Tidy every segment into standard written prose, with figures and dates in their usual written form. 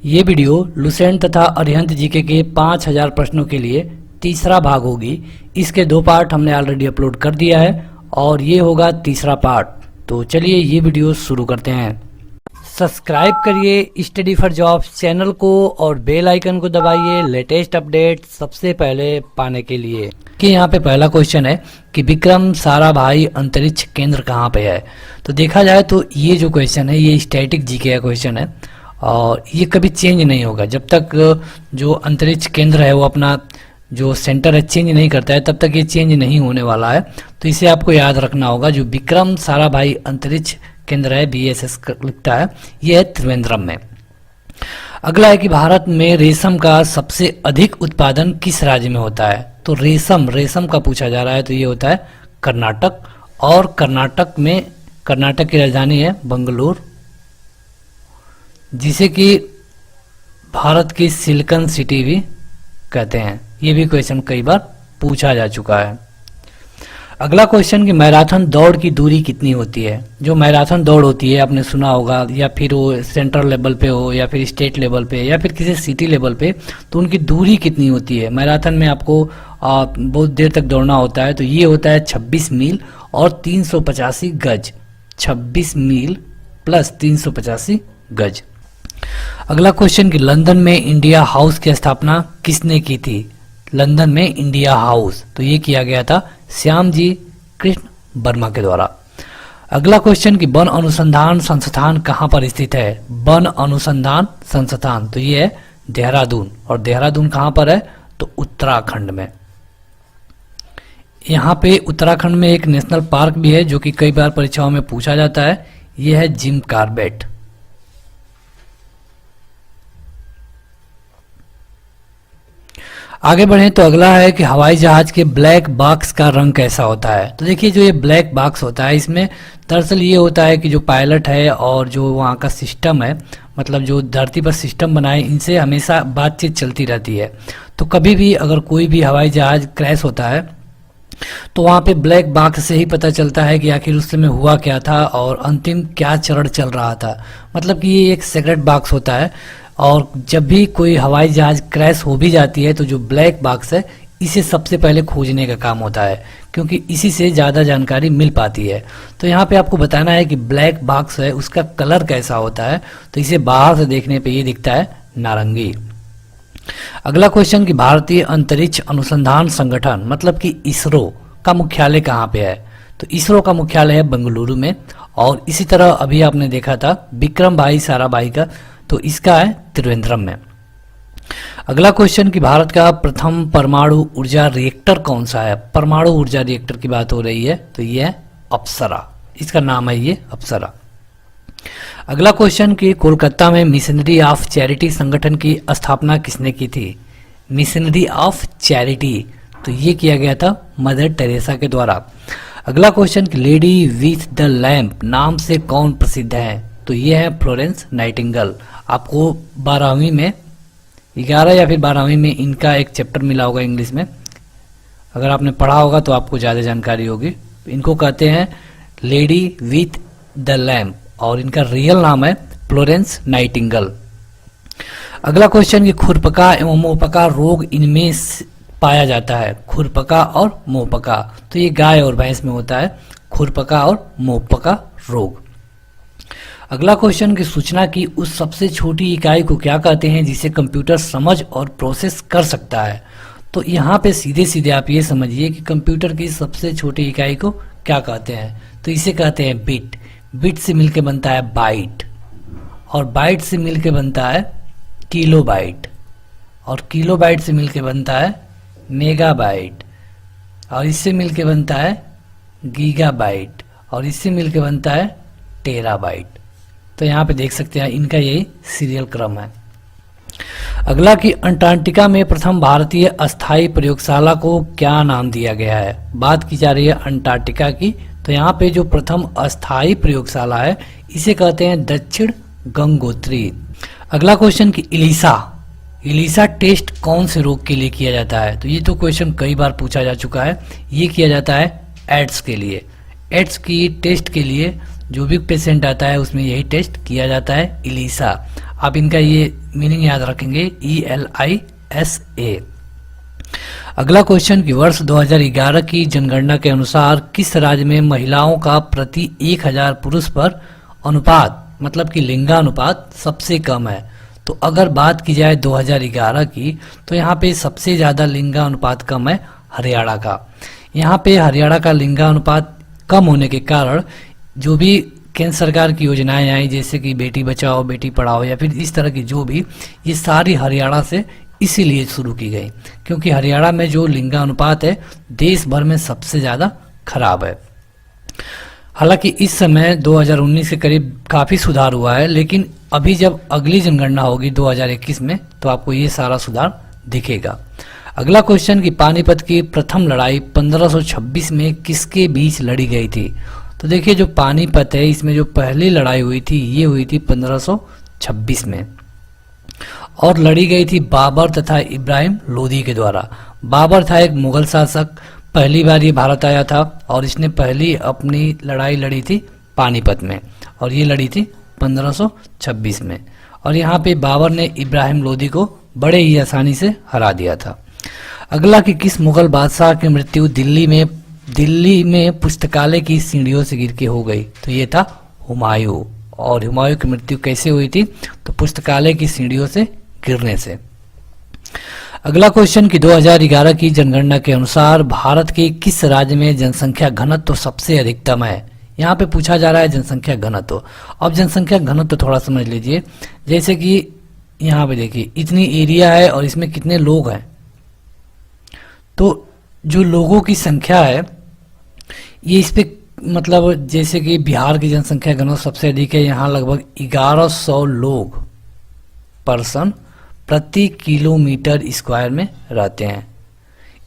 ये video Lucent तथा Arihant GK के 5000 प्रश्नों के लिए तीसरा भाग होगी। इसके 2 पार्ट हमने ऑलरेडी अपलोड कर दिया है और ये होगा तीसरा पार्ट। तो चलिए ये वीडियो शुरू करते हैं। सब्सक्राइब करिए स्टडी फॉर जॉब्स चैनल को और बेल आइकन को दबाइए लेटेस्ट अपडेट सबसे पहले पाने के लिए। कि यहाँ पे पहला क्वेश्चन है कि विक्रम साराभाई अंतरिक्ष केंद्र कहाँ पे है। तो देखा जाए तो ये जो क्वेश्चन है ये स्टैटिक जीके का क्वेश्चन है और ये कभी चेंज नहीं होगा जब तक जो अंतरिक्ष केंद्र है वो अपना जो सेंटर है चेंज नहीं करता है, तब तक ये चेंज नहीं होने वाला है। तो इसे आपको याद रखना होगा। जो विक्रम साराभाई अंतरिक्ष केंद्र है BSS लिखता है, ये है त्रिवेंद्रम में। अगला है कि भारत में रेशम का सबसे अधिक उत्पादन किस राज्य में होता है। तो रेशम का पूछा जा रहा है, तो ये होता है कर्नाटक। और कर्नाटक की राजधानी है बंगलुरु, जिसे कि भारत की सिलिकॉन सिटी भी कहते हैं। ये भी क्वेश्चन कई बार पूछा जा चुका है। अगला क्वेश्चन कि मैराथन दौड़ की दूरी कितनी होती है। जो मैराथन दौड़ होती है आपने सुना होगा, या फिर वो सेंट्रल लेवल पे हो या फिर स्टेट लेवल पे या फिर किसी सिटी लेवल पे, तो उनकी दूरी कितनी होती है। मैराथन में आपको बहुत देर तक दौड़ना होता है, तो ये होता है 26 मील और 385 गज। 26 मील प्लस 385 गज। अगला क्वेश्चन कि लंदन में इंडिया हाउस की स्थापना किसने की थी। लंदन में इंडिया हाउस, तो ये किया गया था श्यामजी कृष्ण वर्मा के द्वारा। अगला क्वेश्चन कि वन अनुसंधान संस्थान कहाँ पर स्थित है। वन अनुसंधान संस्थान, तो ये है देहरादून। और देहरादून कहाँ पर है, तो उत्तराखंड में। यहाँ पे उत्तराखंड में एक नेशनल पार्क भी है जो कि कई बार परीक्षाओं में पूछा जाता है, यह है जिम कॉर्बेट। आगे बढ़े तो अगला है कि हवाई जहाज के ब्लैक बॉक्स का रंग कैसा होता है। तो देखिए जो ये ब्लैक बॉक्स होता है, इसमें दरअसल ये होता है कि जो पायलट है और जो वहाँ का सिस्टम है, मतलब जो धरती पर सिस्टम बनाए, इनसे हमेशा बातचीत चलती रहती है। तो कभी भी अगर कोई भी हवाई जहाज क्रैश होता है तो वहाँ पे ब्लैक बॉक्स से ही पता चलता है कि आखिर उस समय हुआ क्या था और अंतिम क्या चरण चल रहा था। मतलब कि ये एक सीक्रेट बॉक्स होता है और जब भी कोई हवाई जहाज क्रैश हो भी जाती है तो जो ब्लैक बॉक्स है इसे सबसे पहले खोजने का काम होता है, क्योंकि इसी से ज़्यादा जानकारी मिल पाती है। तो यहाँ पे आपको बताना है कि ब्लैक बॉक्स है उसका कलर कैसा होता है। तो इसे बाहर से देखने पे ये दिखता है नारंगी। अगला क्वेश्चन कि भारतीय अंतरिक्ष अनुसंधान संगठन मतलब कि इसरो का मुख्यालय कहाँ पे है। तो इसरो का मुख्यालय है बेंगलुरु में। और इसी तरह अभी आपने देखा था विक्रम भाई साराभाई का, तो इसका है त्रिवेंद्रम में। अगला क्वेश्चन कि भारत का प्रथम परमाणु ऊर्जा रिएक्टर कौन सा है। परमाणु ऊर्जा रिएक्टर की बात हो रही है, तो ये है अप्सरा, इसका नाम है ये अप्सरा। अगला क्वेश्चन कि कोलकाता में मिशनरी ऑफ चैरिटी संगठन की स्थापना किसने की थी। मिशनरी ऑफ चैरिटी, तो ये किया गया था मदर टेरेसा के द्वारा। अगला क्वेश्चन कि लेडी विथ द लैंप नाम से कौन प्रसिद्ध है। तो ये है फ्लोरेंस नाइटिंगेल। आपको 12वीं में 11 या फिर 12वीं में इनका एक चैप्टर मिला होगा इंग्लिश में, अगर आपने पढ़ा होगा तो आपको ज़्यादा जानकारी होगी। इनको कहते हैं लेडी विथ द लैम्प और इनका रियल नाम है फ्लोरेंस नाइटिंगेल। अगला क्वेश्चन कि खुरपका एवं मुंहपका रोग इनमें पाया जाता है। खुरपका और मुंहपका, तो ये गाय और भैंस में होता है खुरपका और मुंहपका रोग। अगला क्वेश्चन कि सूचना की उस सबसे छोटी इकाई को क्या कहते हैं जिसे कंप्यूटर समझ और प्रोसेस कर सकता है। तो यहाँ पे सीधे सीधे आप ये समझिए कि कंप्यूटर की सबसे छोटी इकाई को क्या कहते हैं। तो इसे कहते हैं बिट। बिट से मिलके बनता है बाइट और बाइट से मिलके बनता है किलोबाइट और किलोबाइट से मिलके बनता है मेगाबाइट और इससे मिलके बनता है गीगाबाइट और इससे मिलके बनता है टेराबाइट। तो यहाँ पे देख सकते हैं इनका यही सीरियल क्रम है। अगला कि अंटार्कटिका में प्रथम भारतीय अस्थायी प्रयोगशाला को क्या नाम दिया गया है। बात की जा रही है अंटार्कटिका की, तो यहाँ पे जो प्रथम अस्थायी प्रयोगशाला है इसे कहते हैं दक्षिण गंगोत्री। अगला क्वेश्चन कि इलिसा टेस्ट कौन से रोग के लिए किया जाता है। तो ये तो क्वेश्चन कई बार पूछा जा चुका है। ये किया जाता है एड्स के लिए। एड्स की टेस्ट के लिए जो भी पेशेंट आता है उसमें यही टेस्ट किया जाता है इलिसा। आप इनका ये मीनिंग याद रखेंगे, ELISA। अगला क्वेश्चन कि वर्ष 2011 की जनगणना के अनुसार किस राज्य में महिलाओं का प्रति 1000 पुरुष पर अनुपात, मतलब कि लिंगानुपात सबसे कम है? तो अगर बात की जाए 2011 की, तो यहाँ पे सबसे ज़्यादा लिंगानुपात कम है हरियाणा का। यहाँ पे हरियाणा का लिंगानुपात कम होने के कारण जो भी केंद्र सरकार की योजनाएं आई, जैसे कि बेटी बचाओ बेटी पढ़ाओ या फिर इस तरह की जो भी, ये सारी हरियाणा से इसीलिए शुरू की गई, क्योंकि हरियाणा में जो लिंगानुपात है देश भर में सबसे ज़्यादा खराब है। हालांकि इस समय 2019 के करीब काफ़ी सुधार हुआ है, लेकिन अभी जब अगली जनगणना होगी 2021 में, तो आपको ये सारा सुधार दिखेगा। अगला क्वेश्चन कि पानीपत की प्रथम लड़ाई 1526 में किसके बीच लड़ी गई थी? तो देखिए जो पानीपत है, इसमें जो पहली लड़ाई हुई थी ये हुई थी 1526 में, और लड़ी गई थी बाबर तथा इब्राहिम लोदी के द्वारा। बाबर था एक मुगल शासक, पहली बार ये भारत आया था और इसने पहली अपनी लड़ाई लड़ी थी पानीपत में, और ये लड़ी थी 1526 में। और यहाँ पे बाबर ने इब्राहिम लोदी को बड़े ही आसानी से हरा दिया था। अगला कि किस मुगल बादशाह की मृत्यु दिल्ली में पुस्तकालय की सीढ़ियों से गिर के हो गई? तो ये था हुमायूं। और हुमायूं की मृत्यु कैसे हुई थी? तो पुस्तकालय की सीढ़ियों से गिरने से। अगला क्वेश्चन कि 2011 की जनगणना के अनुसार भारत के किस राज्य में जनसंख्या घनत्व सबसे अधिकतम है? यहाँ पे पूछा जा रहा है जनसंख्या घनत्व। अब जनसंख्या घनत्व थोड़ा समझ लीजिए, जैसे कि यहाँ पे देखिए इतनी एरिया है और इसमें कितने लोग हैं, तो जो लोगों की संख्या है ये इस पे, मतलब जैसे कि बिहार की जनसंख्या घनत्व सबसे अधिक है, यहाँ लगभग 1100 लोग पर्सन प्रति किलोमीटर स्क्वायर में रहते हैं।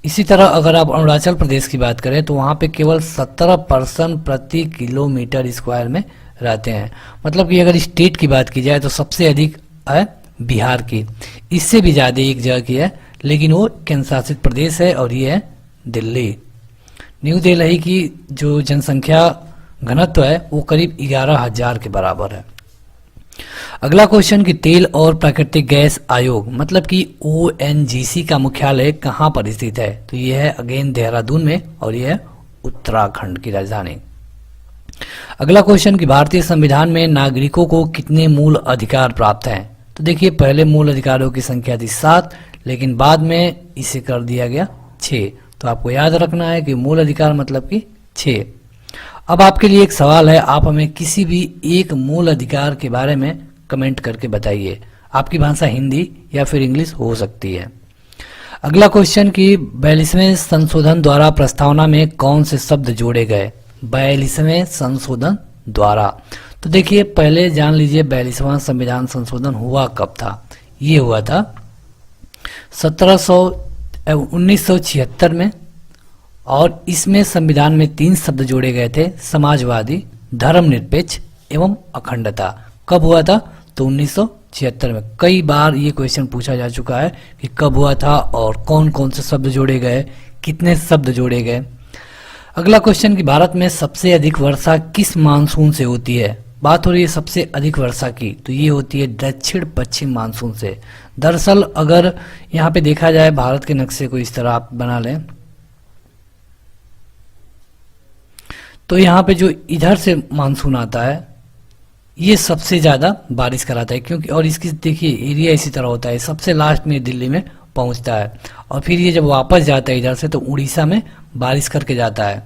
इसी तरह अगर आप अरुणाचल प्रदेश की बात करें तो वहाँ पे केवल 17 पर्सन प्रति किलोमीटर स्क्वायर में रहते हैं। मतलब कि अगर स्टेट की बात की जाए तो सबसे अधिक है बिहार की, इससे भी ज़्यादा एक जगह की है, लेकिन वो केंद्र शासित प्रदेश है और ये है दिल्ली। न्यू दिल्ली की जो जनसंख्या घनत्व है वो करीब 11,000 के बराबर है। अगला क्वेश्चन कि तेल और प्राकृतिक गैस आयोग, मतलब कि ONGC का मुख्यालय कहाँ पर स्थित है? तो ये है अगेन देहरादून में, और ये है उत्तराखंड की राजधानी। अगला क्वेश्चन कि भारतीय संविधान में नागरिकों को कितने मूल अधिकार प्राप्त हैं? तो देखिए पहले मूल अधिकारों की संख्या थी 7, लेकिन बाद में इसे कर दिया गया 6। तो आपको याद रखना है कि मूल अधिकार मतलब कि 6। अब आपके लिए एक सवाल है, आप हमें किसी भी एक मूल अधिकार के बारे में कमेंट करके बताइए। आपकी भाषा हिंदी या फिर इंग्लिश हो सकती है। अगला क्वेश्चन कि 42वें संशोधन द्वारा प्रस्तावना में कौन से शब्द जोड़े गए? 42वें संशोधन द्वारा, तो देखिए पहले जान लीजिए 42वां संविधान संशोधन हुआ कब था? ये हुआ था 1976 में, और इसमें संविधान में 3 शब्द जोड़े गए थे, समाजवादी, धर्मनिरपेक्ष एवं अखंडता। कब हुआ था? तो 1976 में। कई बार ये क्वेश्चन पूछा जा चुका है कि कब हुआ था और कौन कौन से शब्द जोड़े गए, कितने शब्द जोड़े गए। अगला क्वेश्चन कि भारत में सबसे अधिक वर्षा किस मानसून से होती है? बात हो रही है सबसे अधिक वर्षा की, तो ये होती है दक्षिण पश्चिम मानसून से। दरअसल अगर यहाँ पे देखा जाए भारत के नक्शे को इस तरह आप बना लें, तो यहाँ पे जो इधर से मानसून आता है ये सबसे ज़्यादा बारिश कराता है, क्योंकि और इसकी देखिए एरिया इसी तरह होता है, सबसे लास्ट में दिल्ली में पहुँचता है और फिर ये जब वापस जाता है इधर से तो उड़ीसा में बारिश करके जाता है।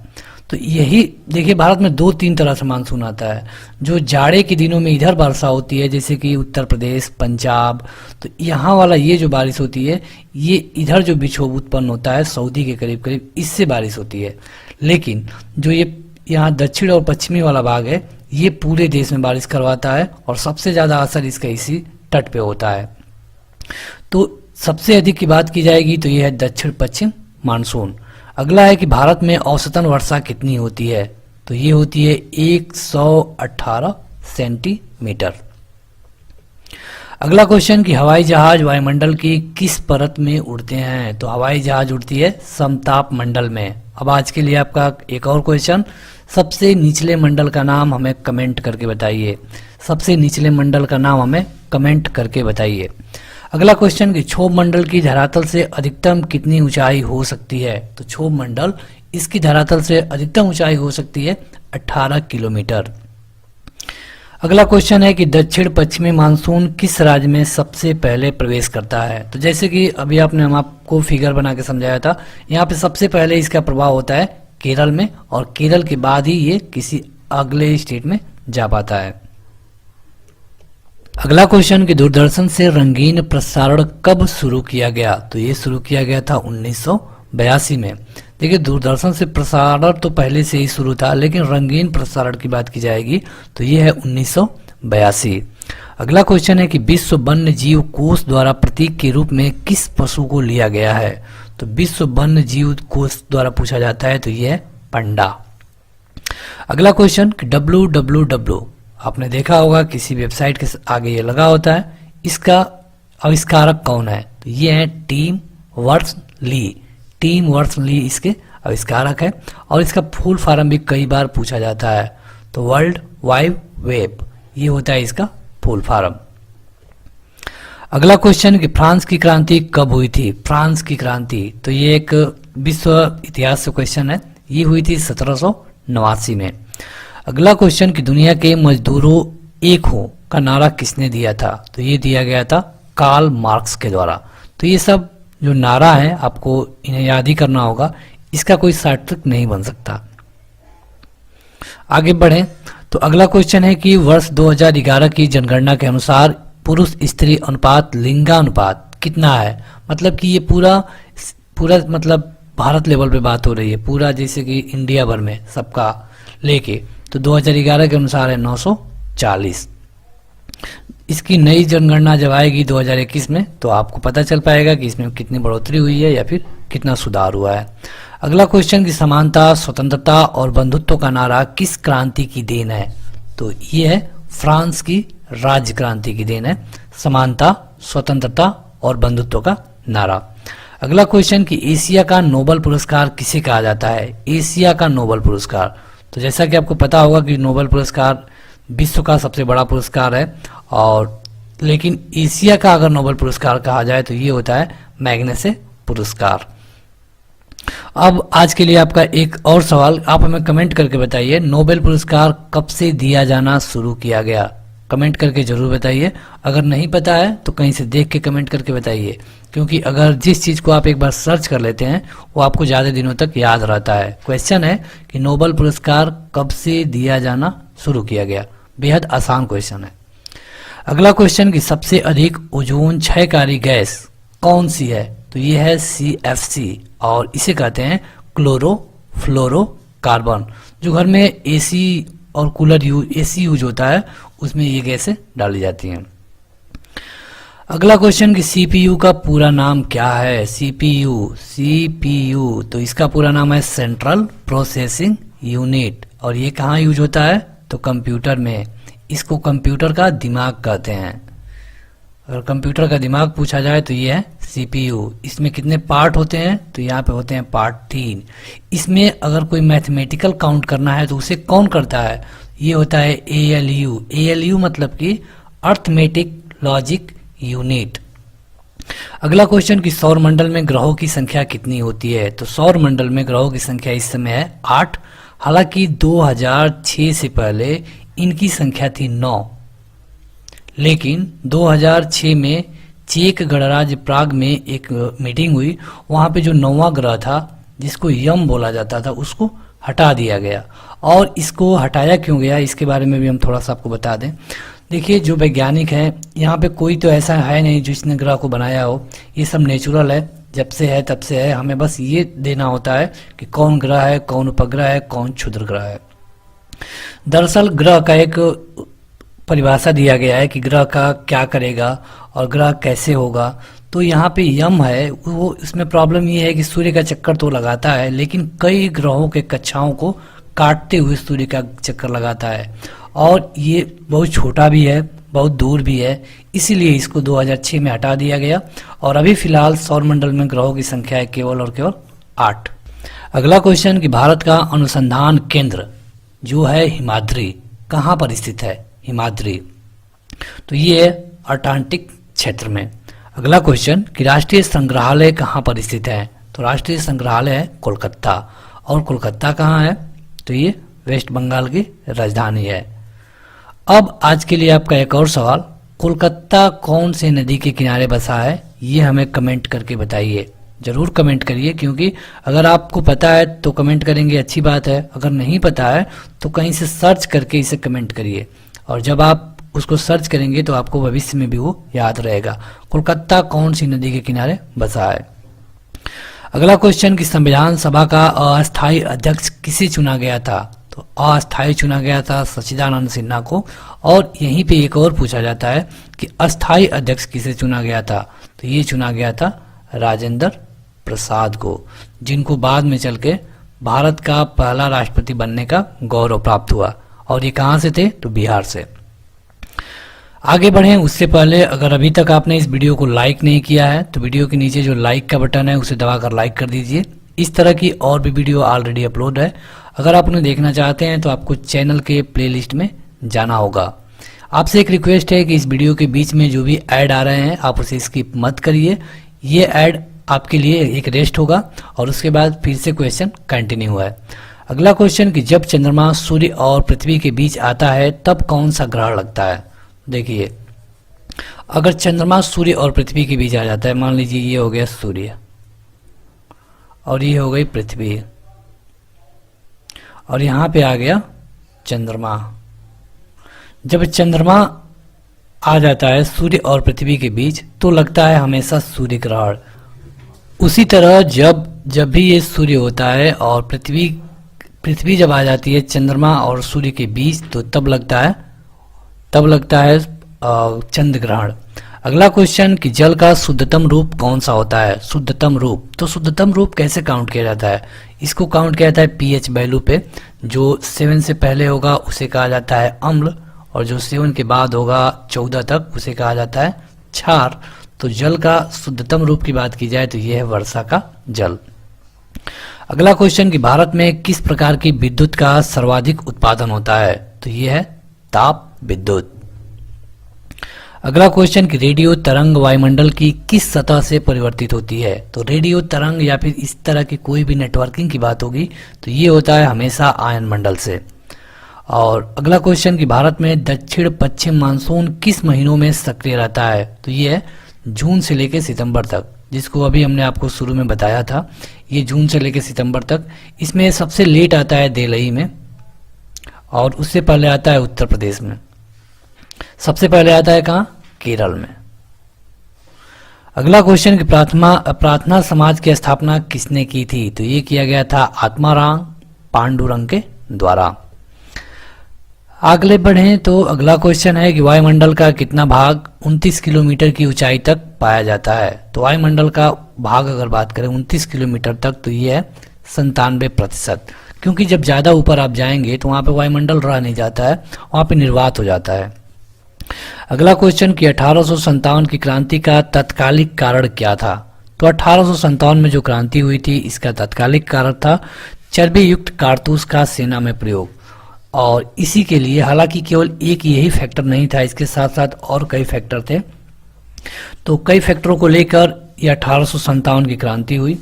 तो यही देखिए भारत में 2-3 तरह से मानसून आता है। जो जाड़े के दिनों में इधर वर्षा होती है, जैसे कि उत्तर प्रदेश, पंजाब, तो यहाँ वाला ये जो बारिश होती है ये इधर जो विक्षोभ उत्पन्न होता है सऊदी के करीब करीब, इससे बारिश होती है। लेकिन जो ये यहाँ दक्षिण और पश्चिमी वाला भाग है ये पूरे देश में बारिश करवाता है और सबसे ज़्यादा असर इसका इसी तट पे होता है। तो सबसे अधिक की बात की जाएगी तो ये है दक्षिण पश्चिम मानसून। अगला है कि भारत में औसतन वर्षा कितनी होती है? तो ये होती है 118 सेंटीमीटर। अगला क्वेश्चन कि हवाई जहाज वायुमंडल की किस परत में उड़ते हैं? तो हवाई जहाज उड़ती है समताप मंडल में। अब आज के लिए आपका एक और क्वेश्चन, सबसे निचले मंडल का नाम हमें कमेंट करके बताइए। सबसे निचले मंडल का नाम हमें कमेंट करके बताइए। अगला क्वेश्चन कि क्षोभ मंडल की धरातल से अधिकतम कितनी ऊंचाई हो सकती है? तो क्षोभ मंडल इसकी धरातल से अधिकतम ऊंचाई हो सकती है 18 किलोमीटर। अगला क्वेश्चन है कि दक्षिण पश्चिमी मानसून किस राज्य में सबसे पहले प्रवेश करता है? तो जैसे कि अभी हम आपको फिगर बना के समझाया था, यहाँ पे सबसे पहले इसका प्रभाव होता है केरल में, और केरल के बाद ही ये किसी अगले स्टेट में जा पाता है। अगला क्वेश्चन कि दूरदर्शन से रंगीन प्रसारण कब शुरू किया गया? तो ये शुरू किया गया था 1982 में। देखिए, दूरदर्शन से प्रसारण तो पहले से ही शुरू था, लेकिन रंगीन प्रसारण की बात की जाएगी तो ये है 1982। अगला क्वेश्चन है कि विश्व वन्य जीव कोष द्वारा प्रतीक के रूप में किस पशु को लिया गया है? तो विश्व वन्य जीव कोष द्वारा पूछा जाता है तो ये है पंडा। अगला क्वेश्चन कि www आपने देखा होगा किसी वेबसाइट के आगे ये लगा होता है, इसका आविष्कारक कौन है? तो ये है टिम वर्नर्स ली। टिम वर्नर्स ली इसके आविष्कारक है, और इसका फुल फॉर्म भी कई बार पूछा जाता है। तो वर्ल्ड वाइड वेब ये होता है इसका फुल फॉर्म। अगला क्वेश्चन कि फ्रांस की क्रांति कब हुई थी? फ्रांस की क्रांति तो ये एक विश्व इतिहास से क्वेश्चन है, ये हुई थी 1789 में। अगला क्वेश्चन कि दुनिया के मजदूरों एक हो का नारा किसने दिया था? तो ये दिया गया था कार्ल मार्क्स के द्वारा। तो ये सब जो नारा है आपको इन्हें याद ही करना होगा, इसका कोई सार्थक नहीं बन सकता। आगे बढ़ें तो अगला क्वेश्चन है कि वर्ष 2011 की जनगणना के अनुसार पुरुष स्त्री अनुपात लिंगानुपात कितना है? मतलब कि ये पूरा मतलब भारत लेवल पे बात हो रही है, पूरा जैसे कि इंडिया भर में सबका लेके, तो 2011 के अनुसार है 940। इसकी नई जनगणना जब आएगी 2021 में तो आपको पता चल पाएगा कि इसमें कितनी बढ़ोतरी हुई है या फिर कितना सुधार हुआ है। अगला क्वेश्चन की समानता, स्वतंत्रता और बंधुत्व का नारा किस क्रांति की देन है? तो ये है फ्रांस की राज्य क्रांति की देन है, समानता, स्वतंत्रता और बंधुत्व का नारा। अगला क्वेश्चन कि एशिया का नोबेल पुरस्कार किसे कहा जाता है? एशिया का नोबेल पुरस्कार तो जैसा कि आपको पता होगा कि नोबेल पुरस्कार विश्व का सबसे बड़ा पुरस्कार है, और लेकिन एशिया का अगर नोबेल पुरस्कार कहा जाए तो ये होता है मैग्सेसे पुरस्कार। अब आज के लिए आपका एक और सवाल, आप हमें कमेंट करके बताइए नोबेल पुरस्कार कब से दिया जाना शुरू किया गया? कमेंट करके जरूर बताइए। अगर नहीं पता है तो कहीं से देख के कमेंट करके बताइए, क्योंकि अगर जिस चीज़ को आप एक बार सर्च कर लेते हैं वो आपको ज़्यादा दिनों तक याद रहता है। क्वेश्चन है कि नोबेल पुरस्कार कब से दिया जाना शुरू किया गया? बेहद आसान क्वेश्चन है। अगला क्वेश्चन कि सबसे अधिक ओजोन क्षयकारी गैस कौन सी है? तो ये है CFC, और इसे कहते हैं क्लोरोफ्लोरोकार्बन। जो घर में AC और कूलर AC यूज होता है उसमें ये गैसें डाली जाती हैं। अगला क्वेश्चन कि CPU का पूरा नाम क्या है? CPU तो इसका पूरा नाम है सेंट्रल प्रोसेसिंग यूनिट, और ये कहाँ यूज होता है? तो कंप्यूटर में। इसको कंप्यूटर का दिमाग कहते हैं। अगर कंप्यूटर का दिमाग पूछा जाए तो ये है CPU। इसमें कितने पार्ट होते हैं? तो यहाँ पे होते हैं पार्ट 3। इसमें अगर कोई मैथमेटिकल काउंट करना है तो उसे कौन करता है? ये होता है ALU मतलब कि अर्थमेटिक लॉजिक यूनिट। अगला क्वेश्चन कि सौर मंडल में ग्रहों की संख्या कितनी होती है? तो सौर मंडल में ग्रहों की संख्या इस समय है 8। हालांकि 2006 से पहले इनकी संख्या थी 9, लेकिन 2006 में चेक गणराज्य प्राग में एक मीटिंग हुई, वहां पे जो 9वां ग्रह था जिसको यम बोला जाता था उसको हटा दिया गया। और इसको हटाया क्यों गया इसके बारे में भी हम थोड़ा सा आपको बता दें। देखिए, जो वैज्ञानिक है यहाँ पे कोई तो ऐसा है नहीं जिसने ग्रह को बनाया हो, ये सब नेचुरल है, जब से है तब से है। हमें बस ये देना होता है कि कौन ग्रह है, कौन उपग्रह है, कौन क्षुद्र ग्रह है। दरअसल ग्रह का एक परिभाषा दिया गया है कि ग्रह का क्या करेगा और ग्रह कैसे होगा। तो यहाँ पे यम है, वो इसमें प्रॉब्लम ये है कि सूर्य का चक्कर तो लगाता है, लेकिन कई ग्रहों के कक्षाओं को काटते हुए सूर्य का चक्कर लगाता है, और ये बहुत छोटा भी है, बहुत दूर भी है, इसीलिए इसको 2006 में हटा दिया गया। और अभी फिलहाल सौरमंडल में ग्रहों की संख्या है केवल और केवल 8। अगला क्वेश्चन कि भारत का अनुसंधान केंद्र जो है हिमाद्री कहाँ पर स्थित है? हिमाद्री तो ये अटलांटिक क्षेत्र में। अगला क्वेश्चन कि राष्ट्रीय संग्रहालय कहाँ पर स्थित है? तो राष्ट्रीय संग्रहालय है कोलकाता। और कोलकाता कहाँ है? तो ये वेस्ट बंगाल की राजधानी है। अब आज के लिए आपका एक और सवाल, कोलकाता कौन से नदी के किनारे बसा है? ये हमें कमेंट करके बताइए, जरूर कमेंट करिए, क्योंकि अगर आपको पता है तो कमेंट करेंगे, अच्छी बात है। अगर नहीं पता है तो कहीं से सर्च करके इसे कमेंट करिए, और जब आप उसको सर्च करेंगे तो आपको भविष्य में भी वो याद रहेगा। कोलकाता कौन सी नदी के किनारे बसा है? अगला क्वेश्चन कि संविधान सभा का अस्थायी अध्यक्ष किसे चुना गया था? तो अस्थायी चुना गया था सच्चिदानंद सिन्हा को। और यहीं पे एक और पूछा जाता है कि अस्थायी अध्यक्ष किसे चुना गया था? तो ये चुना गया था राजेंद्र प्रसाद को, जिनको बाद में चल के भारत का पहला राष्ट्रपति बनने का गौरव प्राप्त हुआ। और ये कहाँ से थे? तो बिहार से। आगे बढ़ें उससे पहले अगर अभी तक आपने इस वीडियो को लाइक नहीं किया है तो वीडियो के नीचे जो लाइक का बटन है उसे दबाकर लाइक कर दीजिए। इस तरह की और भी वीडियो ऑलरेडी अपलोड है, अगर आप उन्हें देखना चाहते हैं तो आपको चैनल के प्लेलिस्ट में जाना होगा। आपसे एक रिक्वेस्ट है कि इस वीडियो के बीच में जो भी ऐड आ रहे हैं आप उसे स्किप मत करिए। ये ऐड आपके लिए एक रेस्ट होगा और उसके बाद फिर से क्वेश्चन कंटिन्यू है। अगला क्वेश्चन कि जब चंद्रमा सूर्य और पृथ्वी के बीच आता है तब कौन सा ग्रहण लगता है? देखिए, अगर चंद्रमा सूर्य और पृथ्वी के बीच आ जाता है, मान लीजिए ये हो गया सूर्य और ये हो गई पृथ्वी और यहां पे आ गया चंद्रमा। जब चंद्रमा आ जाता है सूर्य और पृथ्वी के बीच तो लगता है हमेशा सूर्य ग्रहण। उसी तरह जब भी ये सूर्य होता है और पृथ्वी जब आ जाती है चंद्रमा और सूर्य के बीच तो तब लगता है चंद्र ग्रहण। अगला क्वेश्चन कि जल का शुद्धतम रूप कौन सा होता है? शुद्धतम रूप, तो शुद्धतम रूप कैसे काउंट किया जाता है? इसको काउंट किया जाता है पीएच वैल्यू पे। जो 7 से पहले होगा उसे कहा जाता है अम्ल, और जो 7 के बाद होगा 14 तक उसे कहा जाता है क्षार। तो जल का शुद्धतम रूप की बात की जाए तो यह है वर्षा का जल। अगला क्वेश्चन कि भारत में किस प्रकार की विद्युत का सर्वाधिक उत्पादन होता है? तो यह है ताप विद्युत। अगला क्वेश्चन कि रेडियो तरंग वायुमंडल की किस सतह से परिवर्तित होती है? तो रेडियो तरंग या फिर इस तरह की कोई भी नेटवर्किंग की बात होगी तो ये होता है हमेशा आयन मंडल से। और अगला क्वेश्चन कि भारत में दक्षिण पश्चिम मानसून किस महीनों में सक्रिय रहता है? तो ये है जून से लेकर सितंबर तक, जिसको अभी हमने आपको शुरू में बताया था। ये जून से लेकर सितंबर तक। इसमें सबसे लेट आता है दिल्ली में और उससे पहले आता है उत्तर प्रदेश में। सबसे पहले आता है कहाँ? केरल में। अगला क्वेश्चन कि प्रार्थना समाज की स्थापना किसने की थी? तो ये किया गया था आत्माराम पांडुरंग के द्वारा। आगे बढ़ें तो अगला क्वेश्चन है कि वायुमंडल का कितना भाग 29 किलोमीटर की ऊंचाई तक पाया जाता है? तो वायुमंडल का भाग अगर बात करें 29 किलोमीटर तक तो ये है 97%, क्योंकि जब ज्यादा ऊपर आप जाएंगे तो वहां पे वायुमंडल रह नहीं जाता है, वहां पे निर्वात हो जाता है। अगला क्वेश्चन कि 1857 की क्रांति का तत्कालिक कारण क्या था? तो 1857 में जो क्रांति हुई थी इसका तत्कालिक कारण था चर्बी युक्त कारतूस का सेना में प्रयोग। और इसी के लिए, हालांकि केवल एक यही फैक्टर नहीं था, इसके साथ साथ और कई फैक्टर थे, तो कई फैक्टरों को लेकर ये 1857 की क्रांति हुई।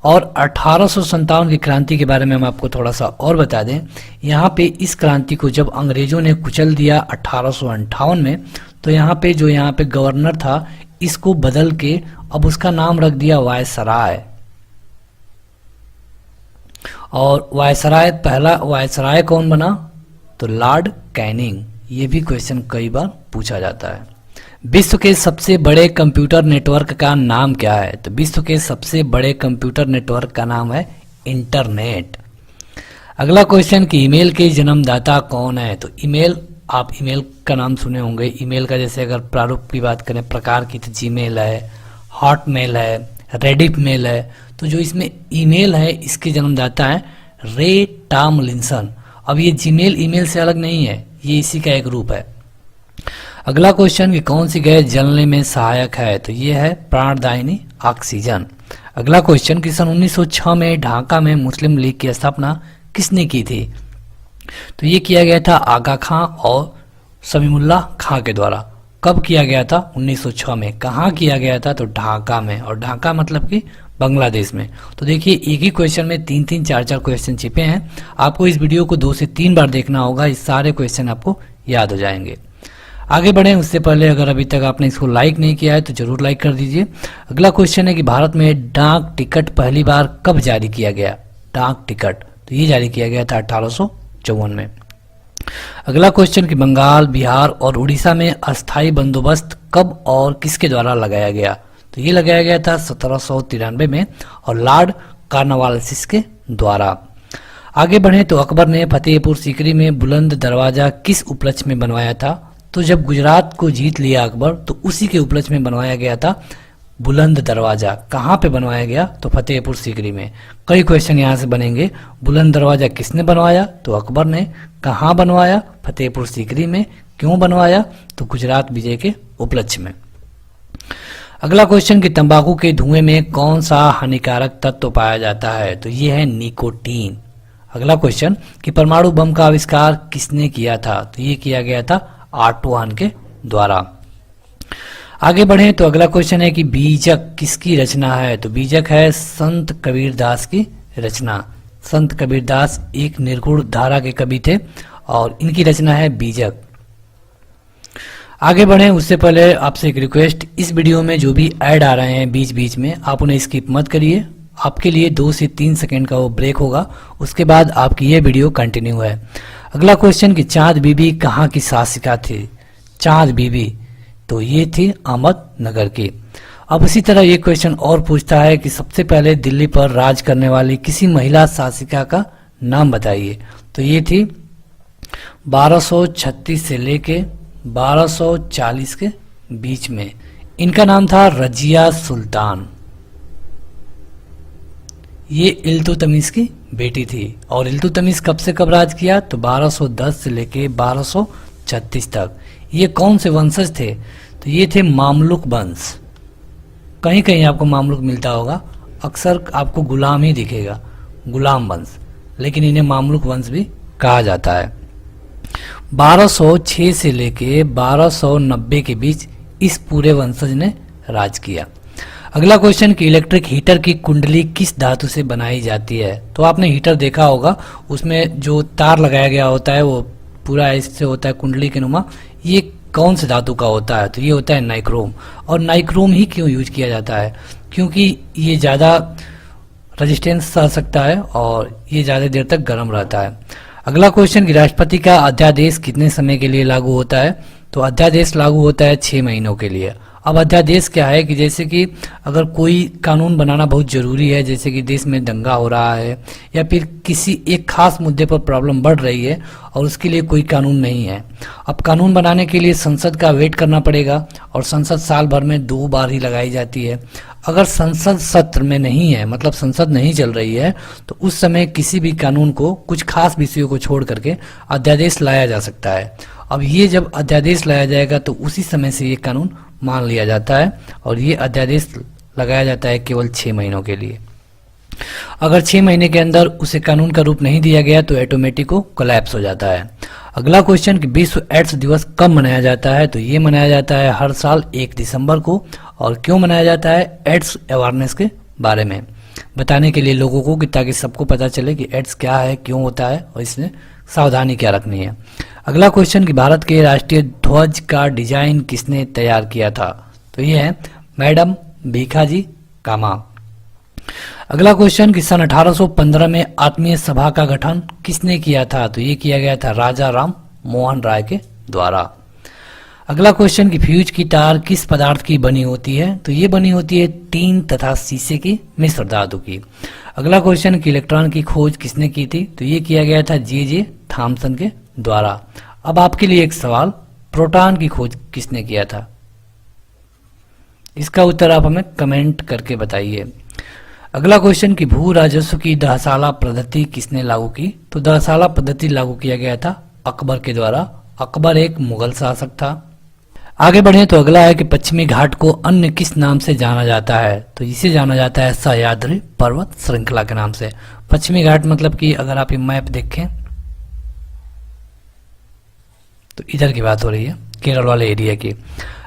और 1857 की क्रांति के बारे में हम आपको थोड़ा सा और बता दें, यहाँ पे इस क्रांति को जब अंग्रेजों ने कुचल दिया 1858 में, तो यहाँ पे गवर्नर था, इसको बदल के अब उसका नाम रख दिया वायसराय। और पहला वायसराय कौन बना? तो लॉर्ड कैनिंग। ये भी क्वेश्चन कई बार पूछा जाता है। विश्व के सबसे बड़े कंप्यूटर नेटवर्क का नाम क्या है? तो विश्व के सबसे बड़े कंप्यूटर नेटवर्क का नाम है इंटरनेट। अगला क्वेश्चन कि ईमेल के जन्मदाता कौन है? तो आप ईमेल का नाम सुने होंगे। ईमेल का जैसे अगर प्रारूप की बात करें प्रकार की तो जीमेल है, हॉटमेल है, रेडिट मेल है। तो जो इसमें ईमेल है इसके जन्मदाता है रे टॉमलिंसन। अब ये जीमेल ईमेल से अलग नहीं है, ये इसी का एक रूप है। अगला क्वेश्चन कि कौन सी गैस जलने में सहायक है? तो ये है प्राणदायिनी ऑक्सीजन। अगला क्वेश्चन कि सन 1906 में ढाका में मुस्लिम लीग की स्थापना किसने की थी? तो ये किया गया था आगा खां और समीमुल्लाह खां के द्वारा। कब किया गया था? 1906 में। कहाँ किया गया था? तो ढाका में। और ढाका मतलब कि बांग्लादेश में। तो देखिए एक ही क्वेश्चन में 3-3 4-4 क्वेश्चन छिपे हैं। आपको इस वीडियो को 2 से 3 बार देखना होगा, इस सारे क्वेश्चन आपको याद हो जाएंगे। आगे बढ़ें उससे पहले अगर अभी तक आपने इसको लाइक नहीं किया है तो जरूर लाइक कर दीजिए। अगला क्वेश्चन है कि भारत में डाक टिकट पहली बार कब जारी किया गया? डाक टिकट तो ये जारी किया गया था 1854 में। अगला क्वेश्चन कि बंगाल, बिहार और उड़ीसा में अस्थायी बंदोबस्त कब और किसके द्वारा लगाया गया? तो ये लगाया गया था 1793 में और लॉर्ड कॉर्नवालिस के द्वारा। आगे बढ़े तो अकबर ने फतेहपुर सीकरी में बुलंद दरवाजा किस उपलक्ष्य में बनवाया था? तो जब गुजरात को जीत लिया अकबर तो उसी के उपलक्ष्य में बनवाया गया था बुलंद दरवाजा। कहाँ पे बनवाया गया? तो फतेहपुर सीकरी में। कई क्वेश्चन यहाँ से बनेंगे। बुलंद दरवाजा किसने बनवाया? तो अकबर ने। कहाँ बनवाया? फतेहपुर सीकरी में। क्यों बनवाया? तो गुजरात विजय के उपलक्ष्य में। अगला क्वेश्चन कि तंबाकू के धुएं में कौन सा हानिकारक तत्व पाया जाता है? तो ये है निकोटीन। अगला क्वेश्चन कि परमाणु बम का आविष्कार किसने किया था? तो ये किया गया था ऑटो हन के द्वारा। आगे बढ़े तो अगला क्वेश्चन है कि बीजक किसकी रचना है? तो बीजक है संत कबीरदास की रचना। संत कबीरदास एक निर्गुण धारा के कवि थे और इनकी रचना है बीजक। आगे बढ़े उससे पहले आपसे एक रिक्वेस्ट, इस वीडियो में जो भी ऐड आ रहे हैं बीच बीच में आप उन्हें स्किप मत करिए। आपके लिए 2 से 3 सेकंड का वो ब्रेक होगा, उसके बाद आपकी ये वीडियो कंटिन्यू है। अगला क्वेश्चन कि चांद बीबी कहाँ की शासिका थी? चांद बीबी तो ये थी अहमदनगर की। अब इसी तरह ये क्वेश्चन और पूछता है कि सबसे पहले दिल्ली पर राज करने वाली किसी महिला शासिका का नाम बताइए। तो ये थी 1236 से लेके 1240 के बीच में। इनका नाम था रजिया सुल्तान। ये इल्तुतमिश की बेटी थी। और इल्तुतमिश कब से कब राज किया? तो 1210 से लेके 1236 तक। ये कौन से वंशज थे? तो ये थे मामलुक वंश। कहीं कहीं आपको मामलुक मिलता होगा, अक्सर आपको गुलाम ही दिखेगा, गुलाम वंश, लेकिन इन्हें मामलुक वंश भी कहा जाता है। 1206 से लेके 1290 के बीच इस पूरे वंशज ने राज किया। अगला क्वेश्चन कि इलेक्ट्रिक हीटर की कुंडली किस धातु से बनाई जाती है? तो आपने हीटर देखा होगा, उसमें जो तार लगाया गया होता है वो पूरा ऐसे होता है कुंडली के नुमा। ये कौन से धातु का होता है? तो ये होता है नाइक्रोम। और नाइक्रोम ही क्यों यूज किया जाता है? क्योंकि ये ज़्यादा रेजिस्टेंस सह सकता है और ये ज़्यादा देर तक गर्म रहता है। अगला क्वेश्चन कि राष्ट्रपति का अध्यादेश कितने समय के लिए लागू होता है? तो अध्यादेश लागू होता है 6 महीनों के लिए। अब अध्यादेश क्या है कि जैसे कि अगर कोई कानून बनाना बहुत जरूरी है, जैसे कि देश में दंगा हो रहा है या फिर किसी एक खास मुद्दे पर प्रॉब्लम बढ़ रही है और उसके लिए कोई कानून नहीं है। अब कानून बनाने के लिए संसद का वेट करना पड़ेगा और संसद साल भर में 2 बार ही लगाई जाती है। अगर संसद सत्र में नहीं है, मतलब संसद नहीं चल रही है, तो उस समय किसी भी कानून को कुछ खास विषयों को छोड़ करके अध्यादेश लाया जा सकता है। अब ये जब अध्यादेश लाया जाएगा तो उसी समय से ये कानून मान लिया जाता है और ये अध्यादेश लगाया जाता है केवल 6 महीनों के लिए। अगर 6 महीने के अंदर उसे कानून का रूप नहीं दिया गया तो ऑटोमेटिक को कोलैप्स हो जाता है। अगला क्वेश्चन कि विश्व एड्स दिवस कब मनाया जाता है? तो ये मनाया जाता है हर साल 1 दिसंबर को। और क्यों मनाया जाता है? एड्स अवेयरनेस के बारे में बताने के लिए लोगों को, कि ताकि सबको पता चले कि एड्स क्या है, क्यों होता है और इसमें सावधानी क्या रखनी है। अगला क्वेश्चन कि भारत के राष्ट्रीय ध्वज का डिजाइन किसने तैयार किया था? तो ये है मैडम भीखाजी कामा। अगला क्वेश्चन कि सन 1815 में आत्मीय सभा का गठन किसने किया था? तो ये किया गया था राजा राम मोहन राय के द्वारा। अगला क्वेश्चन कि फ्यूज की तार किस पदार्थ की बनी होती है? तो ये बनी होती है टीन तथा शीशे की मिश्र धातु की। अगला क्वेश्चन कि इलेक्ट्रॉन की खोज किसने की थी? तो ये किया गया था जे थॉमसन के द्वारा। अब आपके लिए एक सवाल, प्रोटॉन की खोज किसने किया था? इसका उत्तर आप हमें कमेंट करके बताइए। अगला क्वेश्चन कि भू राजस्व की दहसाला पद्धति किसने लागू की? तो दहसाला पद्धति लागू किया गया था अकबर के द्वारा। अकबर एक मुगल शासक था। आगे बढ़े तो अगला है कि पश्चिमी घाट को अन्य किस नाम से जाना जाता है? तो इसे जाना जाता है सह्याद्री पर्वत श्रृंखला के नाम से। पश्चिमी घाट मतलब कि अगर आप ये मैप देखें तो इधर की बात हो रही है, केरल वाले एरिया की।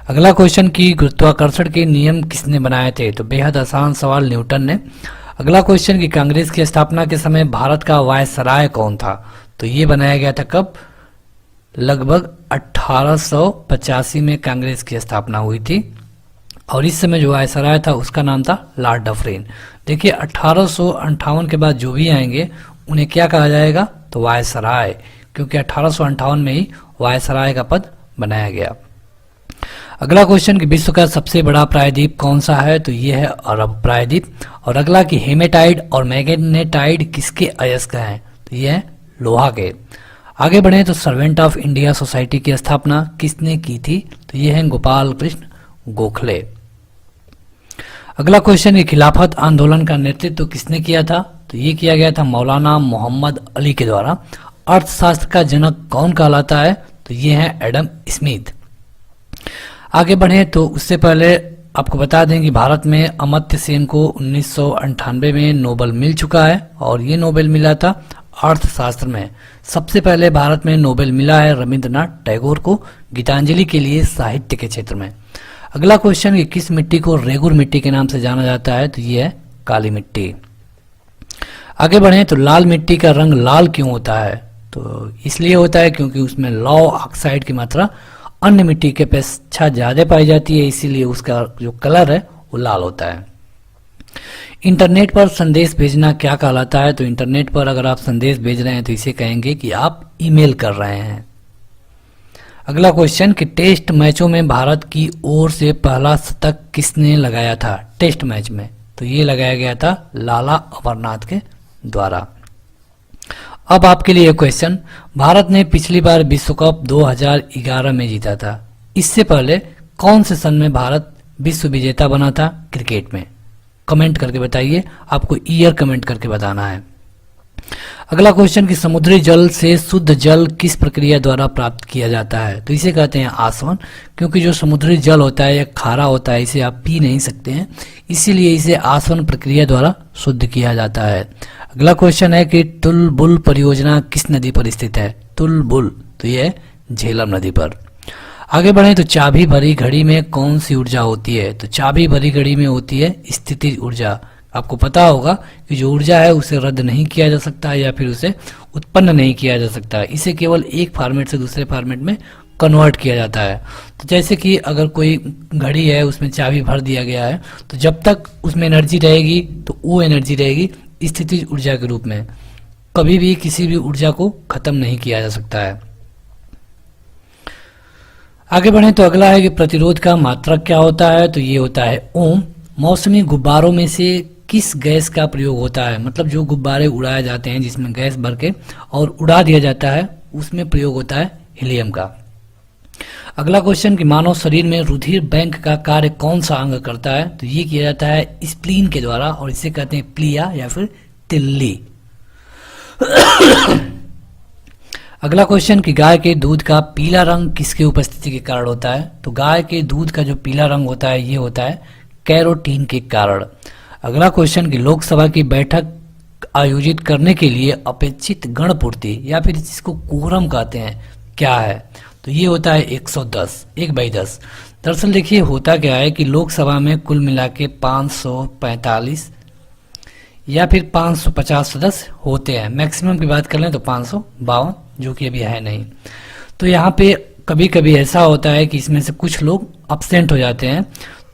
अगला क्वेश्चन की गुरुत्वाकर्षण के नियम किसने बनाए थे? तो बेहद आसान सवाल, न्यूटन ने। अगला क्वेश्चन की कांग्रेस की स्थापना के समय भारत का वायसराय कौन था? तो ये बनाया गया था कब? लगभग 1885 में कांग्रेस की स्थापना हुई थी और इस समय जो वायसराय था उसका नाम था लॉर्ड डफरिन। देखिए 1858 के बाद जो भी आएंगे उन्हें क्या कहा जाएगा? तो वायसराय, क्योंकि 1858 में ही वायसराय का पद बनाया गया। अगला क्वेश्चन कि विश्व का सबसे बड़ा प्रायद्वीप कौन सा है? तो ये है अरब प्रायद्वीप। और अगला कि हेमेटाइट और मैग्नेटाइट किसके अयस्क हैं? तो ये है लोहा के। आगे बढ़े तो सर्वेंट ऑफ इंडिया सोसाइटी की स्थापना किसने की थी? तो ये है गोपाल कृष्ण गोखले। अगला क्वेश्चन, खिलाफत आंदोलन का नेतृत्व किसने किया था? तो ये किया गया था मौलाना मोहम्मद अली के द्वारा। अर्थशास्त्र का जनक कौन कहलाता है? तो ये है एडम स्मिथ। आगे बढ़े तो उससे पहले आपको बता दें कि भारत में अमर्त्य सेन को 1998 में नोबेल मिल चुका है और ये नोबेल मिला था अर्थशास्त्र में। सबसे पहले भारत में नोबेल मिला है रविंद्रनाथ टैगोर को गीतांजलि के लिए साहित्य के क्षेत्र में। अगला क्वेश्चन, कि किस मिट्टी को रेगुर मिट्टी के नाम से जाना जाता है? तो ये है काली मिट्टी। आगे बढ़े तो लाल मिट्टी का रंग लाल क्यों होता है? तो इसलिए होता है क्योंकि उसमें लौह ऑक्साइड की मात्रा अन्य मिट्टी के अपेक्षा ज्यादा पाई जाती है, इसीलिए उसका जो कलर है वो लाल होता है। इंटरनेट पर संदेश भेजना क्या कहलाता है? तो इंटरनेट पर अगर आप संदेश भेज रहे हैं तो इसे कहेंगे कि आप ईमेल कर रहे हैं। अगला क्वेश्चन, कि टेस्ट मैचों में भारत की ओर से पहला शतक किसने लगाया था टेस्ट मैच में? तो ये लगाया गया था लाला अमरनाथ के द्वारा। अब आपके लिए क्वेश्चन, भारत ने पिछली बार विश्व कप 2011 में जीता था। इससे पहले कौन से सन में भारत विश्व विजेता बना था क्रिकेट में? कमेंट करके बताइए, आपको ईयर कमेंट करके बताना है। अगला क्वेश्चन, कि समुद्री जल से शुद्ध जल किस प्रक्रिया द्वारा प्राप्त किया जाता है? तो इसे कहते हैं आसवन, क्योंकि जो समुद्री जल होता है यह खारा होता है, इसे आप पी नहीं सकते हैं, इसीलिए इसे आसवन प्रक्रिया द्वारा शुद्ध किया जाता है। अगला क्वेश्चन है कि तुलबुल परियोजना किस नदी पर स्थित है? तुलबुल, तो यह झेलम नदी पर। आगे बढ़े तो चाबी भरी घड़ी में कौन सी ऊर्जा होती है? तो चाबी भरी घड़ी में होती है स्थितिज ऊर्जा। आपको पता होगा कि जो ऊर्जा है उसे रद्द नहीं किया जा सकता है या फिर उसे उत्पन्न नहीं किया जा सकता है, इसे केवल एक फॉर्मेट से दूसरे फॉर्मेट में कन्वर्ट किया जाता है। तो जैसे कि अगर कोई घड़ी है उसमें चाबी भर दिया गया है तो जब तक उसमें एनर्जी रहेगी तो वो एनर्जी रहेगी स्थितिज ऊर्जा के रूप में, कभी भी किसी भी ऊर्जा को खत्म नहीं किया जा सकता है। आगे बढ़े तो अगला है कि प्रतिरोध का मात्रक क्या होता है? तो ये होता है ओम। मौसमी गुब्बारों में से किस गैस का प्रयोग होता है? मतलब जो गुब्बारे उड़ाए जाते हैं जिसमें गैस भर के और उड़ा दिया जाता है उसमें प्रयोग होता है हीलियम का। अगला क्वेश्चन, कि मानव शरीर में रुधिर बैंक का कार्य कौन सा अंग करता है? तो ये किया जाता है स्प्लीन के द्वारा और इसे कहते हैं प्लिया या फिर तिल्ली। अगला क्वेश्चन, कि गाय के दूध का पीला रंग किसके उपस्थिति के कारण होता है? तो गाय के दूध का जो पीला रंग होता है ये होता है कैरोटीन के कारण। अगला क्वेश्चन, कि लोकसभा की बैठक आयोजित करने के लिए अपेक्षित गणपूर्ति या फिर जिसको कोरम कहते हैं क्या है? तो ये होता है 110, 1/10। दरअसल देखिए होता क्या है कि लोकसभा में कुल मिला के 545 या फिर 550 सदस्य होते हैं, मैक्सिमम की बात कर लें तो 552, जो कि अभी है नहीं। तो यहाँ पे कभी कभी ऐसा होता है कि इसमें से कुछ लोग अब्सेंट हो जाते हैं,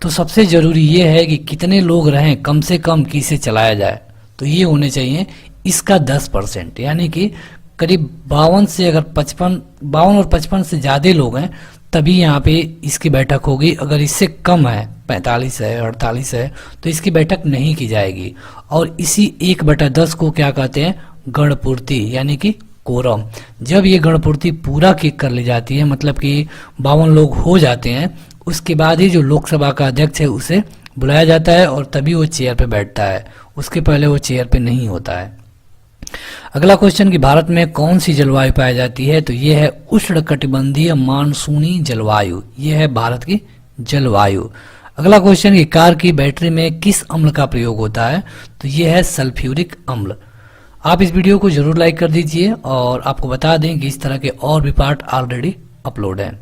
तो सबसे जरूरी ये है कि कितने लोग रहें, कम से कम कि इसे चलाया जाए, तो ये होने चाहिए इसका 10%, यानी कि करीब 52 से अगर 52 और 55 से ज्यादा लोग हैं तभी यहाँ पे इसकी बैठक होगी। अगर इससे कम है, 45 है, 48 है, तो इसकी बैठक नहीं की जाएगी। और इसी 1/10 को क्या कहते हैं? गणपूर्ति, यानी कि कोरम। जब ये गणपूर्ति पूरा कर ली जाती है, मतलब कि 52 लोग हो जाते हैं, उसके बाद ही जो लोकसभा का अध्यक्ष है उसे बुलाया जाता है और तभी वो चेयर पे बैठता है, उसके पहले वो चेयर पे नहीं होता है। अगला क्वेश्चन, कि भारत में कौन सी जलवायु पाई जाती है? तो ये है उष्णकटिबंधीय मानसूनी जलवायु, ये है भारत की जलवायु। अगला क्वेश्चन, कि कार की बैटरी में किस अम्ल का प्रयोग होता है? तो ये है सल्फ्यूरिक अम्ल। आप इस वीडियो को जरूर लाइक कर दीजिए और आपको बता दें कि इस तरह के और भी पार्ट ऑलरेडी अपलोड हैं।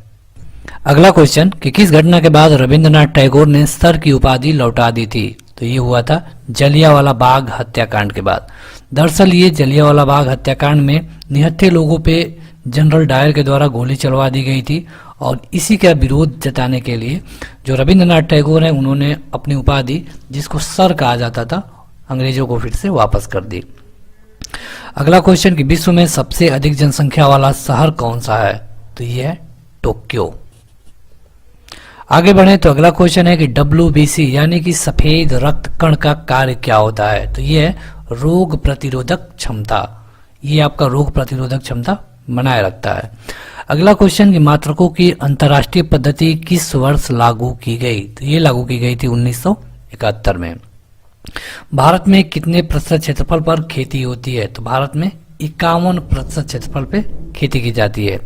अगला क्वेश्चन कि किस घटना के बाद रविंद्रनाथ टैगोर ने सर की उपाधि लौटा दी थी? तो ये हुआ था जलियांवाला बाग हत्याकांड के बाद। दरअसल ये जलियांवाला बाग हत्याकांड में निहत्थे लोगों पे जनरल डायर के द्वारा गोली चलवा दी गई थी और इसी का विरोध जताने के लिए जो रविंद्रनाथ टैगोर हैं उन्होंने अपनी उपाधि, जिसको सर कहा जाता था, अंग्रेजों को फिर से वापस कर दी। अगला क्वेश्चन कि विश्व में सबसे अधिक जनसंख्या वाला शहर कौन सा है? तो ये है टोक्यो। आगे बढ़े तो अगला क्वेश्चन है कि WBC यानी कि सफेद रक्त कण का कार्य क्या होता है? तो ये है रोग प्रतिरोधक क्षमता। ये आपका रोग प्रतिरोधक क्षमता बनाए रखता है। अगला क्वेश्चन कि मात्रकों की अंतर्राष्ट्रीय पद्धति किस वर्ष लागू की गई? तो ये लागू की गई थी 1971 में। भारत में कितने प्रतिशत क्षेत्रफल पर खेती होती है? तो भारत में 51% क्षेत्रफल पे खेती की जाती है।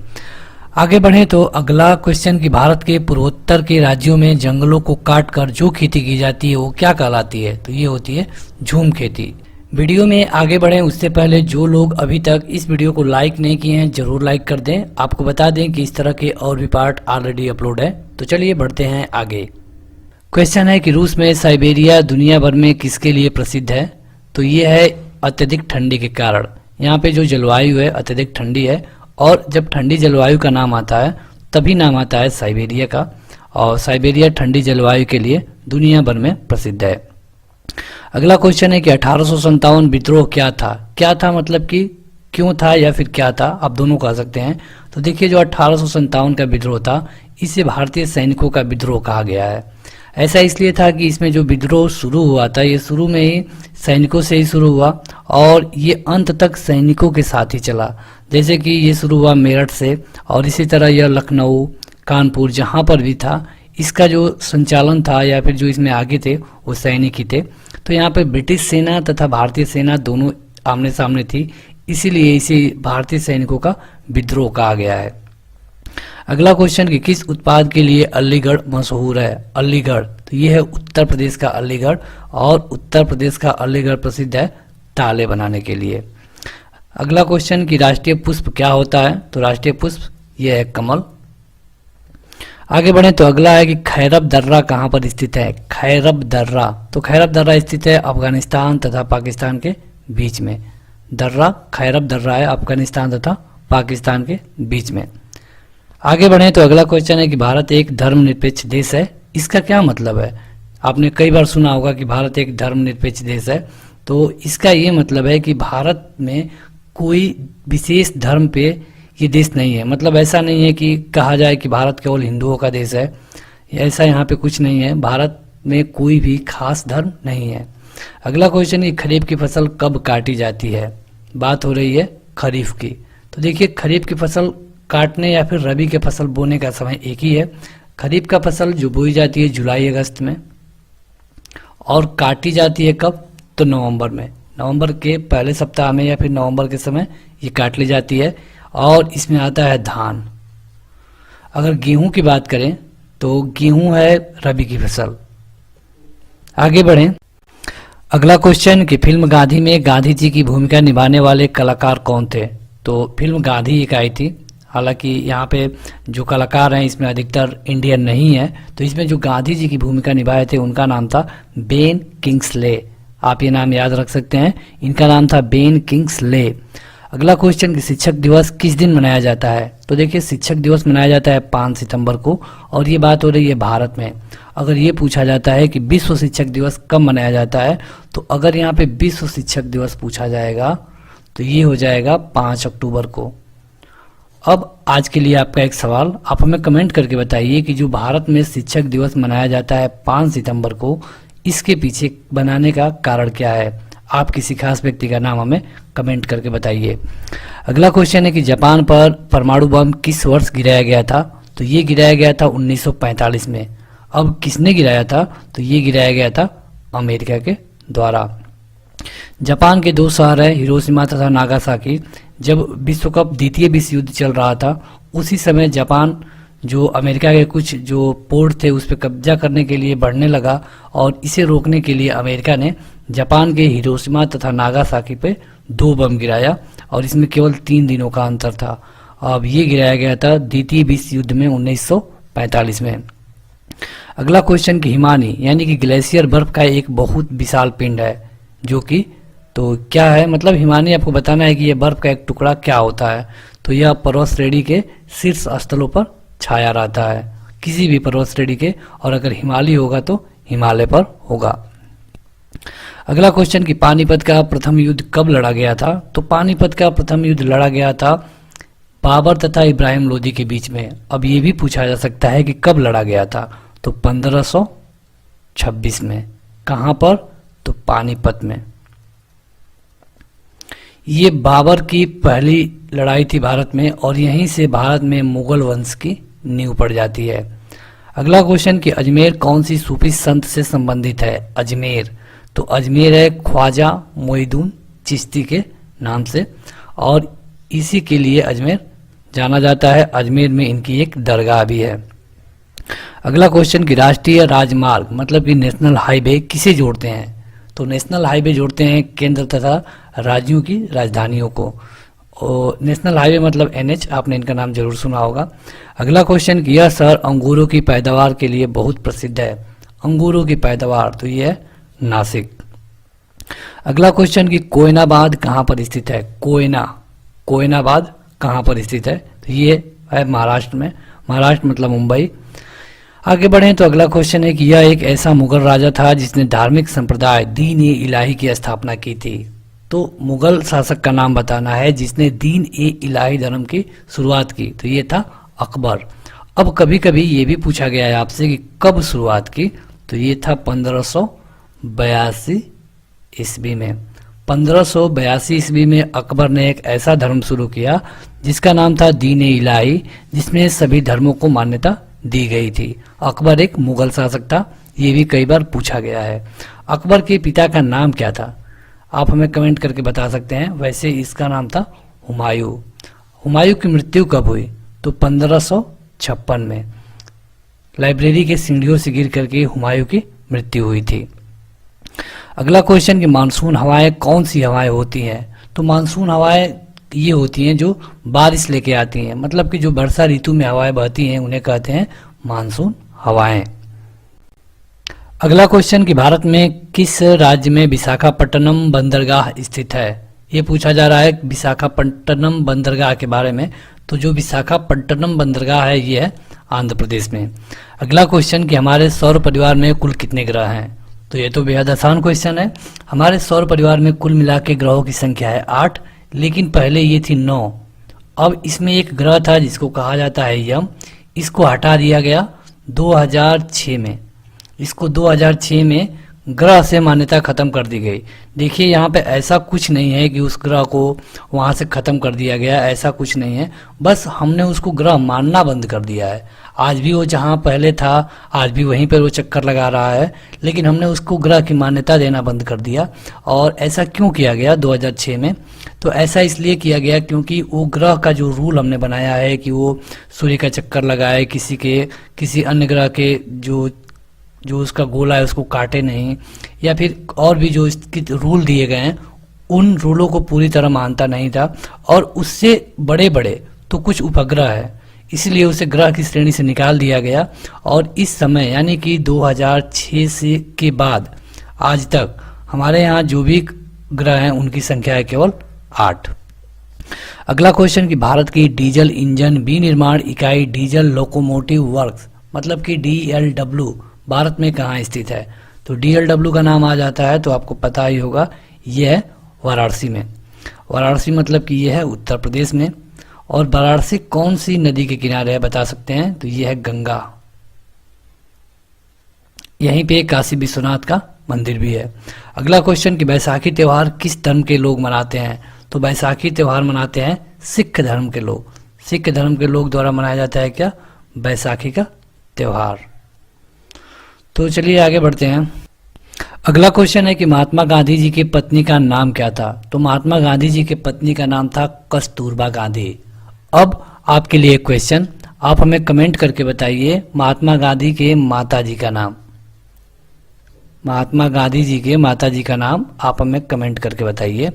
आगे बढ़े तो अगला क्वेश्चन कि भारत के पूर्वोत्तर के राज्यों में जंगलों को काटकर जो खेती की जाती है वो क्या कहलाती है? तो ये होती है झूम खेती। वीडियो में आगे बढ़े उससे पहले जो लोग अभी तक इस वीडियो को लाइक नहीं किए हैं जरूर लाइक कर दें। आपको बता दें कि इस तरह के और भी पार्ट ऑलरेडी अपलोड है। तो चलिए बढ़ते हैं आगे। क्वेश्चन है कि रूस में साइबेरिया दुनिया भर में किसके लिए प्रसिद्ध है? तो ये है अत्यधिक ठंडी के कारण। यहाँ पे जो जलवायु है अत्यधिक ठंडी है और जब ठंडी जलवायु का नाम आता है तभी नाम आता है साइबेरिया का, और साइबेरिया ठंडी जलवायु के लिए दुनिया भर में प्रसिद्ध है। अगला क्वेश्चन है कि 1857 विद्रोह क्या था? क्या था मतलब कि क्यों था या फिर क्या था, आप दोनों कह सकते हैं। तो देखिए जो 1857 का विद्रोह था इसे भारतीय सैनिकों का विद्रोह कहा गया है। ऐसा इसलिए था कि इसमें जो विद्रोह शुरू हुआ था ये शुरू में ही सैनिकों से ही शुरू हुआ और ये अंत तक सैनिकों के साथ ही चला। जैसे कि ये शुरू हुआ मेरठ से और इसी तरह यह लखनऊ, कानपुर जहाँ पर भी था इसका जो संचालन था या फिर जो इसमें आगे थे वो सैनिक ही थे। तो यहाँ पे ब्रिटिश सेना तथा भारतीय सेना दोनों आमने सामने थी, इसीलिए इसे भारतीय सैनिकों का विद्रोह कहा गया है। अगला क्वेश्चन कि किस उत्पाद के लिए अलीगढ़ मशहूर है? अलीगढ़ तो ये है उत्तर प्रदेश का अलीगढ़ और उत्तर प्रदेश का अलीगढ़ प्रसिद्ध है ताले बनाने के लिए। अगला क्वेश्चन कि राष्ट्रीय पुष्प क्या होता है? तो राष्ट्रीय पुष्प ये है कमल। आगे बढ़े तो अगला है कि खैरब दर्रा कहाँ पर स्थित है? खैरब दर्रा तो खैरब दर्रा स्थित है अफगानिस्तान तथा पाकिस्तान के बीच में। दर्रा खैरब दर्रा है अफगानिस्तान तथा पाकिस्तान के बीच में। आगे बढ़े तो अगला क्वेश्चन है कि भारत एक धर्मनिरपेक्ष देश है। इसका क्या मतलब है? आपने कई बार सुना होगा कि भारत एक धर्मनिरपेक्ष देश है। तो इसका ये मतलब है कि भारत में कोई विशेष धर्म पे ये देश नहीं है। मतलब ऐसा नहीं है कि कहा जाए कि भारत केवल हिंदुओं का देश है, ऐसा यहाँ पे कुछ नहीं है। भारत में कोई भी खास धर्म नहीं है। अगला क्वेश्चन है खरीफ की फसल कब काटी जाती है? बात हो रही है खरीफ की। तो देखिए खरीफ की फसल काटने या फिर रबी के फसल बोने का समय एक ही है। खरीफ का फसल जो बोई जाती है जुलाई अगस्त में और काटी जाती है कब? तो नवंबर में। नवंबर के पहले सप्ताह में या फिर नवंबर के समय ये काट ली जाती है और इसमें आता है धान। अगर गेहूं की बात करें तो गेहूं है रबी की फसल। आगे बढ़ें। अगला क्वेश्चन कि फिल्म गांधी में गांधी जी की भूमिका निभाने वाले कलाकार कौन थे? तो फिल्म गांधी एक आई थी, हालांकि यहाँ पे जो कलाकार हैं इसमें अधिकतर इंडियन नहीं है। तो इसमें जो गांधी जी की भूमिका निभाए थे उनका नाम था बेन किंग्सले। आप ये नाम याद रख सकते हैं, इनका नाम था बेन किंग्सले। अगला क्वेश्चन कि शिक्षक दिवस किस दिन मनाया जाता है? तो देखिए शिक्षक दिवस मनाया जाता है 5 सितंबर को और ये बात हो रही है भारत में। अगर ये पूछा जाता है कि विश्व शिक्षक दिवस कब मनाया जाता है, तो अगर यहाँ पे विश्व शिक्षक दिवस पूछा जाएगा तो ये हो जाएगा 5 अक्टूबर को। अब आज के लिए आपका एक सवाल, आप हमें कमेंट करके बताइए कि जो भारत में शिक्षक दिवस मनाया जाता है 5 सितंबर को, इसके पीछे बनाने का कारण क्या है? आप किसी खास व्यक्ति का नाम हमें कमेंट करके बताइए। अगला क्वेश्चन है कि जापान पर परमाणु बम किस वर्ष गिराया गया था? तो ये गिराया गया था 1945 में। अब किसने गिराया था? तो ये गिराया गया था अमेरिका के द्वारा। जापान के 2 शहर है हिरोशिमा तथा नागासाकी। जब विश्व कप द्वितीय विश्व युद्ध चल रहा था उसी समय जापान जो अमेरिका के कुछ जो पोर्ट थे उस पर कब्जा करने के लिए बढ़ने लगा और इसे रोकने के लिए अमेरिका ने जापान के हिरोशिमा तथा नागासाकी पे 2 बम गिराया और इसमें केवल 3 दिनों का अंतर था। अब ये गिराया गया था द्वितीय विश्व युद्ध में 1945 45 में। अगला क्वेश्चन कि हिमानी यानी कि ग्लेशियर बर्फ का एक बहुत विशाल पिंड है जो कि तो क्या है, मतलब हिमानी आपको बताना है कि यह बर्फ का एक टुकड़ा क्या होता है। तो यह पर्वत श्रेणी के शीर्ष स्थलों पर छाया रहता है, किसी भी पर्वत श्रेणी के, और अगर हिमालय होगा तो हिमालय पर होगा। अगला क्वेश्चन कि पानीपत का प्रथम युद्ध कब लड़ा गया था। तो पानीपत का प्रथम युद्ध लड़ा गया था बाबर तथा इब्राहिम लोदी के बीच में। अब ये भी पूछा जा सकता है कि कब लड़ा गया था। तो 1526 में। कहाँ पर? तो पानीपत में। ये बाबर की पहली लड़ाई थी भारत में, और यहीं से भारत में मुगल वंश की नींव पड़ जाती है। अगला क्वेश्चन कि अजमेर कौन सी सूफी संत से संबंधित है। अजमेर, तो अजमेर है ख्वाजा मोइनुद्दीन चिश्ती के नाम से, और इसी के लिए अजमेर जाना जाता है। अजमेर में इनकी एक दरगाह भी है। अगला क्वेश्चन कि राष्ट्रीय राजमार्ग मतलब कि नेशनल हाईवे किसे जोड़ते हैं। तो नेशनल हाईवे जोड़ते हैं केंद्र तथा राज्यों की राजधानियों को। और नेशनल हाईवे मतलब NH, आपने इनका नाम जरूर सुना होगा। अगला क्वेश्चन कि यह शहर अंगूरों की पैदावार के लिए बहुत प्रसिद्ध है। अंगूरों की पैदावार, तो ये है नासिक। अगला क्वेश्चन कि कोयनाबाद कहाँ पर स्थित है। कोयनाबाद कहाँ पर स्थित है। तो ये है महाराष्ट्र में। महाराष्ट्र मतलब मुंबई। आगे बढ़ें तो अगला क्वेश्चन है कि यह एक ऐसा मुगल राजा था जिसने धार्मिक संप्रदाय दीन ए इलाही की स्थापना की थी। तो मुगल शासक का नाम बताना है जिसने दीन ए इलाही धर्म की शुरुआत की। तो ये था अकबर। अब कभी कभी ये भी पूछा गया है आपसे कि कब शुरुआत की। तो ये था 1582 ईस्वी में। 1582 ईस्वी में अकबर ने एक ऐसा धर्म शुरू किया जिसका नाम था दीन ए इलाही, जिसमें सभी धर्मों को मान्यता दी गई थी। अकबर एक मुगल शासक था, ये भी कई बार पूछा गया है। अकबर के पिता का नाम क्या था, आप हमें कमेंट करके बता सकते हैं। वैसे इसका नाम था हुमायूं। हुमायूं की मृत्यु कब हुई। तो 1556 में। लाइब्रेरी के सीढ़ियों से गिर करके हुमायूं की मृत्यु हुई थी। अगला क्वेश्चन कि मानसून हवाएं कौन सी हवाएं होती हैं। तो मानसून हवाएं ये होती हैं जो बारिश लेके आती हैं, मतलब कि जो वर्षा ऋतु में हवाएं बहती हैं उन्हें कहते हैं मानसून हवाएं। अगला क्वेश्चन कि भारत में किस राज्य में विशाखापट्टनम बंदरगाह स्थित है। ये पूछा जा रहा है विशाखापट्टनम बंदरगाह के बारे में। तो जो विशाखापट्टनम बंदरगाह है ये है आंध्र प्रदेश में। अगला क्वेश्चन कि हमारे सौर परिवार में कुल कितने ग्रह हैं। तो ये तो बेहद आसान क्वेश्चन है। हमारे सौर परिवार में कुल मिला के ग्रहों की संख्या है 8, लेकिन पहले ये थी 9। अब इसमें एक ग्रह था जिसको कहा जाता है यम, इसको हटा दिया गया 2006 में। इसको 2006 में ग्रह से मान्यता खत्म कर दी गई। देखिए यहाँ पे ऐसा कुछ नहीं है कि उस ग्रह को वहाँ से खत्म कर दिया गया, ऐसा कुछ नहीं है। बस हमने उसको ग्रह मानना बंद कर दिया है। आज भी वो जहाँ पहले था आज भी वहीं पर वो चक्कर लगा रहा है, लेकिन हमने उसको ग्रह की मान्यता देना बंद कर दिया। और ऐसा क्यों किया गया 2006 में। तो ऐसा इसलिए किया गया क्योंकि वो ग्रह का जो रूल हमने बनाया है कि वो सूर्य का चक्कर लगाए, किसी अन्य ग्रह के जो उसका गोला है उसको काटे नहीं, या फिर और भी जो इसके रूल दिए गए हैं उन रूलों को पूरी तरह मानता नहीं था। और उससे बड़े बड़े तो कुछ उपग्रह है, इसलिए उसे ग्रह की श्रेणी से निकाल दिया गया। और इस समय यानी कि 2006 से के बाद आज तक हमारे यहाँ जो भी ग्रह हैं उनकी संख्या है केवल 8। अगला क्वेश्चन कि भारत की डीजल इंजन विनिर्माण इकाई डीजल लोकोमोटिव वर्क्स मतलब कि DLW भारत में कहाँ स्थित है। तो DLW का नाम आ जाता है तो आपको पता ही होगा, यह है वाराणसी में। वाराणसी मतलब कि यह है उत्तर प्रदेश में। और वाराणसी कौन सी नदी के किनारे है बता सकते हैं। तो यह है गंगा। यहीं पे काशी विश्वनाथ का मंदिर भी है। अगला क्वेश्चन कि बैसाखी त्यौहार किस धर्म के लोग मनाते हैं। तो बैसाखी त्यौहार मनाते हैं सिख धर्म के लोग। सिख धर्म के लोग द्वारा मनाया जाता है क्या, बैसाखी का त्यौहार। तो चलिए आगे बढ़ते हैं। अगला क्वेश्चन है कि महात्मा गांधी जी की पत्नी का नाम क्या था। तो महात्मा गांधी जी की पत्नी का नाम था कस्तूरबा गांधी। अब आपके लिए एक क्वेश्चन, आप हमें कमेंट करके बताइए महात्मा गांधी के माताजी का नाम। महात्मा गांधी जी के माताजी का नाम आप हमें कमेंट करके बताइए।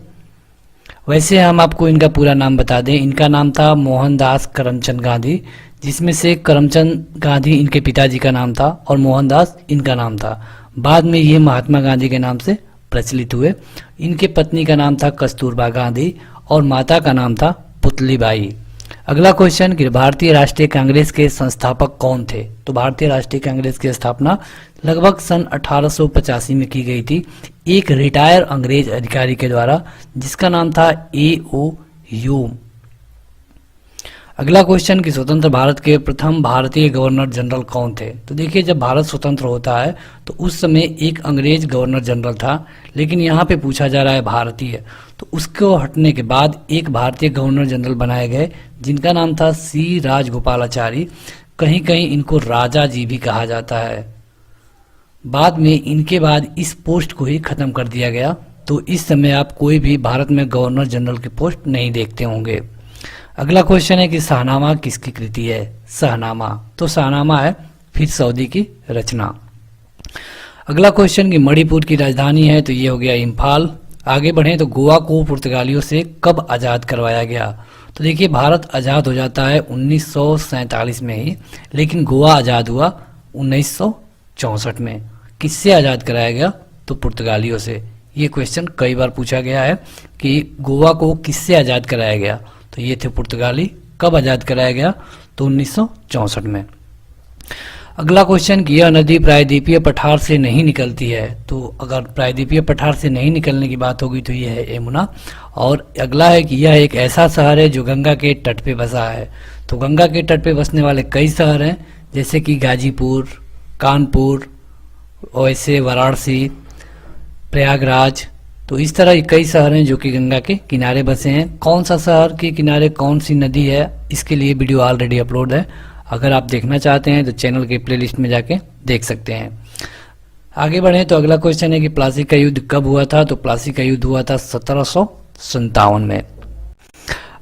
वैसे हम आपको इनका पूरा नाम बता दें, इनका नाम था मोहनदास करमचंद गांधी, जिसमें से करमचंद गांधी इनके पिताजी का नाम था और मोहनदास इनका नाम था। बाद में ये महात्मा गांधी के नाम से प्रचलित हुए। इनके पत्नी का नाम था कस्तूरबा गांधी और माता का नाम था पुतलीबाई। अगला क्वेश्चन कि भारतीय राष्ट्रीय कांग्रेस के संस्थापक कौन थे? तो भारतीय राष्ट्रीय कांग्रेस की स्थापना लगभग सन 1885 में की गई थी एक रिटायर अंग्रेज अधिकारी के द्वारा, जिसका नाम था A.O. ह्यूम। अगला क्वेश्चन कि स्वतंत्र भारत के प्रथम भारतीय गवर्नर जनरल कौन थे? तो देखिए, जब भारत स्वतंत्र होता है तो उस समय एक अंग्रेज गवर्नर जनरल था, लेकिन यहाँ पे पूछा जा रहा है भारतीय, तो उसको हटने के बाद एक भारतीय गवर्नर जनरल बनाए गए जिनका नाम था C. राजगोपालाचारी। कहीं कहीं इनको राजा जी भी कहा जाता है। बाद में इनके बाद इस पोस्ट को ही खत्म कर दिया गया, तो इस समय आप कोई भी भारत में गवर्नर जनरल की पोस्ट नहीं देखते होंगे। अगला क्वेश्चन है कि शाहनामा किसकी कृति है? शाहनामा, तो शाहनामा है फिर सऊदी की रचना। अगला क्वेश्चन कि मणिपुर की राजधानी है, तो ये हो गया इम्फाल। आगे बढ़े तो गोवा को पुर्तगालियों से कब आज़ाद करवाया गया? तो देखिए, भारत आज़ाद हो जाता है 1947 में ही, लेकिन गोवा आज़ाद हुआ 1964 में। किससे आज़ाद कराया गया? तो पुर्तगालियों से। ये क्वेश्चन कई बार पूछा गया है कि गोवा को किससे आज़ाद कराया गया, तो ये थे पुर्तगाली। कब आज़ाद कराया गया? तो 1964 में। अगला क्वेश्चन कि यह नदी प्रायद्वीपीय पठार से नहीं निकलती है, तो अगर प्रायद्वीपीय पठार से नहीं निकलने की बात होगी तो यह है यमुना। और अगला है कि यह एक ऐसा शहर है जो गंगा के तट पे बसा है, तो गंगा के तट पे बसने वाले कई शहर हैं, जैसे कि गाजीपुर, कानपुर, वैसे वाराणसी, प्रयागराज। तो इस तरह कई शहर हैं जो कि गंगा के किनारे बसे हैं। कौन सा शहर के किनारे कौन सी नदी है, इसके लिए वीडियो ऑलरेडी अपलोड है, अगर आप देखना चाहते हैं तो चैनल के प्लेलिस्ट में जाके देख सकते हैं। आगे बढ़े तो अगला क्वेश्चन है कि प्लासी का युद्ध कब हुआ था? तो प्लासी का युद्ध हुआ था 1757 में।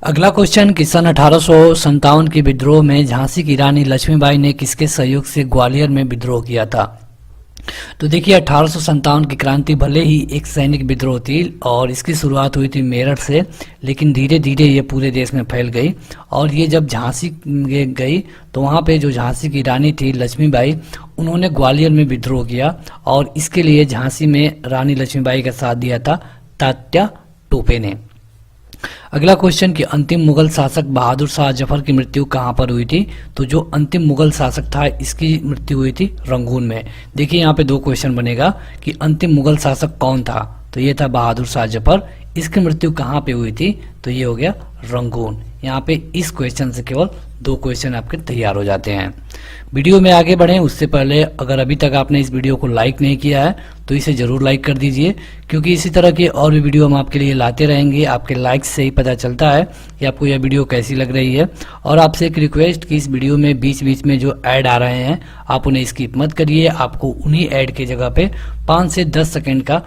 अगला क्वेश्चन कि सन 1857 के विद्रोह में झांसी की रानी लक्ष्मीबाई ने किसके सहयोग से ग्वालियर में विद्रोह किया था? तो देखिए, 1857 की क्रांति भले ही एक सैनिक विद्रोह थी और इसकी शुरुआत हुई थी मेरठ से, लेकिन धीरे धीरे ये पूरे देश में फैल गई। और ये जब झांसी गई तो वहाँ पे जो झांसी की रानी थी लक्ष्मीबाई, उन्होंने ग्वालियर में विद्रोह किया और इसके लिए झांसी में रानी लक्ष्मीबाई का साथ दिया था तात्या टोपे ने। अगला क्वेश्चन कि अंतिम मुगल शासक बहादुर शाह जफर की मृत्यु कहाँ पर हुई थी? तो जो अंतिम मुगल शासक था इसकी मृत्यु हुई थी रंगून में। देखिए, यहाँ पे दो क्वेश्चन बनेगा कि अंतिम मुगल शासक कौन था, तो ये था बहादुर शाह जफर। इसकी मृत्यु कहाँ पे हुई थी? तो ये हो गया रंगून। यहाँ पे इस क्वेश्चन से केवल दो क्वेश्चन आपके तैयार हो जाते हैं। वीडियो में आगे बढ़ें उससे पहले अगर अभी तक आपने इस वीडियो को लाइक नहीं किया है तो इसे जरूर लाइक कर दीजिए, क्योंकि इसी तरह के और भी वीडियो हम आपके लिए लाते रहेंगे। आपके लाइक्स से ही पता चलता है कि आपको यह वीडियो कैसी लग रही है। और आपसे एक रिक्वेस्ट कि इस वीडियो में बीच बीच में जो ऐड आ रहे हैं आप उन्हें स्किप मत करिए। आपको उन्हीं ऐड के जगह पे 5 से 10 सेकेंड का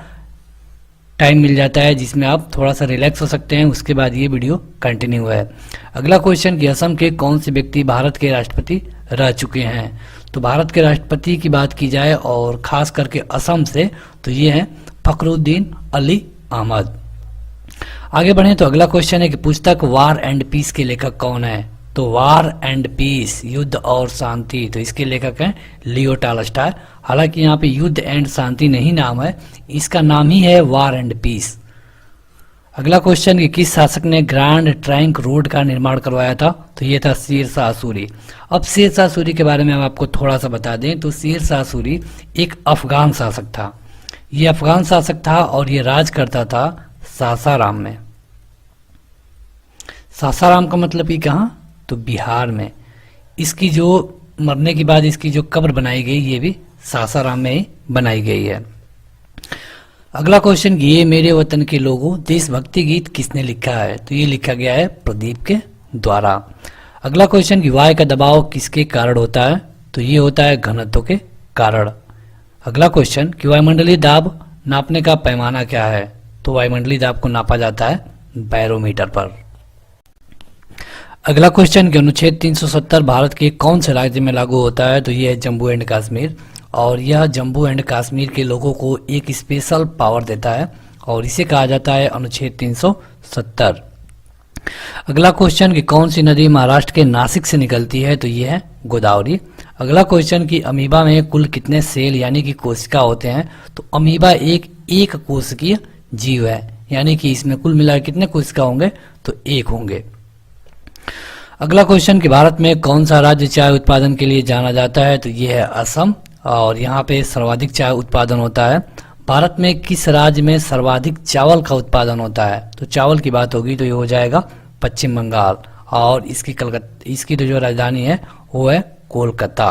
टाइम मिल जाता है जिसमें आप थोड़ा सा रिलैक्स हो सकते हैं। उसके बाद ये वीडियो कंटिन्यू है। अगला क्वेश्चन कि असम के कौन से व्यक्ति भारत के राष्ट्रपति रह चुके हैं? तो भारत के राष्ट्रपति की बात की जाए और खास करके असम से, तो ये हैं फखरुद्दीन अली अहमद। आगे बढ़े तो अगला क्वेश्चन है कि पुस्तक वार एंड पीस के लेखक कौन है? तो वार एंड पीस, युद्ध और शांति, तो इसके लेखक हैं लियो टॉल्स्टॉय। हालांकि यहाँ पे युद्ध एंड शांति नहीं नाम है, इसका नाम ही है वार एंड पीस। अगला क्वेश्चन कि किस शासक ने ग्रैंड ट्रंक रोड का निर्माण करवाया था? तो ये था शेर शाह सूरी। अब शेर शाह सूरी के बारे में हम आपको थोड़ा सा बता दें तो शेर शाह सूरी एक अफगान शासक था। ये अफगान शासक था और ये राज करता था सासाराम में। सासाराम का मतलब ही कहाँ? तो बिहार में। इसकी जो मरने के बाद इसकी जो कब्र बनाई गई ये भी सासाराम में ही बनाई गई है। अगला क्वेश्चन, ये मेरे वतन के लोगों देशभक्ति गीत किसने लिखा है? तो ये लिखा गया है प्रदीप के द्वारा। अगला क्वेश्चन, कि वायु का दबाव किसके कारण होता है? तो ये होता है घनत्व के कारण। अगला क्वेश्चन, कि वायुमंडलीय दाब नापने का पैमाना क्या है? तो वायुमंडलीय दाब को नापा जाता है बैरोमीटर पर। अगला क्वेश्चन, कि अनुच्छेद 370 भारत के कौन से राज्य में लागू होता है? तो ये है जम्मू एंड कश्मीर। और यह जम्मू एंड कश्मीर के लोगों को एक स्पेशल पावर देता है और इसे कहा जाता है अनुच्छेद 370। अगला क्वेश्चन कि कौन सी नदी महाराष्ट्र के नासिक से निकलती है, तो ये है गोदावरी। अगला क्वेश्चन कि अमीबा में कुल कितने सेल यानी कि कोशिका होते हैं, तो अमीबा एक कोशिकीय जीव है, यानी कि इसमें कुल मिलाकर कितने कोशिका होंगे, तो एक होंगे। अगला क्वेश्चन कि भारत में कौन सा राज्य चाय उत्पादन के लिए जाना जाता है, तो ये है असम, और यहाँ पे सर्वाधिक चाय उत्पादन होता है। भारत में किस राज्य में सर्वाधिक चावल का उत्पादन होता है, तो चावल की बात होगी तो ये हो जाएगा पश्चिम बंगाल, और इसकी तो जो राजधानी है वो है कोलकाता।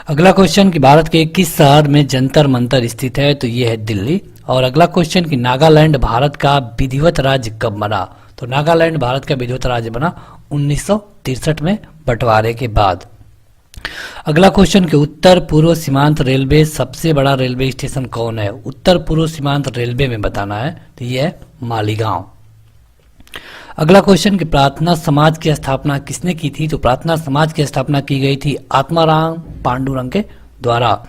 अगला क्वेश्चन कि भारत के किस शहर में जंतर मंतर स्थित है, तो ये है दिल्ली। और अगला क्वेश्चन कि नागालैंड भारत का विधिवत राज्य कब बना, तो नागालैंड भारत का विधिवत राज्य बना 1963 में बंटवारे के बाद। अगला क्वेश्चन कि उत्तर पूर्व सीमांत रेलवे सबसे बड़ा रेलवे स्टेशन कौन है, उत्तर पूर्व सीमांत रेलवे में बताना है, तो यह है मालीगांव। अगला क्वेश्चन कि प्रार्थना समाज की स्थापना किसने की थी, तो प्रार्थना समाज की स्थापना की गई थी आत्माराम पांडुरंग के द्वारा।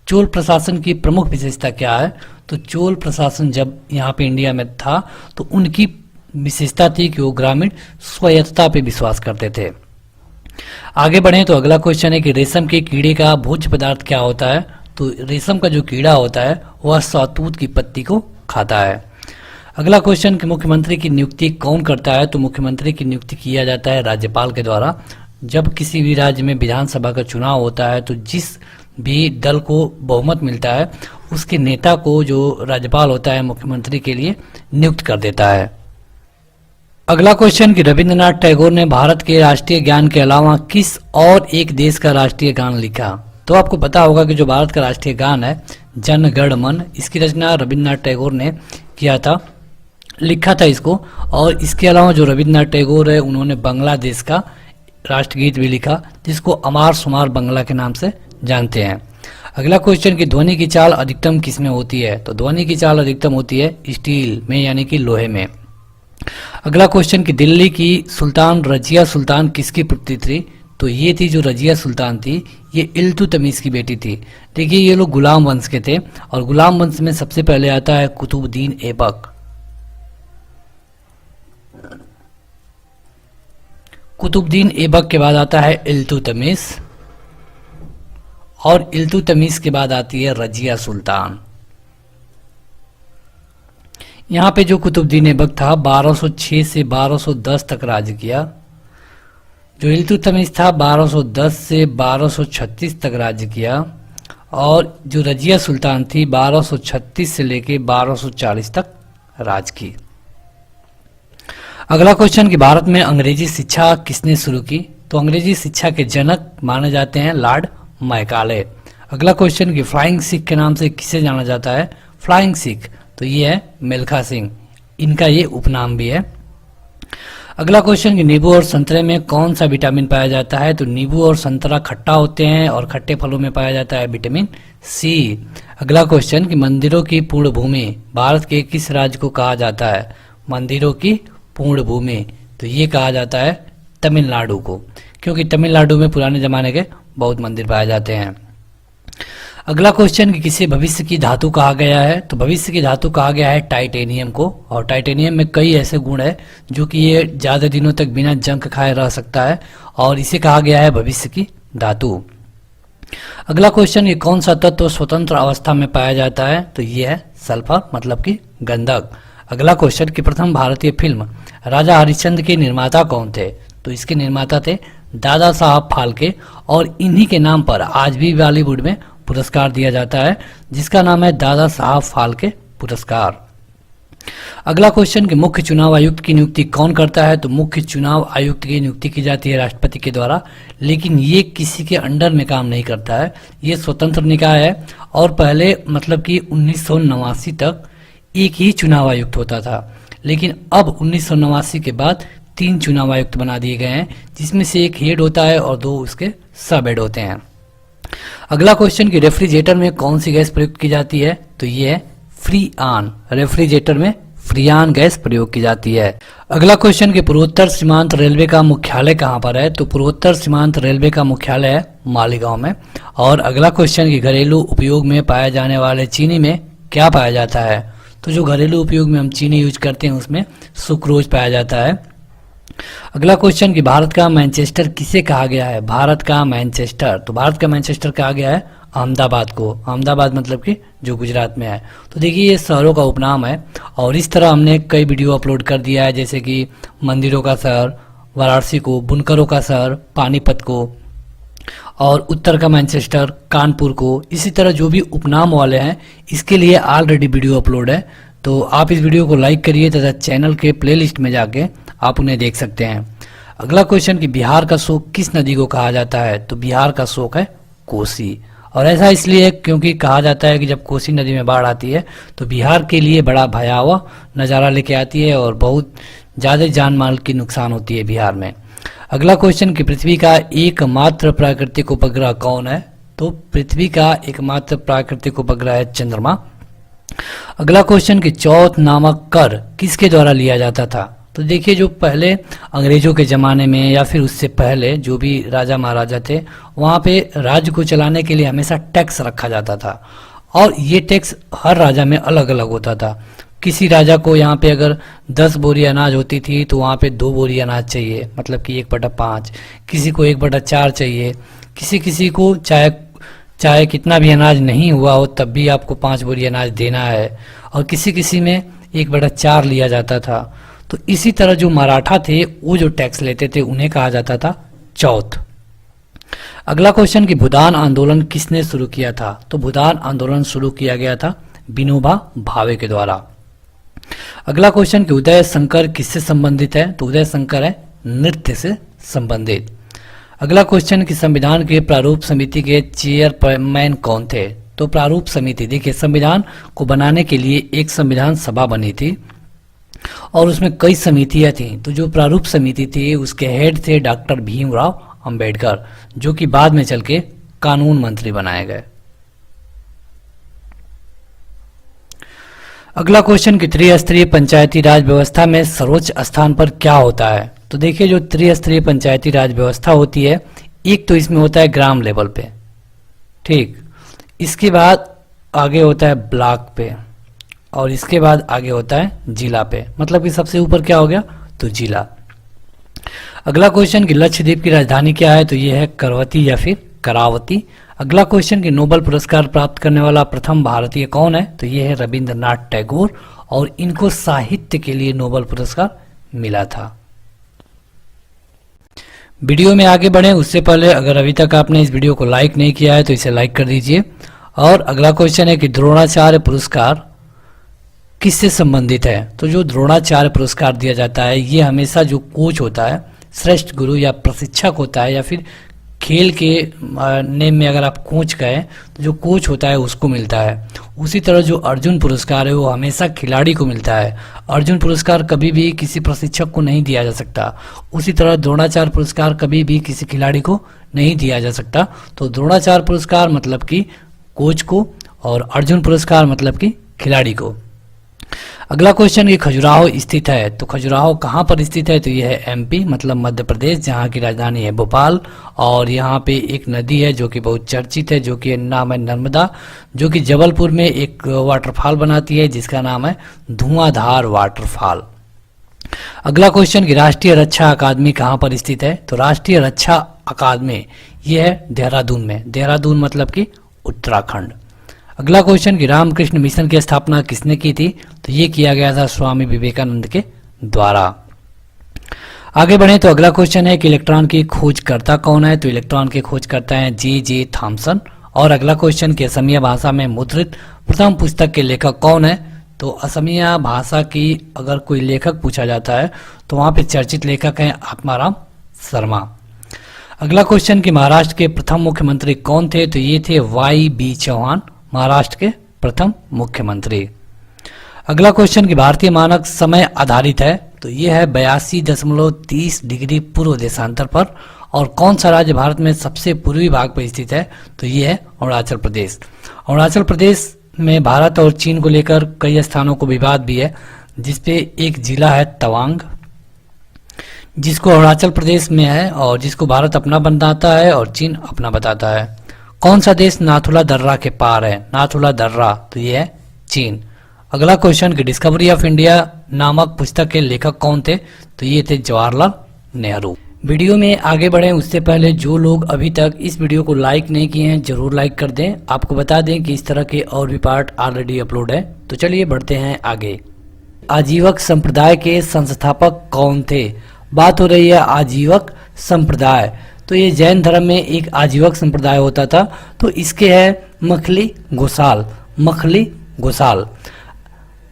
चोल प्रशासन की प्रमुख विशेषता क्या है, तो चोल प्रशासन जब यहाँ पे इंडिया में था तो उनकी विशेषता थी कि वो ग्रामीण स्वायत्तता पे विश्वास करते थे। आगे बढ़े तो अगला क्वेश्चन है कि रेशम के कीड़े का भोज्य पदार्थ क्या होता है, तो रेशम का जो कीड़ा होता है वह शहतूत की पत्ती को खाता है। अगला क्वेश्चन कि मुख्यमंत्री की नियुक्ति कौन करता है, तो मुख्यमंत्री की नियुक्ति किया जाता है राज्यपाल के द्वारा। जब किसी भी राज्य में विधानसभा का चुनाव होता है तो जिस भी दल को बहुमत मिलता है उसके नेता को जो राज्यपाल होता है मुख्यमंत्री के लिए नियुक्त कर देता है। अगला क्वेश्चन कि रविंद्रनाथ टैगोर ने भारत के राष्ट्रीय गान के अलावा किस और एक देश का राष्ट्रीय गान लिखा, तो आपको पता होगा कि जो भारत का राष्ट्रीय गान है जन गण मन, इसकी रचना रविंद्रनाथ टैगोर ने किया था, लिखा था इसको। और इसके अलावा जो रविंद्रनाथ टैगोर है उन्होंने बांग्लादेश का राष्ट्रगीत भी लिखा जिसको अमार सुमार बांग्ला के नाम से जानते हैं। अगला क्वेश्चन कि ध्वनि की चाल अधिकतम किसमें होती है, तो ध्वनि की चाल अधिकतम होती है स्टील में यानी कि लोहे में। अगला क्वेश्चन कि दिल्ली की सुल्तान रजिया सुल्तान किसकी पुत्री थी, तो ये थी जो रजिया सुल्तान थी ये इल्तुतमिश की बेटी थी। देखिए ये लोग गुलाम वंश के थे और गुलाम वंश में सबसे पहले आता है कुतुबुद्दीन ऐबक। कुतुबुद्दीन ऐबक के बाद आता है इल्तुतमिश और इल्तुतमिश के बाद आती है रजिया सुल्तान। यहाँ पे जो कुतुबुद्दीन ऐबक था 1206 से 1210 तक राज्य किया, जो इल्तुतमिश था 1210 से 1236 तक राज्य किया और जो रजिया सुल्तान थी 1236 से लेके 1240 तक राज की। अगला क्वेश्चन कि भारत में अंग्रेजी शिक्षा किसने शुरू की, तो अंग्रेजी शिक्षा के जनक माने जाते हैं लॉर्ड मैकाले। अगला क्वेश्चन कि फ्लाइंग सिख के नाम से किसे जाना जाता है, फ्लाइंग सिख, तो ये है मिल्खा सिंह, इनका ये उपनाम भी है। अगला क्वेश्चन कि नींबू और संतरे में कौन सा विटामिन पाया जाता है, तो नींबू और संतरा खट्टा होते हैं और खट्टे फलों में पाया जाता है विटामिन सी। अगला क्वेश्चन कि मंदिरों की पूर्ण भूमि भारत के किस राज्य को कहा जाता है, मंदिरों की पूर्ण भूमि, तो ये कहा जाता है तमिलनाडु को, क्योंकि तमिलनाडु में पुराने जमाने के बहुत मंदिर पाए जाते हैं। अगला क्वेश्चन कि किसे भविष्य की धातु कहा गया है, तो भविष्य की धातु कहा गया है टाइटेनियम को, और टाइटेनियम में कई ऐसे गुण है जो कि ये ज्यादा दिनों तक बिना जंग खाए रह सकता है और इसे कहा गया है भविष्य की धातु। अगला क्वेश्चन ये कौन सा तत्व स्वतंत्र अवस्था में पाया जाता है, तो ये है सल्फर मतलब कि गंधक। अगला क्वेश्चन कि प्रथम भारतीय फिल्म राजा हरिश्चंद्र के निर्माता कौन थे, तो इसके निर्माता थे दादा साहब फाल्के और इन्हीं के नाम पर आज भी बॉलीवुड में पुरस्कार दिया जाता है जिसका नाम है दादा साहब फाल्के पुरस्कार। अगला क्वेश्चन कि मुख्य चुनाव आयुक्त की नियुक्ति कौन करता है, तो मुख्य चुनाव आयुक्त की नियुक्ति की जाती है राष्ट्रपति के द्वारा, लेकिन ये किसी के अंडर में काम नहीं करता है, ये स्वतंत्र निकाय है और पहले मतलब कि 1989 तक एक ही चुनाव आयुक्त होता था, लेकिन अब 1989 के बाद 3 चुनाव आयुक्त बना दिए गए हैं जिसमें से एक हेड होता है और 2 उसके सब हेड होते हैं। अगला क्वेश्चन कि रेफ्रिजरेटर में कौन सी गैस प्रयुक्त की जाती है, तो ये है फ्रीआन, रेफ्रिजरेटर में फ्रीआन गैस प्रयोग की जाती है। अगला क्वेश्चन कि पूर्वोत्तर सीमांत रेलवे का मुख्यालय कहाँ पर है, तो पूर्वोत्तर सीमांत रेलवे का मुख्यालय है मालीगांव में। और अगला क्वेश्चन कि घरेलू उपयोग में पाए जाने वाले चीनी में क्या पाया जाता है? तो जो घरेलू उपयोग में हम चीनी यूज करते हैं उसमें सुक्रोज पाया जाता है। अगला क्वेश्चन कि भारत का मैनचेस्टर किसे कहा गया है? भारत का मैनचेस्टर, तो भारत का मैनचेस्टर कहा गया है अहमदाबाद को। अहमदाबाद मतलब कि जो गुजरात में है। तो देखिए ये शहरों का उपनाम है और इस तरह हमने कई वीडियो अपलोड कर दिया है, जैसे कि मंदिरों का शहर वाराणसी को, बुनकरों का शहर पानीपत को, और उत्तर का मैनचेस्टर कानपुर को। इसी तरह जो भी उपनाम वाले हैं इसके लिए ऑलरेडी वीडियो अपलोड है, तो आप इस वीडियो को लाइक करिए तथा चैनल के प्लेलिस्ट में जाके आप उन्हें देख सकते हैं। अगला क्वेश्चन कि बिहार का शोक किस नदी को कहा जाता है? तो बिहार का शोक है कोसी, और ऐसा इसलिए क्योंकि कहा जाता है कि जब कोसी नदी में बाढ़ आती है तो बिहार के लिए बड़ा भयावह नज़ारा लेके आती है और बहुत ज़्यादा जान माल की नुकसान होती है बिहार में। अगला क्वेश्चन कि पृथ्वी का एकमात्र प्राकृतिक उपग्रह कौन है? तो पृथ्वी का एकमात्र प्राकृतिक उपग्रह है चंद्रमा। अगला क्वेश्चन कि चौथ नामक कर किसके द्वारा लिया जाता था? तो देखिए जो पहले अंग्रेजों के ज़माने में या फिर उससे पहले जो भी राजा महाराजा थे वहाँ पे राज्य को चलाने के लिए हमेशा टैक्स रखा जाता था, और ये टैक्स हर राजा में अलग अलग होता था। किसी राजा को यहाँ पे अगर 10 बोरी अनाज होती थी तो वहाँ पे 2 बोरी अनाज चाहिए, मतलब कि 1/5। किसी को 1/4 चाहिए, किसी किसी को चाहे कितना भी अनाज नहीं हुआ हो तब भी आपको 5 बोरी अनाज देना है, और किसी किसी में 1/4 लिया जाता था। तो इसी तरह जो मराठा थे वो जो टैक्स लेते थे उन्हें कहा जाता था चौथ। अगला क्वेश्चन कि भूदान आंदोलन किसने शुरू किया था? तो भूदान आंदोलन शुरू किया गया था विनोबा भावे के द्वारा। अगला क्वेश्चन कि उदय शंकर किससे संबंधित है? तो उदय शंकर है नृत्य से संबंधित। अगला क्वेश्चन कि संविधान के प्रारूप समिति के चेयरमैन कौन थे? तो प्रारूप समिति, देखिए संविधान को बनाने के लिए एक संविधान सभा बनी थी और उसमें कई समितियां थी। तो जो प्रारूप समिति थी उसके हेड थे डॉक्टर भीमराव अंबेडकर, जो कि बाद में चल के कानून मंत्री बनाए गए। अगला क्वेश्चन कि त्रिस्तरीय पंचायती राज व्यवस्था में सर्वोच्च स्थान पर क्या होता है? तो देखिए जो त्रिस्तरीय पंचायती राज व्यवस्था होती है, एक तो इसमें होता है ग्राम लेवल पे, ठीक, इसके बाद आगे होता है ब्लॉक पे, और इसके बाद आगे होता है जिला पे, मतलब कि सबसे ऊपर क्या हो गया? तो जिला। अगला क्वेश्चन कि लक्षद्वीप की राजधानी क्या है? तो ये है करवती या फिर करावती। अगला क्वेश्चन कि नोबेल पुरस्कार प्राप्त करने वाला प्रथम भारतीय कौन है? तो ये है रविंद्रनाथ टैगोर, और इनको साहित्य के लिए नोबेल पुरस्कार मिला था। वीडियो में आगे बढ़े उससे पहले अगर अभी तक आपने इस वीडियो को लाइक नहीं किया है तो इसे लाइक कर दीजिए। और अगला क्वेश्चन है कि द्रोणाचार्य पुरस्कार किससे संबंधित है? तो जो द्रोणाचार्य पुरस्कार दिया जाता है ये हमेशा जो कोच होता है, श्रेष्ठ गुरु या प्रशिक्षक होता है, या फिर खेल के नेम में अगर आप कोच कहें तो जो कोच होता है उसको मिलता है। उसी तरह जो अर्जुन पुरस्कार है वो हमेशा खिलाड़ी को मिलता है। अर्जुन पुरस्कार कभी भी किसी प्रशिक्षक को नहीं दिया जा सकता। उसी तरह द्रोणाचार्य पुरस्कार कभी भी किसी खिलाड़ी को नहीं दिया जा सकता। तो द्रोणाचार्य पुरस्कार मतलब कि कोच को, और अर्जुन पुरस्कार मतलब कि खिलाड़ी को। अगला क्वेश्चन ये खजुराहो स्थित है, तो खजुराहो कहाँ पर स्थित है? तो यह है एमपी मतलब मध्य प्रदेश, जहाँ की राजधानी है भोपाल। और यहाँ पे एक नदी है जो कि बहुत चर्चित है, जो कि नाम है नर्मदा, जो कि जबलपुर में एक वाटरफॉल बनाती है जिसका नाम है धुआंधार वाटरफॉल। अगला क्वेश्चन कि राष्ट्रीय रक्षा अकादमी कहाँ पर स्थित है? तो राष्ट्रीय रक्षा अकादमी ये है देहरादून में। देहरादून मतलब कि उत्तराखंड। अगला क्वेश्चन कि रामकृष्ण मिशन की स्थापना किसने की थी? तो ये किया गया था स्वामी विवेकानंद के द्वारा। आगे बढ़े तो अगला क्वेश्चन है कि इलेक्ट्रॉन की खोजकर्ता कौन है? तो इलेक्ट्रॉन के खोजकर्ता हैं जे थॉमसन। और अगला क्वेश्चन कि असमिया भाषा में मुद्रित प्रथम पुस्तक के लेखक कौन है? तो असमिया भाषा की अगर कोई लेखक पूछा जाता है तो वहां पे चर्चित लेखक हैं आत्माराम शर्मा। अगला क्वेश्चन कि महाराष्ट्र के प्रथम मुख्यमंत्री कौन थे? तो ये थे YB चौहान, महाराष्ट्र के प्रथम मुख्यमंत्री। अगला क्वेश्चन कि भारतीय मानक समय आधारित है? तो ये है 82.30 डिग्री पूर्व देशांतर पर। और कौन सा राज्य भारत में सबसे पूर्वी भाग पर स्थित है? तो ये है अरुणाचल प्रदेश। अरुणाचल प्रदेश में भारत और चीन को लेकर कई स्थानों को विवाद भी है, जिसपे एक जिला है तवांग, जिसको अरुणाचल प्रदेश में है और जिसको भारत अपना बताता है और चीन अपना बताता है। कौन सा देश नाथुला दर्रा के पार है? नाथुला दर्रा तो ये है चीन। अगला क्वेश्चन कि डिस्कवरी ऑफ इंडिया नामक पुस्तक के लेखक कौन थे? तो ये थे जवाहरलाल नेहरू। वीडियो में आगे बढ़ें उससे पहले जो लोग अभी तक इस वीडियो को लाइक नहीं किए हैं जरूर लाइक कर दें। आपको बता दें कि इस तरह के और भी पार्ट ऑलरेडी अपलोड है। तो चलिए बढ़ते हैं आगे। आजीवक संप्रदाय के संस्थापक कौन थे? बात हो रही है आजीवक संप्रदाय। तो ये जैन धर्म में एक आजीवक संप्रदाय होता था। तो इसके है मखली गोसाल। मखली गोसाल।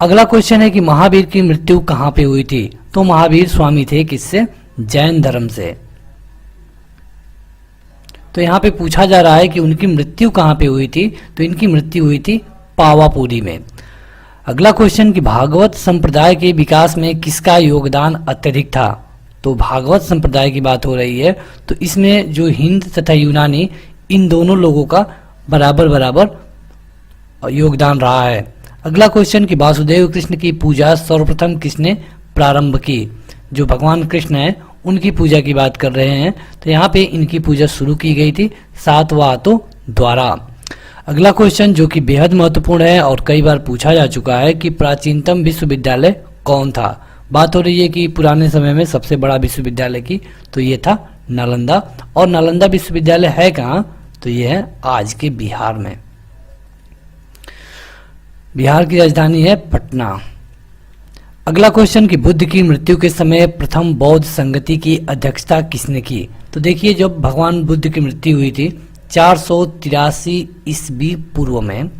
अगला क्वेश्चन है कि महावीर की मृत्यु कहाँ पे हुई थी? तो महावीर स्वामी थे किससे? जैन धर्म से। तो यहाँ पे पूछा जा रहा है कि उनकी मृत्यु कहाँ पे हुई थी? तो इनकी मृत्यु हुई थी पावापुरी में। अगला क्वेश्चन कि भागवत संप्रदाय के विकास में किसका योगदान अत्यधिक था? तो भागवत संप्रदाय की बात हो रही है। तो इसमें जो हिंद तथा यूनानी इन दोनों लोगों का बराबर बराबर योगदान रहा है। अगला क्वेश्चन कि वासुदेव कृष्ण की पूजा सर्वप्रथम किसने प्रारंभ की? जो भगवान कृष्ण है उनकी पूजा की बात कर रहे हैं। तो यहाँ पे इनकी पूजा शुरू की गई थी सातवाहनों द्वारा। अगला क्वेश्चन जो कि बेहद महत्वपूर्ण है और कई बार पूछा जा चुका है कि प्राचीनतम विश्वविद्यालय कौन था? बात हो रही है कि पुराने समय में सबसे बड़ा विश्वविद्यालय की। तो ये था नालंदा। और नालंदा विश्वविद्यालय है कहाँ? तो ये है आज के बिहार में। बिहार की राजधानी है पटना। अगला क्वेश्चन कि बुद्ध की मृत्यु के समय प्रथम बौद्ध संगति की अध्यक्षता किसने की? तो देखिए जब भगवान बुद्ध की मृत्यु हुई थी 483 ईस्वी पूर्व में।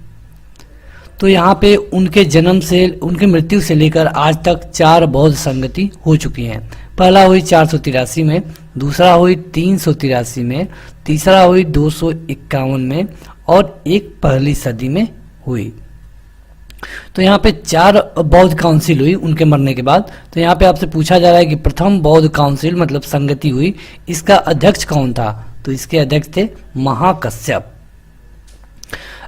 तो यहाँ पे उनके जन्म से उनकी मृत्यु से लेकर आज तक 4 बौद्ध संगति हो चुकी हैं। पहला हुई 483 में, दूसरा हुई 383 में, तीसरा हुई 251 में और एक पहली सदी में हुई। तो यहाँ पे 4 बौद्ध काउंसिल हुई उनके मरने के बाद। तो यहाँ पे आपसे पूछा जा रहा है कि प्रथम बौद्ध काउंसिल मतलब संगति हुई, इसका अध्यक्ष कौन था? तो इसके अध्यक्ष थे महाकश्यप।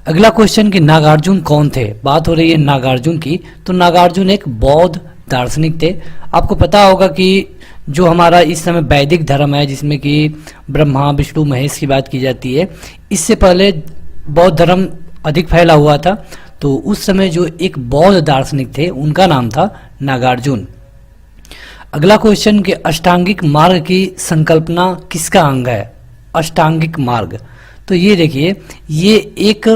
अगला क्वेश्चन कि नागार्जुन कौन थे? बात हो रही है नागार्जुन की। तो नागार्जुन एक बौद्ध दार्शनिक थे। आपको पता होगा कि जो हमारा इस समय वैदिक धर्म है जिसमें कि ब्रह्मा विष्णु महेश की बात की जाती है, इससे पहले बौद्ध धर्म अधिक फैला हुआ था। तो उस समय जो एक बौद्ध दार्शनिक थे उनका नाम था नागार्जुन। अगला क्वेश्चन कि अष्टांगिक मार्ग की संकल्पना किसका अंग है? अष्टांगिक मार्ग। तो ये देखिए ये एक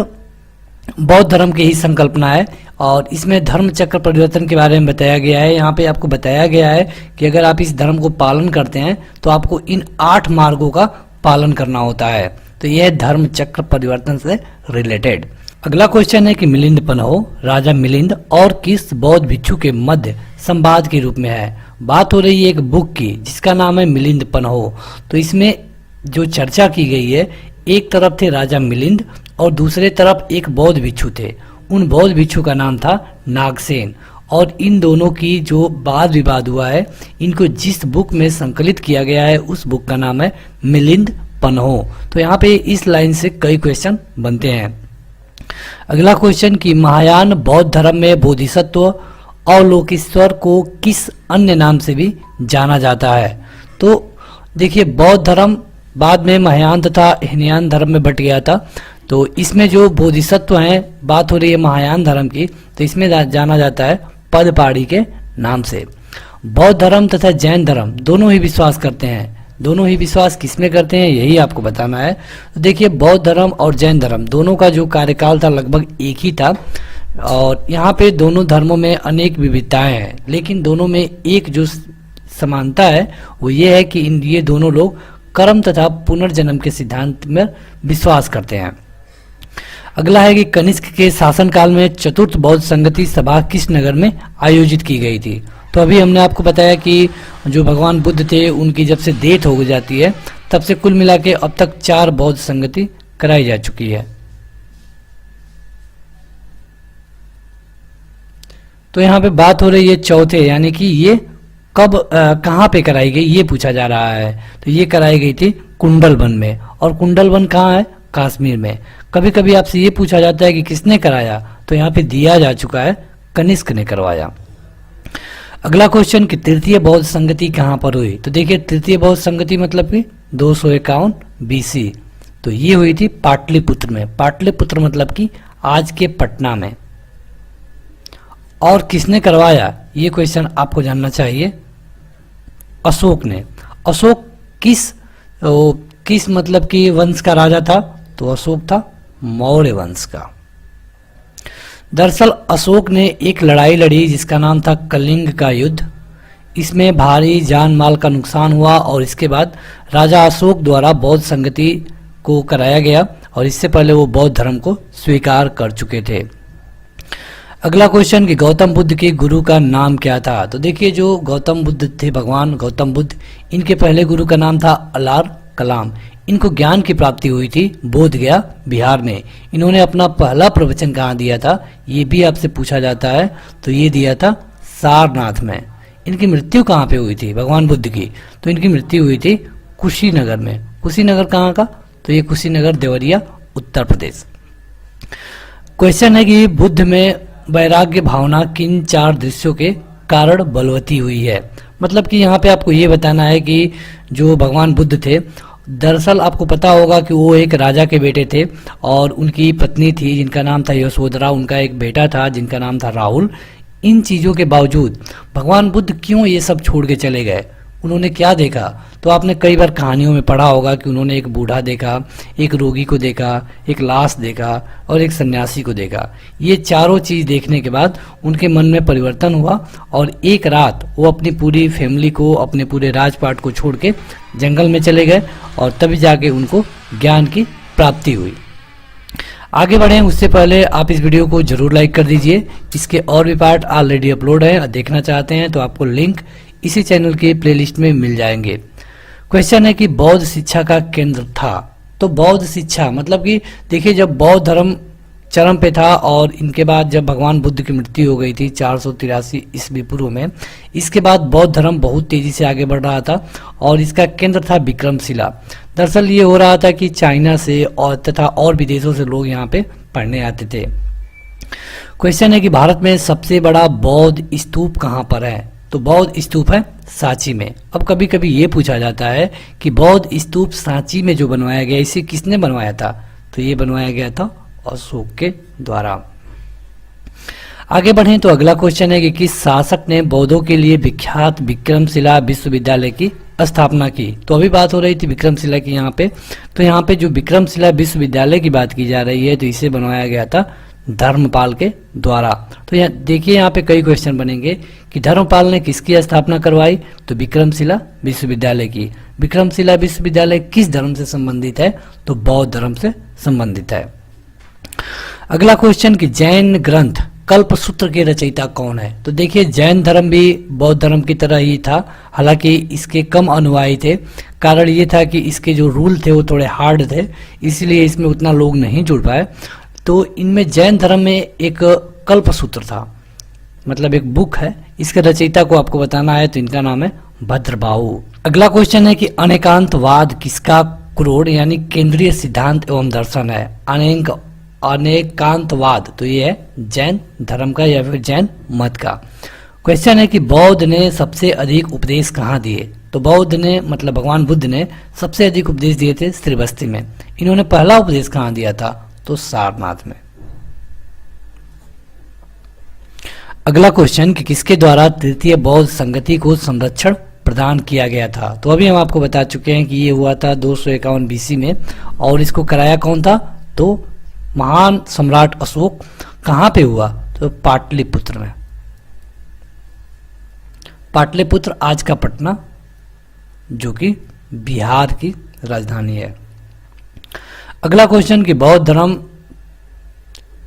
बौद्ध धर्म की ही संकल्पना है और इसमें धर्म चक्र परिवर्तन के बारे में बताया गया है। यहाँ पे आपको बताया गया है कि अगर आप इस धर्म को पालन करते हैं तो आपको इन 8 मार्गों का पालन करना होता है। तो यह धर्म चक्र परिवर्तन से रिलेटेड। अगला क्वेश्चन है कि मिलिंद पन्हो राजा मिलिंद और किस बौद्ध भिक्षु के मध्य संवाद के रूप में है? बात हो रही है एक बुक की जिसका नाम है मिलिंद पन्हो। तो इसमें जो चर्चा की गई है, एक तरफ थे राजा मिलिंद और दूसरे तरफ एक बौद्ध भिक्षु थे। उन बौद्ध भिक्षु का नाम था नागसेन। और इन दोनों की जो वाद विवाद हुआ है, इनको जिस बुक में संकलित किया गया है उस बुक का नाम है मिलिंद पन्हो। तो यहाँ पे इस लाइन से कई क्वेश्चन बनते हैं। अगला क्वेश्चन कि महायान बौद्ध धर्म में बोधिसत्व अवलोकेश्वर को किस अन्य नाम से भी जाना जाता है? तो देखिए बौद्ध धर्म बाद में महायान तथा हीनयान धर्म में बट गया था। तो इसमें जो बोधिसत्व हैं, बात हो रही है महायान धर्म की, तो इसमें जाना जाता है पदपाड़ी के नाम से। बौद्ध धर्म तथा जैन धर्म दोनों ही विश्वास करते हैं। दोनों ही विश्वास किसमें करते हैं यही आपको बताना है। तो देखिए बौद्ध धर्म और जैन धर्म दोनों का जो कार्यकाल था लगभग एक ही था और यहाँ पे दोनों धर्मों में अनेक विविधताएं हैं, लेकिन दोनों में एक जो समानता है वो ये है कि ये दोनों लोग कर्म तथा पुनर्जन्म के सिद्धांत में विश्वास करते हैं। अगला है कि कनिष्क के शासनकाल में चतुर्थ बौद्ध संगति सभा किस नगर में आयोजित की गई थी? तो अभी हमने आपको बताया कि जो भगवान बुद्ध थे उनकी जब से डेथ हो जाती है तब से कुल मिला के अब तक 4 बौद्ध संगति कराई जा चुकी है। तो यहाँ पे बात हो रही है चौथे, यानी कि ये कब कहाँ पे कराई गई ये पूछा जा रहा है। तो ये कराई गई थी कुंडलवन में, और कुंडलवन कहाँ है? कश्मीर में। कभी कभी आपसे ये पूछा जाता है कि किसने कराया, तो यहाँ पे दिया जा चुका है कनिष्क ने करवाया। अगला क्वेश्चन कि तृतीय बौद्ध संगति कहाँ पर हुई? तो देखिए तृतीय बौद्ध संगति मतलब कि 251 BC। तो ये हुई थी पाटलिपुत्र में। पाटलिपुत्र मतलब कि आज के पटना में। और किसने करवाया, ये क्वेश्चन आपको जानना चाहिए। अशोक ने। अशोक किस मतलब कि वंश का राजा था, तो अशोक था मौर्य वंश का। दरअसल अशोक ने एक लड़ाई लड़ी जिसका नाम था कलिंग का युद्ध। इसमें भारी जान माल का नुकसान हुआ और इसके बाद राजा अशोक द्वारा बौद्ध संगति को कराया गया और इससे पहले वो बौद्ध धर्म को स्वीकार कर चुके थे। अगला क्वेश्चन कि गौतम बुद्ध के गुरु का नाम क्या था। तो देखिए जो गौतम बुद्ध थे, भगवान गौतम बुद्ध, इनके पहले गुरु का नाम था अलार कलाम। इनको ज्ञान की प्राप्ति हुई थी बोध गया बिहार में। इन्होंने अपना पहला प्रवचन कहाँ दिया था, ये भी आपसे पूछा जाता है, तो ये दिया था सारनाथ में। इनकी मृत्यु कहाँ पे हुई थी भगवान बुद्ध की, तो इनकी मृत्यु हुई थी कुशीनगर में। कुशीनगर कहाँ का, तो ये कुशीनगर देवरिया उत्तर प्रदेश। क्वेश्चन है कि बुद्ध में वैराग्य भावना किन 4 दृश्यों के कारण बलवती हुई है। मतलब कि यहाँ पे आपको ये बताना है कि जो भगवान बुद्ध थे, दरअसल आपको पता होगा कि वो एक राजा के बेटे थे और उनकी पत्नी थी जिनका नाम था यशोधरा, उनका एक बेटा था जिनका नाम था राहुल। इन चीज़ों के बावजूद भगवान बुद्ध क्यों ये सब छोड़ के चले गए, उन्होंने क्या देखा, तो आपने कई बार कहानियों में पढ़ा होगा कि उन्होंने एक बूढ़ा देखा, एक रोगी को देखा, एक लाश देखा और एक सन्यासी को देखा। ये चारों चीज़ देखने के बाद उनके मन में परिवर्तन हुआ और एक रात वो अपनी पूरी फैमिली को, अपने पूरे राजपाट को छोड़ के जंगल में चले गए और तभी जाके उनको ज्ञान की प्राप्ति हुई। आगे बढ़ें उससे पहले आप इस वीडियो को जरूर लाइक कर दीजिए। इसके और भी पार्ट ऑलरेडी अपलोड है, देखना चाहते हैं तो आपको लिंक इसी चैनल के प्लेलिस्ट में मिल जाएंगे। क्वेश्चन है कि बौद्ध शिक्षा का केंद्र था। तो बौद्ध शिक्षा मतलब कि देखिए जब बौद्ध धर्म चरम पे था और इनके बाद जब भगवान बुद्ध की मृत्यु हो गई थी 483 ईस्वी पूर्व में, इसके बाद बौद्ध धर्म बहुत तेजी से आगे बढ़ रहा था और इसका केंद्र था विक्रमशिला। दरअसल ये हो रहा था कि चाइना से और तथा और विदेशों से लोग यहाँ पे पढ़ने आते थे। क्वेश्चन है कि भारत में सबसे बड़ा बौद्ध स्तूप कहाँ पर है। तो बौद्ध स्तूप है सांची में। अब कभी कभी ये पूछा जाता है कि बौद्ध स्तूप सांची में जो बनवाया गया, इसे किसने बनवाया था, तो ये बनवाया गया था अशोक के द्वारा। आगे बढ़ें तो अगला क्वेश्चन है कि किस शासक ने बौद्धों के लिए विख्यात विक्रमशिला विश्वविद्यालय की स्थापना की। तो अभी बात हो रही थी विक्रमशिला की यहाँ पे, तो यहाँ पे जो विक्रमशिला विश्वविद्यालय की बात की जा रही है, तो इसे बनवाया गया था धर्मपाल के द्वारा। तो यहाँ देखिए यहाँ पे कई क्वेश्चन बनेंगे कि धर्मपाल ने किसकी स्थापना करवाई, तो विक्रमशिला विश्वविद्यालय की। विक्रमशिला विश्वविद्यालय किस धर्म से संबंधित है, तो बौद्ध धर्म से संबंधित है। अगला क्वेश्चन कि जैन ग्रंथ कल्पसूत्र के रचयिता कौन है। तो देखिए जैन धर्म भी बौद्ध धर्म की तरह ही था, हालांकि इसके कम अनुयायी थे। कारण ये था कि इसके जो रूल थे वो थोड़े हार्ड थे, इसलिए इसमें उतना लोग नहीं जुड़ पाए। तो इनमें जैन धर्म में एक कल्पसूत्र था, मतलब एक बुक है, इसके रचयिता को आपको बताना है, तो इनका नाम है भद्रबाहु। अगला क्वेश्चन है कि अनेकांतवाद किसका क्रोड यानी केंद्रीय सिद्धांत एवं दर्शन है। अनेकांतवाद तो ये है जैन धर्म का या फिर जैन मत का। क्वेश्चन है कि बौद्ध ने सबसे अधिक उपदेश कहाँ दिए। तो बौद्ध ने मतलब भगवान बुद्ध ने सबसे अधिक उपदेश दिए थे श्रीवस्ती में। इन्होंने पहला उपदेश कहाँ दिया था, तो सारनाथ में। अगला क्वेश्चन कि किसके द्वारा तृतीय बौद्ध संगति को संरक्षण प्रदान किया गया था। तो अभी हम आपको बता चुके हैं कि ये हुआ था 251 BC में और इसको कराया कौन था, तो महान सम्राट अशोक। कहाँ पे हुआ, तो पाटलिपुत्र में। पाटलिपुत्र आज का पटना, जो कि बिहार की राजधानी है। अगला क्वेश्चन कि बौद्ध धर्म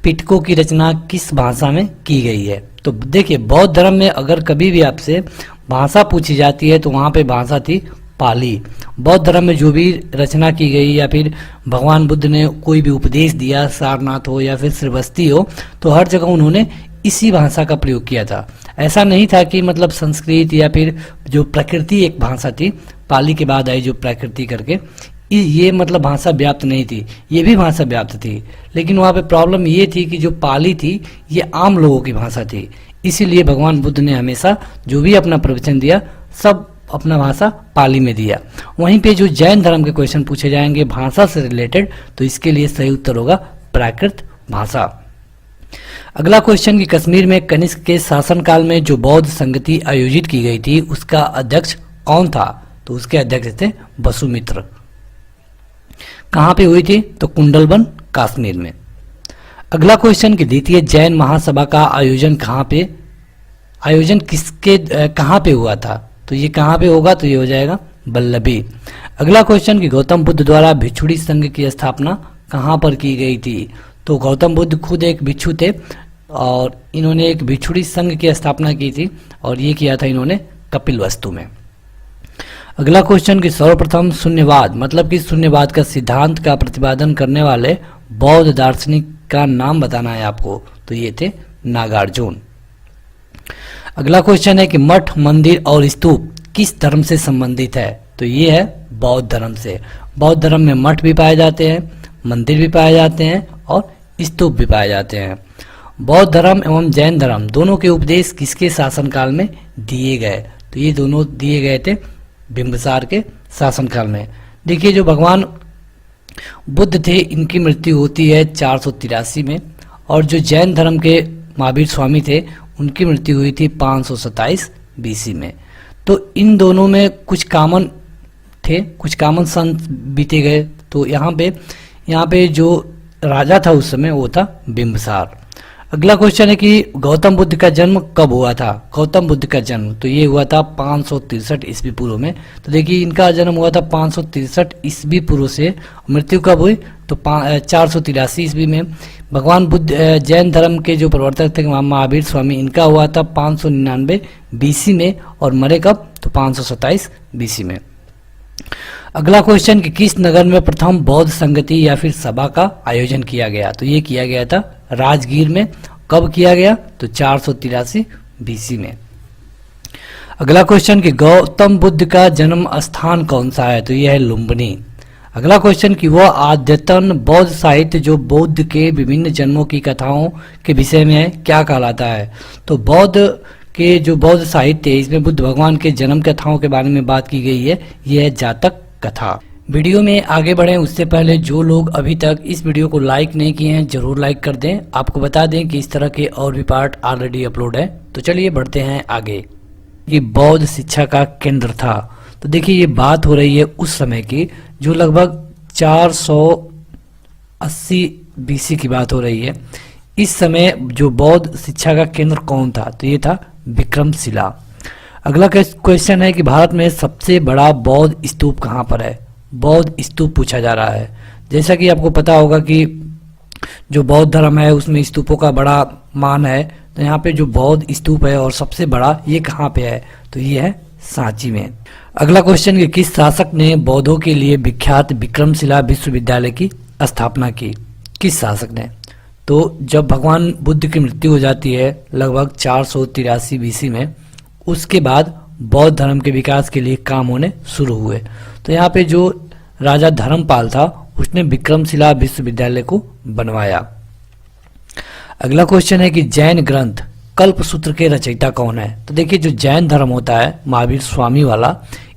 पिटकों की रचना किस भाषा में की गई है। तो देखिए बौद्ध धर्म में अगर कभी भी आपसे भाषा पूछी जाती है तो वहाँ पे भाषा थी पाली। बौद्ध धर्म में जो भी रचना की गई या फिर भगवान बुद्ध ने कोई भी उपदेश दिया, सारनाथ हो या फिर श्रीवस्ती हो, तो हर जगह उन्होंने इसी भाषा का प्रयोग किया था। ऐसा नहीं था कि मतलब संस्कृत या फिर जो प्रकृति एक भाषा थी, पाली के बाद आई जो प्रकृति करके, ये मतलब भाषा व्याप्त नहीं थी, ये भी भाषा व्याप्त थी। लेकिन वहाँ पे प्रॉब्लम ये थी कि जो पाली थी ये आम लोगों की भाषा थी, इसीलिए भगवान बुद्ध ने हमेशा जो भी अपना प्रवचन दिया सब अपना भाषा पाली में दिया। वहीं पे जो जैन धर्म के क्वेश्चन पूछे जाएंगे भाषा से रिलेटेड, तो इसके लिए सही उत्तर होगा प्राकृत भाषा। अगला क्वेश्चन कि कश्मीर में कनिष्क के शासनकाल में जो बौद्ध संगति आयोजित की गई थी उसका अध्यक्ष कौन था? तो उसके अध्यक्ष थे वसुमित्र। कहां पे हुई थी? तो कुंडलवन, कश्मीर में। अगला क्वेश्चन कि द्वितीय जैन महासभा का आयोजन कहां पे हुआ था? तो ये कहां पे होगा? तो ये हो जाएगा वल्लभी। अगला क्वेश्चन कि गौतम बुद्ध द्वारा भिक्षुणी संघ की स्थापना कहां पर की गई थी? तो गौतम बुद्ध खुद एक भिक्षु थे और इन्होंने एक भिक्षुणी संघ की स्थापना की थी और ये किया था इन्होंने कपिलवस्तु में। अगला क्वेश्चन कि सर्वप्रथम शून्यवाद मतलब कि शून्यवाद का सिद्धांत का प्रतिपादन करने वाले बौद्ध दार्शनिक का नाम बताना है आपको। तो ये थे नागार्जुन। अगला क्वेश्चन है कि मठ, मंदिर और स्तूप किस धर्म से संबंधित है? तो ये है बौद्ध धर्म से। बौद्ध धर्म में मठ भी पाए जाते हैं, मंदिर भी पाए जाते हैं और स्तूप भी पाए जाते हैं। बौद्ध धर्म एवं जैन धर्म दोनों के उपदेश किसके शासनकाल में दिए गए? तो ये दोनों दिए गए थे बिंबिसार के शासनकाल में। देखिए जो भगवान बुद्ध थे इनकी मृत्यु होती है 483 में और जो जैन धर्म के महावीर स्वामी थे उनकी मृत्यु हुई थी 527 बीसी में। तो इन दोनों में कुछ कॉमन थे, कुछ कॉमन संत बीते गए। तो यहाँ पे जो राजा था उस समय वो था बिंबिसार। अगला क्वेश्चन है कि गौतम बुद्ध का जन्म कब हुआ था? गौतम बुद्ध का जन्म तो ये हुआ था 563 ईस्वी पूर्व में। तो देखिए इनका जन्म हुआ था 563 ईस्वी पूर्व से, मृत्यु कब हुई? तो 483 ईस्वी में। भगवान बुद्ध जैन धर्म के जो प्रवर्तक थे महावीर स्वामी, इनका हुआ था 599 बीसी में और मरे कब? तो 527 बीसी में। अगला क्वेश्चन कि किस नगर में प्रथम बौद्ध संगति या फिर सभा का आयोजन किया गया? तो ये किया गया था राजगीर में। कब किया गया? तो 483 बीसी में। अगला क्वेश्चन कि गौतम बुद्ध का जन्म स्थान कौन सा है? तो यह है लुम्बिनी। अगला क्वेश्चन कि वह अद्यतन बौद्ध साहित्य जो बुद्ध के विभिन्न जन्मों की कथाओं के विषय में है क्या कहलाता है? तो बौद्ध के जो बौद्ध साहित्य है इसमें बुद्ध भगवान के जन्म कथाओं के बारे में बात की गई है, यह है जातक कथा। वीडियो में आगे बढ़ें उससे पहले जो लोग अभी तक इस वीडियो को लाइक नहीं किए हैं जरूर लाइक कर दें। आपको बता दें कि इस तरह के और भी पार्ट ऑलरेडी अपलोड है। तो चलिए बढ़ते हैं आगे। ये बौद्ध शिक्षा का केंद्र था। तो देखिए ये बात हो रही है उस समय की जो लगभग 480 बीसी की बात हो रही है। इस समय जो बौद्ध शिक्षा का केंद्र कौन था? तो ये था विक्रमशिला। अगला क्वेश्चन है कि भारत में सबसे बड़ा बौद्ध स्तूप कहाँ पर है? बौद्ध स्तूप पूछा जा रहा है। जैसा कि आपको पता होगा कि जो बौद्ध धर्म है उसमें स्तूपों का बड़ा मान है। तो यहाँ पे जो बौद्ध स्तूप है और सबसे बड़ा ये कहाँ पे है? तो ये है सांची में। अगला क्वेश्चन कि किस शासक ने बौद्धों के लिए विख्यात विक्रमशिला विश्वविद्यालय की स्थापना की? किस शासक ने? तो जब भगवान बुद्ध की मृत्यु हो जाती है लगभग 483 बीसी में, उसके बाद बौद्ध धर्म के विकास के लिए काम होने शुरू हुए। तो यहाँ पे जो राजा धर्मपाल था उसने विक्रमशिला विश्वविद्यालय को बनवाया। अगला क्वेश्चन है कि जैन ग्रंथ कल्पसूत्र के रचयिता कौन है? तो देखिए जो जैन धर्म होता है महावीर स्वामी वाला,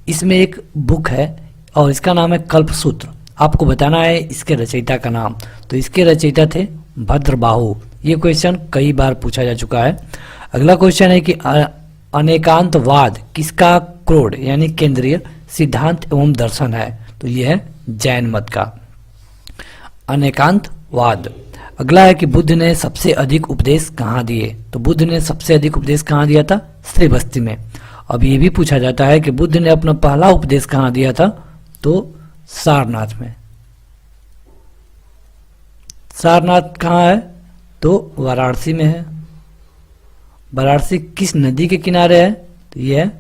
इसमें एक बुक है और इसका नाम है कल्पसूत्र। आपको बताना है इसके रचयिता का नाम। तो इसके रचयिता थे भद्रबाहु। ये क्वेश्चन कई बार पूछा जा चुका है। अगला क्वेश्चन है कि अनेकांतवाद किसका क्रोड यानी केंद्रीय सिद्धांत एवं दर्शन है? तो यह है जैन मत का अनेकांतवाद। अगला है कि बुद्ध ने सबसे अधिक उपदेश कहाँ दिए? तो बुद्ध ने सबसे अधिक उपदेश कहाँ दिया था? श्रीबस्ती में। अब ये भी पूछा जाता है कि बुद्ध ने अपना पहला उपदेश कहाँ दिया था? तो सारनाथ में। सारनाथ कहाँ है? तो वाराणसी में है। वाराणसी किस नदी के किनारे है? तो यह है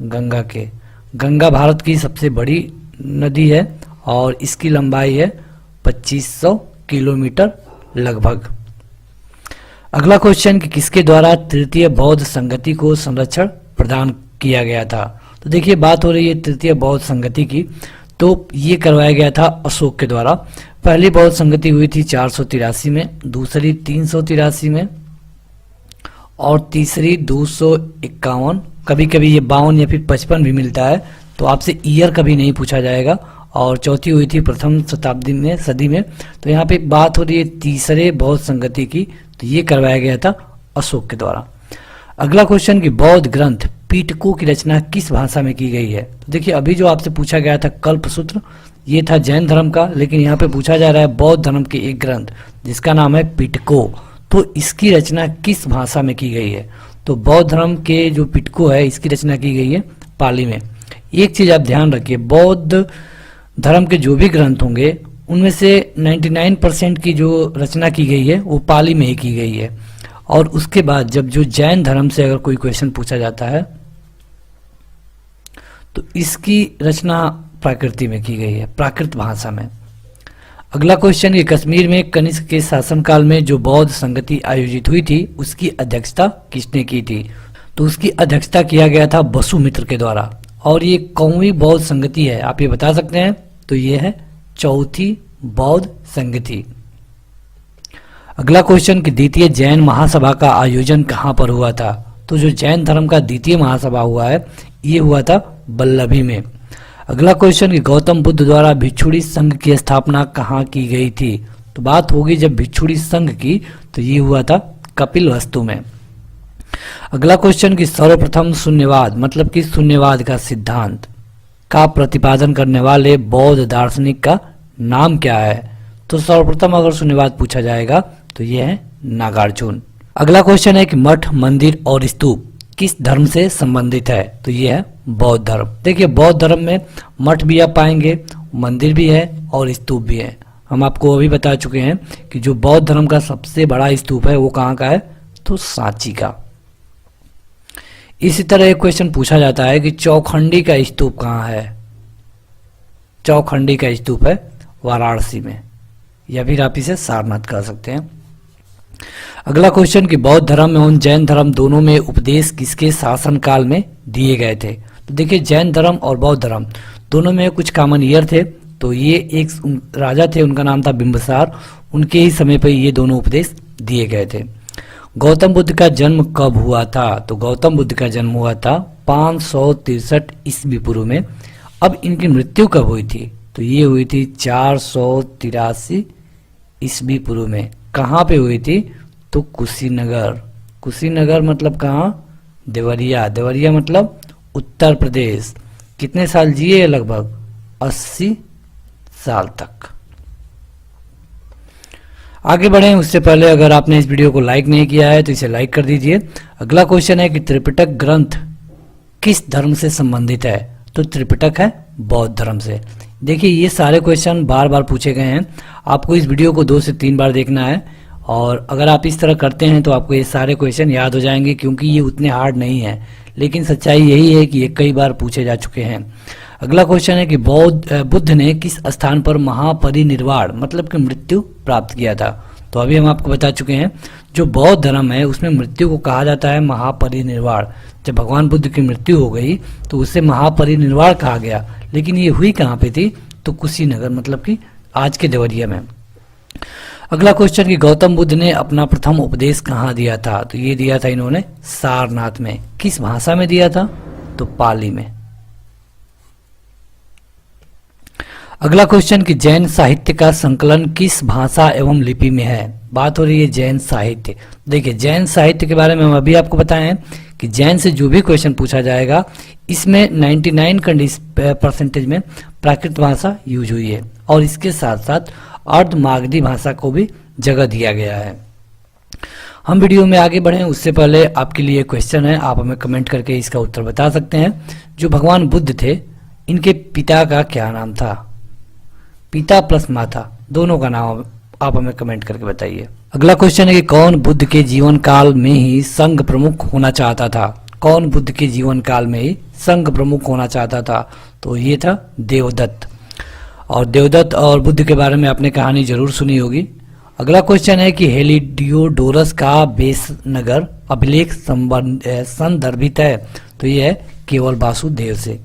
गंगा के। गंगा भारत की सबसे बड़ी नदी है और इसकी लंबाई है 2500 किलोमीटर लगभग। अगला क्वेश्चन कि किसके द्वारा तृतीय बौद्ध संगति को संरक्षण प्रदान किया गया था? तो देखिए बात हो रही है तृतीय बौद्ध संगति की। तो ये करवाया गया था अशोक के द्वारा। पहली बौद्ध संगति हुई थी 483 में, दूसरी 383 में और तीसरी 251। कभी कभी ये 52 या फिर 55 भी मिलता है, तो आपसे ईयर कभी नहीं पूछा जाएगा। और चौथी हुई थी प्रथम शताब्दी में, सदी में। तो यहाँ पे बात हो रही है तीसरे बौद्ध संगति की। तो ये करवाया गया था अशोक के द्वारा। अगला क्वेश्चन कि बौद्ध ग्रंथ पिटकू की रचना किस भाषा में की गई है। तो देखिए अभी जो आपसे पूछा गया था कल्पसूत्र, ये था जैन धर्म का, लेकिन यहाँ पे पूछा जा रहा है बौद्ध धर्म के एक ग्रंथ जिसका नाम है पिटको, तो इसकी रचना किस भाषा में की गई है। तो बौद्ध धर्म के जो पिटको है इसकी रचना की गई है पाली में। एक चीज आप ध्यान रखिए, बौद्ध धर्म के जो भी ग्रंथ होंगे उनमें से 99% की जो रचना की गई है वो पाली में ही की गई है। और उसके बाद जब जो जैन धर्म से अगर कोई क्वेश्चन पूछा जाता है तो इसकी रचना प्राकृति में की गई है, प्राकृत भाषा में। अगला क्वेश्चन ये कश्मीर में कनिष्क के शासनकाल में जो बौद्ध संगति आयोजित हुई थी उसकी अध्यक्षता किसने की थी। तो उसकी अध्यक्षता किया गया था वसुमित्र के द्वारा। और ये कौनवी बौद्ध संगति है आप ये बता सकते हैं। तो ये है चौथी बौद्ध संगति। अगला क्वेश्चन कि द्वितीय जैन महासभा का आयोजन कहाँ पर हुआ था। तो जो जैन धर्म का द्वितीय महासभा हुआ है ये हुआ था वल्लभी में। अगला क्वेश्चन कि गौतम बुद्ध द्वारा भिक्षुणी संघ की स्थापना कहाँ की गई थी। तो बात होगी जब भिक्षुणी संघ की, तो ये हुआ था कपिलवस्तु में। अगला क्वेश्चन कि सर्वप्रथम शून्यवाद मतलब कि शून्यवाद का सिद्धांत का प्रतिपादन करने वाले बौद्ध दार्शनिक का नाम क्या है। तो सर्वप्रथम अगर शून्यवाद पूछा जाएगा तो यह है नागार्जुन। अगला क्वेश्चन है कि मठ, मंदिर और स्तूप किस धर्म से संबंधित है। तो यह है बौद्ध धर्म। देखिए बौद्ध धर्म में मठ भी आप पाएंगे, मंदिर भी है और स्तूप भी है। हम आपको अभी बता चुके हैं कि जो बौद्ध धर्म का सबसे बड़ा स्तूप है वो कहाँ का है, तो सांची का। इसी तरह एक क्वेश्चन पूछा जाता है कि चौखंडी का स्तूप कहाँ है। चौखंडी का स्तूप है वाराणसी में, या फिर आप इसे सारनाथ कह सकते हैं। अगला क्वेश्चन कि बौद्ध धर्म एवं जैन धर्म दोनों में उपदेश किसके शासन काल में दिए गए थे। तो देखिए जैन धर्म और बौद्ध धर्म दोनों में कुछ कॉमन ईयर थे। तो ये एक राजा थे, उनका नाम था बिंबिसार, उनके ही समय पर ये दोनों उपदेश दिए गए थे। गौतम बुद्ध का जन्म कब हुआ था। तो गौतम बुद्ध का जन्म हुआ था 563 ईस्वी पूर्व में। अब इनकी मृत्यु कब हुई थी। तो ये हुई थी 483 ईस्वी पूर्व में। कहाँ पे हुई थी, तो कुशीनगर। कुशीनगर मतलब कहाँ, देवरिया। देवरिया मतलब उत्तर प्रदेश। कितने साल जिए, लगभग 80 साल तक। आगे बढ़े उससे पहले अगर आपने इस वीडियो को लाइक नहीं किया है तो इसे लाइक कर दीजिए। अगला क्वेश्चन है कि त्रिपिटक ग्रंथ किस धर्म से संबंधित है। तो त्रिपिटक है बौद्ध धर्म से। देखिए ये सारे क्वेश्चन बार बार पूछे गए हैं, आपको इस वीडियो को 2 से 3 बार देखना है। और अगर आप इस तरह करते हैं तो आपको ये सारे क्वेश्चन याद हो जाएंगे, क्योंकि ये उतने हार्ड नहीं है, लेकिन सच्चाई यही है कि ये कई बार पूछे जा चुके हैं। अगला क्वेश्चन है कि बुद्ध ने किस स्थान पर महापरिनिर्वाण मतलब कि मृत्यु प्राप्त किया था। तो अभी हम आपको बता चुके हैं जो बौद्ध धर्म है उसमें मृत्यु को कहा जाता है महापरिनिर्वाण। जब भगवान बुद्ध की मृत्यु हो गई तो उसे महापरिनिर्वाण कहा गया, लेकिन ये हुई कहाँ पे थी, तो कुशीनगर मतलब कि आज के देवरिया में। अगला क्वेश्चन कि गौतम बुद्ध ने अपना प्रथम उपदेश कहाँ दिया था। तो ये दिया था इन्होंने सारनाथ में। किस भाषा में दिया था, तो पाली में। अगला क्वेश्चन कि जैन साहित्य का संकलन किस भाषा एवं लिपि में है। बात हो रही है जैन साहित्य। देखिए जैन साहित्य के बारे में हम अभी आपको बताए हैं कि जैन से जो भी क्वेश्चन पूछा जाएगा इसमें 99% में प्राकृत भाषा यूज हुई है, और इसके साथ साथ अर्धमागधी भाषा को भी जगह दिया गया है। हम वीडियो में आगे बढ़ें उससे पहले आपके लिए क्वेश्चन है, आप हमें कमेंट करके इसका उत्तर बता सकते हैं। जो भगवान बुद्ध थे इनके पिता का क्या नाम था। पिता प्लस माता दोनों का नाम आप हमें कमेंट करके बताइए। अगला क्वेश्चन है कि कौन बुद्ध के जीवन काल में ही संघ प्रमुख होना चाहता था। कौन बुद्ध के जीवन काल में ही संघ प्रमुख होना चाहता था। तो ये था देवदत्त। और देवदत्त और बुद्ध के बारे में आपने कहानी जरूर सुनी होगी। अगला क्वेश्चन है कि हेलिडियोडोरस का बेसनगर अभिलेख संदर्भित है। तो यह है केवल वासुदेव से।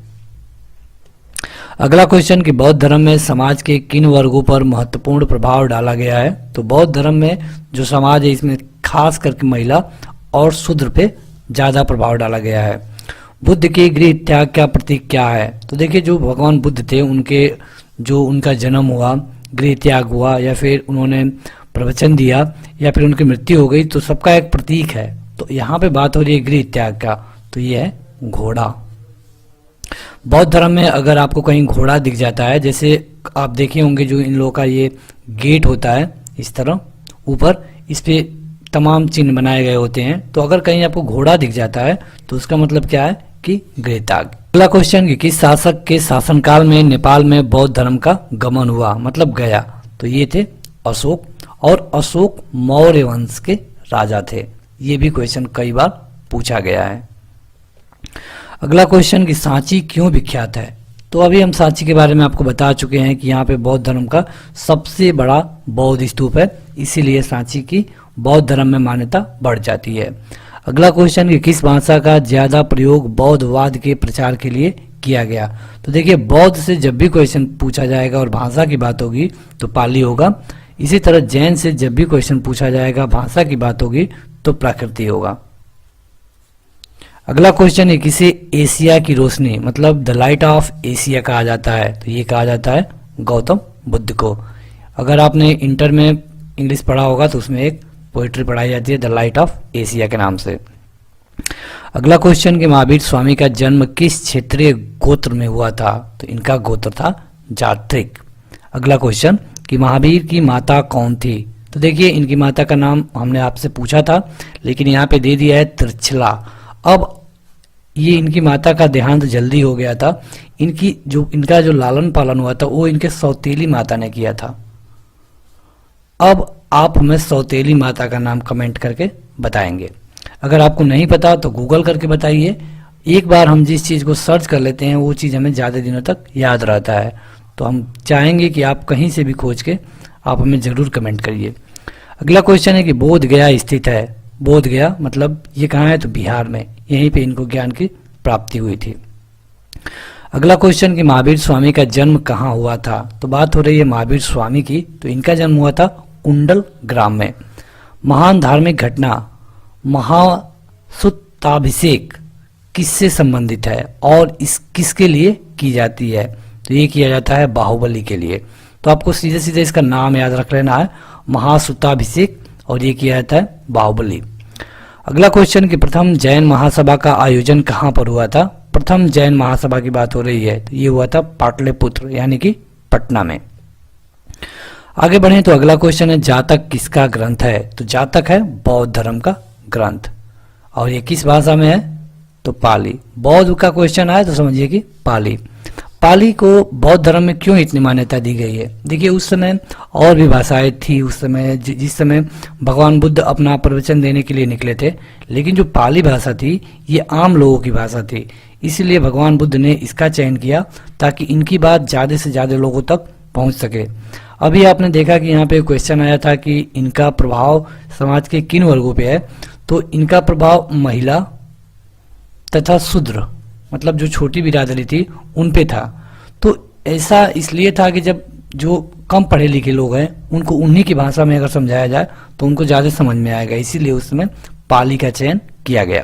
अगला क्वेश्चन कि बौद्ध धर्म में समाज के किन वर्गों पर महत्वपूर्ण प्रभाव डाला गया है। तो बौद्ध धर्म में जो समाज है इसमें खास करके महिला और शूद्र पे ज्यादा प्रभाव डाला गया है। बुद्ध के गृह त्याग का प्रतीक क्या है। तो देखिए जो भगवान बुद्ध थे उनके जो उनका जन्म हुआ, गृह त्याग हुआ, या फिर उन्होंने प्रवचन दिया या फिर उनकी मृत्यु हो गई तो सबका एक प्रतीक है। तो यहाँ पे बात हो रही है गृह त्याग का, तो ये है घोड़ा। बौद्ध धर्म में अगर आपको कहीं घोड़ा दिख जाता है, जैसे आप देखे होंगे जो इन लोगों का ये गेट होता है इस तरह ऊपर, इस पे तमाम चिन्ह बनाए गए होते हैं, तो अगर कहीं आपको घोड़ा दिख जाता है तो उसका मतलब क्या है कि गृह त्याग। अगला क्वेश्चन कि किस शासक के शासनकाल में नेपाल में बौद्ध धर्म का गमन हुआ, मतलब गया, तो ये थे अशोक, और अशोक मौर्य वंश के राजा थे। ये भी क्वेश्चन कई बार पूछा गया है। अगला क्वेश्चन कि सांची क्यों विख्यात है, तो अभी हम सांची के बारे में आपको बता चुके हैं कि यहाँ पे बौद्ध धर्म का सबसे बड़ा बौद्ध स्तूप है, इसीलिए सांची की बौद्ध धर्म में मान्यता बढ़ जाती है। अगला क्वेश्चन कि किस भाषा का ज्यादा प्रयोग बौद्धवाद के प्रचार के लिए किया गया, तो देखिए बौद्ध से जब भी क्वेश्चन पूछा जाएगा और भाषा की बात होगी तो पाली होगा। इसी तरह जैन से जब भी क्वेश्चन पूछा जाएगा भाषा की बात होगी तो प्राकृति होगा। अगला क्वेश्चन है किसे एशिया की रोशनी मतलब द लाइट ऑफ एशिया कहा जाता है, तो ये कहा जाता है गौतम बुद्ध को। अगर आपने इंटर में इंग्लिश पढ़ा होगा तो उसमें एक पोइट्री पढ़ाई जाती है द लाइट ऑफ एशिया के नाम से। अगला क्वेश्चन कि महावीर स्वामी का जन्म किस क्षेत्रीय गोत्र में हुआ था, तो इनका गोत्र था जात्रिक। अगला क्वेश्चन कि महावीर की माता कौन थी, तो देखिए इनकी माता का नाम हमने आपसे पूछा था लेकिन यहाँ पे दे दिया है त्रिछला। अब ये इनकी माता का देहांत जल्दी हो गया था, इनका जो लालन पालन हुआ था वो इनके सौतेली माता ने किया था। अब आप हमें सौतेली माता का नाम कमेंट करके बताएंगे। अगर आपको नहीं पता तो गूगल करके बताइए। एक बार हम जिस चीज़ को सर्च कर लेते हैं वो चीज़ हमें ज़्यादा दिनों तक याद रहता है, तो हम चाहेंगे कि आप कहीं से भी खोज के आप हमें ज़रूर कमेंट करिए। अगला क्वेश्चन है कि बोध गया स्थित है, बोध गया मतलब ये कहाँ है, तो बिहार में, यहीं पे इनको ज्ञान की प्राप्ति हुई थी। अगला क्वेश्चन कि महावीर स्वामी का जन्म कहाँ हुआ था, तो बात हो रही है महावीर स्वामी की, तो इनका जन्म हुआ था कुंडल ग्राम में। महान धार्मिक घटना महासुत्ताभिषेक किससे संबंधित है और इस किसके लिए की जाती है, तो ये किया जाता है बाहुबली के लिए। तो आपको सीधे सीधे इसका नाम याद रख लेना है महासुत्ताभिषेक, और ये किया जाता है बाहुबली। अगला क्वेश्चन कि प्रथम जैन महासभा का आयोजन कहाँ पर हुआ था, प्रथम जैन महासभा की बात हो रही है, तो ये हुआ था पाटलिपुत्र यानी कि पटना में। आगे बढ़े तो अगला क्वेश्चन है जातक किसका ग्रंथ है, तो जातक है बौद्ध धर्म का ग्रंथ, और ये किस भाषा में है, तो पाली। बौद्ध का क्वेश्चन आए तो समझिए कि पाली। पाली को बौद्ध धर्म में क्यों इतनी मान्यता दी गई है, देखिए उस समय और भी भाषाएं थी, उस समय जिस समय भगवान बुद्ध अपना प्रवचन देने के लिए निकले थे, लेकिन जो पाली भाषा थी ये आम लोगों की भाषा थी, इसलिए भगवान बुद्ध ने इसका चयन किया ताकि इनकी बात ज़्यादा से ज़्यादा लोगों तक पहुंच सके। अभी आपने देखा कि यहाँ पे क्वेश्चन आया था कि इनका प्रभाव समाज के किन वर्गों पे है, तो इनका प्रभाव महिला तथा शूद्र मतलब जो छोटी बिरादरी थी उन पे था। तो ऐसा इसलिए था कि जब जो कम पढ़े लिखे लोग हैं उनको उन्हीं की भाषा में अगर समझाया जाए तो उनको ज़्यादा समझ में आएगा, इसीलिए उस समय पाली का चयन किया गया।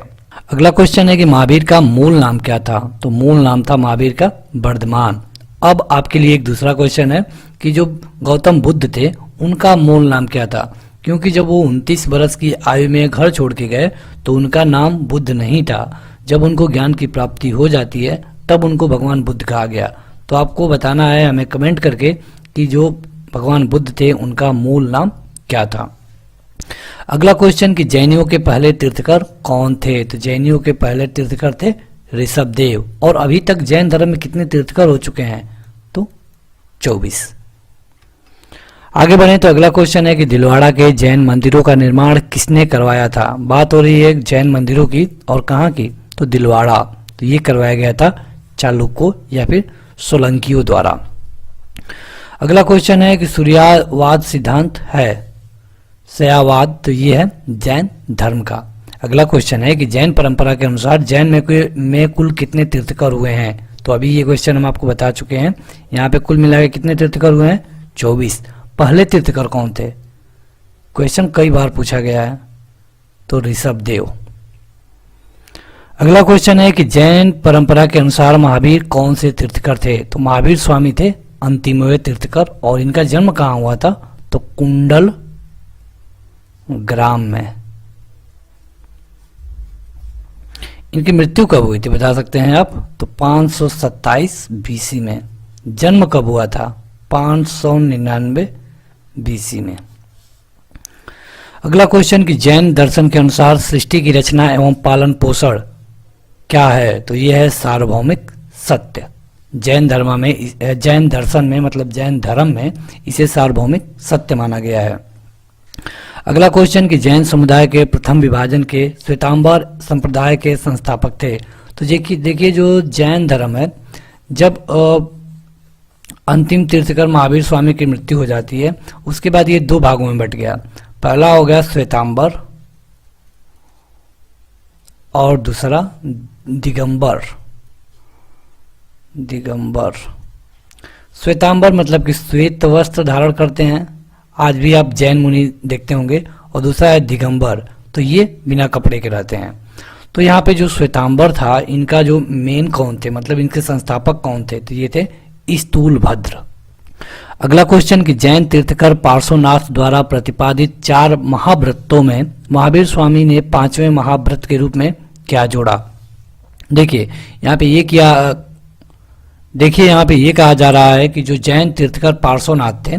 अगला क्वेश्चन है कि महावीर का मूल नाम क्या था, तो मूल नाम था महावीर का वर्धमान। अब आपके लिए एक दूसरा क्वेश्चन है कि जो गौतम बुद्ध थे उनका मूल नाम क्या था, क्योंकि जब वो 29 वर्ष की आयु में घर छोड़ के गए तो उनका नाम बुद्ध नहीं था। जब उनको ज्ञान की प्राप्ति हो जाती है तब उनको भगवान बुद्ध कहा गया। तो आपको बताना है हमें कमेंट करके कि जो भगवान बुद्ध थे उनका मूल नाम क्या था। अगला क्वेश्चन कि जैनियों के पहले तीर्थकर कौन थे, तो जैनियों के पहले तीर्थकर थे ऋषभदेव। और अभी तक जैन धर्म में कितने तीर्थकर हो चुके हैं, तो 24। आगे बढ़े तो अगला क्वेश्चन है कि दिलवाड़ा के जैन मंदिरों का निर्माण किसने करवाया था। बात हो रही है जैन मंदिरों की, और कहाँ की, तो दिलवाड़ा। तो ये करवाया गया था चालुक्यों या फिर सोलंकियों द्वारा। अगला क्वेश्चन है कि सूर्यवाद सिद्धांत है शयावाद, तो ये है जैन धर्म का। अगला क्वेश्चन है कि जैन परंपरा के अनुसार जैन में कुल कितने तीर्थकर हुए हैं, तो अभी ये क्वेश्चन हम आपको बता चुके हैं। यहाँ पे कुल मिला के कितने तीर्थकर हुए हैं, 24। पहले तीर्थकर कौन थे, क्वेश्चन कई बार पूछा गया है, तो ऋषभदेव। अगला क्वेश्चन है कि जैन परंपरा के अनुसार महावीर कौन से तीर्थकर थे, तो महावीर स्वामी थे अंतिमवें तीर्थकर। और इनका जन्म कहाँ हुआ था, तो कुंडल ग्राम में। इनकी मृत्यु कब हुई थी बता सकते हैं आप? तो 527 बीसी में। जन्म कब हुआ था? 599 बीसी में। अगला क्वेश्चन कि जैन दर्शन के अनुसार सृष्टि की रचना एवं पालन पोषण क्या है? तो यह है सार्वभौमिक सत्य। जैन दर्शन में मतलब जैन धर्म में इसे सार्वभौमिक सत्य माना गया है। अगला क्वेश्चन कि जैन समुदाय के प्रथम विभाजन के श्वेतांबर संप्रदाय के संस्थापक थे। तो देखिए जो जैन धर्म है, जब अंतिम तीर्थकर महावीर स्वामी की मृत्यु हो जाती है उसके बाद ये दो भागों में बट गया। पहला हो गया श्वेतांबर और दूसरा दिगंबर। श्वेतांबर मतलब कि श्वेत वस्त्र धारण करते हैं, आज भी आप जैन मुनि देखते होंगे। और दूसरा है दिगंबर, तो ये बिना कपड़े के रहते हैं। तो यहाँ पे जो श्वेतांबर था, इनका जो मेन कौन थे, मतलब इनके संस्थापक कौन थे? तो ये थे स्थूलभद्र। अगला क्वेश्चन कि जैन तीर्थकर पार्श्वनाथ द्वारा प्रतिपादित 4 महाव्रतों में महावीर स्वामी ने 5वें महाव्रत के रूप में क्या जोड़ा? देखिए यहाँ पे ये कहा जा रहा है कि जो जैन तीर्थकर पार्श्वनाथ थे,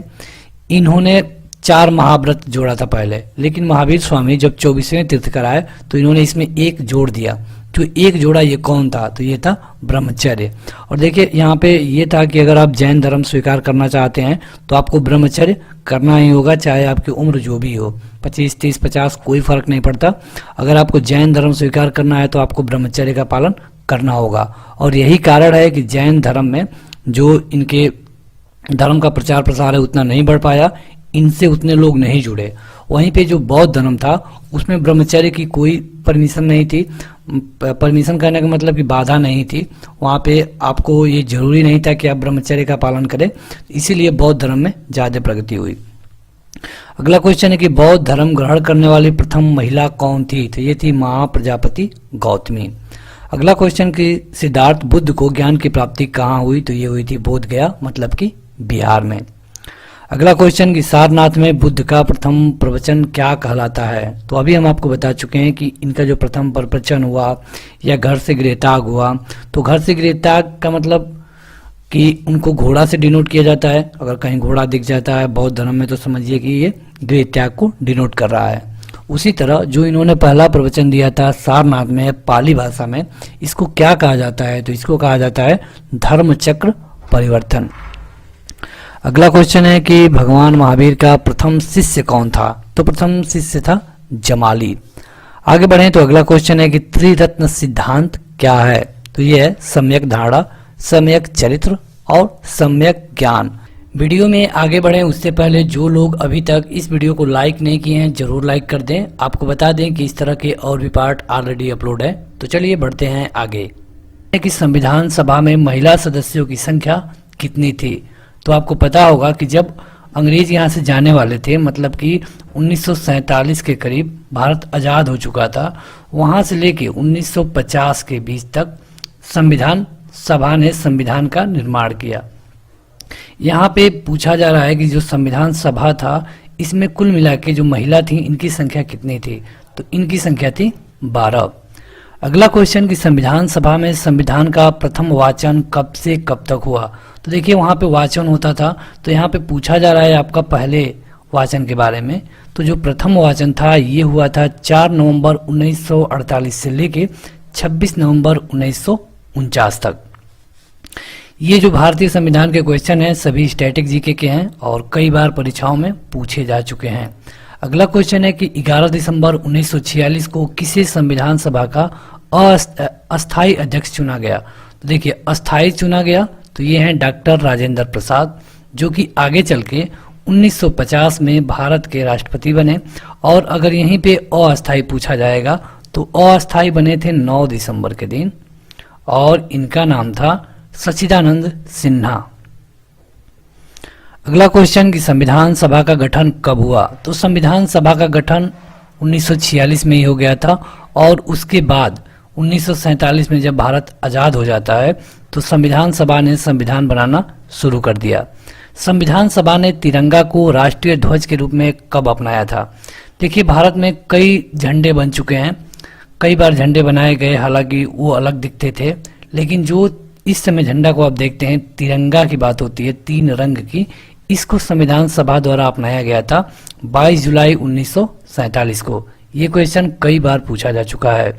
इन्होंने 4 महाव्रत जोड़ा था पहले, लेकिन महावीर स्वामी जब 24वें तीर्थकर आए तो इन्होंने इसमें एक जोड़ दिया। जो एक जोड़ा ये कौन था? तो ये था ब्रह्मचर्य। और देखिए यहाँ पे ये था कि अगर आप जैन धर्म स्वीकार करना चाहते हैं तो आपको ब्रह्मचर्य करना ही होगा, चाहे आपकी उम्र जो भी हो, 25, 30, 50 कोई फर्क नहीं पड़ता। अगर आपको जैन धर्म स्वीकार करना है तो आपको ब्रह्मचर्य का पालन करना होगा। और यही कारण है कि जैन धर्म में जो इनके धर्म का प्रचार प्रसार है उतना नहीं बढ़ पाया, इनसे उतने लोग नहीं जुड़े। वहीं पे जो बौद्ध धर्म था उसमें ब्रह्मचर्य की कोई परमिशन नहीं थी। परमिशन करने का मतलब कि बाधा नहीं थी, वहाँ पे आपको ये जरूरी नहीं था कि आप ब्रह्मचर्य का पालन करें, इसीलिए बौद्ध धर्म में ज़्यादा प्रगति हुई। अगला क्वेश्चन है कि बौद्ध धर्म ग्रहण करने वाली प्रथम महिला कौन थी? तो ये थी महाप्रजापति गौतमी। अगला क्वेश्चन कि सिद्धार्थ बुद्ध को ज्ञान की प्राप्ति कहाँ हुई? तो ये हुई थी बोध गया, मतलब कि बिहार में। अगला क्वेश्चन कि सारनाथ में बुद्ध का प्रथम प्रवचन क्या कहलाता है? तो अभी हम आपको बता चुके हैं कि इनका जो प्रथम प्रवचन हुआ या घर से गृहत्याग हुआ, तो घर से गृहत्याग का मतलब कि उनको घोड़ा से डिनोट किया जाता है। अगर कहीं घोड़ा दिख जाता है बौद्ध धर्म में तो समझिए कि ये गृहत्याग को डिनोट कर रहा है। उसी तरह जो इन्होंने पहला प्रवचन दिया था सारनाथ में पाली भाषा में, इसको क्या कहा जाता है? तो इसको कहा जाता है धर्म चक्र परिवर्तन। अगला क्वेश्चन है कि भगवान महावीर का प्रथम शिष्य कौन था? तो प्रथम शिष्य था जमाली। आगे बढ़े तो अगला क्वेश्चन है कि त्रिरत्न सिद्धांत क्या है? तो ये है सम्यक धारणा, सम्यक चरित्र और सम्यक ज्ञान। वीडियो में आगे बढ़े उससे पहले जो लोग अभी तक इस वीडियो को लाइक नहीं किए हैं जरूर लाइक कर दें। आपको बता दें कि इस तरह के और भी पार्ट ऑलरेडी अपलोड है। तो चलिए बढ़ते हैं आगे कि संविधान सभा में महिला सदस्यों की संख्या कितनी थी? तो आपको पता होगा कि जब अंग्रेज यहाँ से जाने वाले थे, मतलब कि 1947 के करीब भारत आज़ाद हो चुका था, वहाँ से लेके 1950 के बीच तक संविधान सभा ने संविधान का निर्माण किया। यहाँ पे पूछा जा रहा है कि जो संविधान सभा था इसमें कुल मिला के जो महिला थी इनकी संख्या कितनी थी? तो इनकी संख्या थी 12। अगला क्वेश्चन कि संविधान सभा में संविधान का प्रथम वाचन कब से कब तक हुआ? तो देखिए वहाँ पे वाचन होता था, तो यहाँ पे पूछा जा रहा है आपका पहले वाचन के बारे में। तो जो प्रथम वाचन था ये हुआ था 4 नवंबर 1948 से लेके 26 नवंबर 1949 तक। ये जो भारतीय संविधान के क्वेश्चन हैं सभी स्टैटिक जीके के हैं और कई बार परीक्षाओं में पूछे जा चुके हैं। अगला क्वेश्चन है कि 11 दिसंबर 1946 को किसे संविधान सभा का अस्थायी अध्यक्ष चुना गया? तो देखिए अस्थायी चुना गया तो ये हैं डॉक्टर राजेंद्र प्रसाद, जो कि आगे चल के 1950 में भारत के राष्ट्रपति बने। और अगर यहीं पे अस्थायी पूछा जाएगा तो अस्थायी बने थे 9 दिसंबर के दिन और इनका नाम था सच्चिदानंद सिन्हा। अगला क्वेश्चन कि संविधान सभा का गठन कब हुआ? तो संविधान सभा का गठन 1946 में ही हो गया था और उसके बाद 1947 में जब भारत आज़ाद हो जाता है तो संविधान सभा ने संविधान बनाना शुरू कर दिया। संविधान सभा ने तिरंगा को राष्ट्रीय ध्वज के रूप में कब अपनाया था? देखिए भारत में कई झंडे बन चुके हैं, कई बार झंडे बनाए गए, हालांकि वो अलग दिखते थे, लेकिन जो इस समय झंडा को आप देखते हैं, तिरंगा की बात होती है, 3 रंग की, इसको संविधान सभा द्वारा अपनाया गया था 22 जुलाई 1947 को। ये क्वेश्चन कई बार पूछा जा चुका है।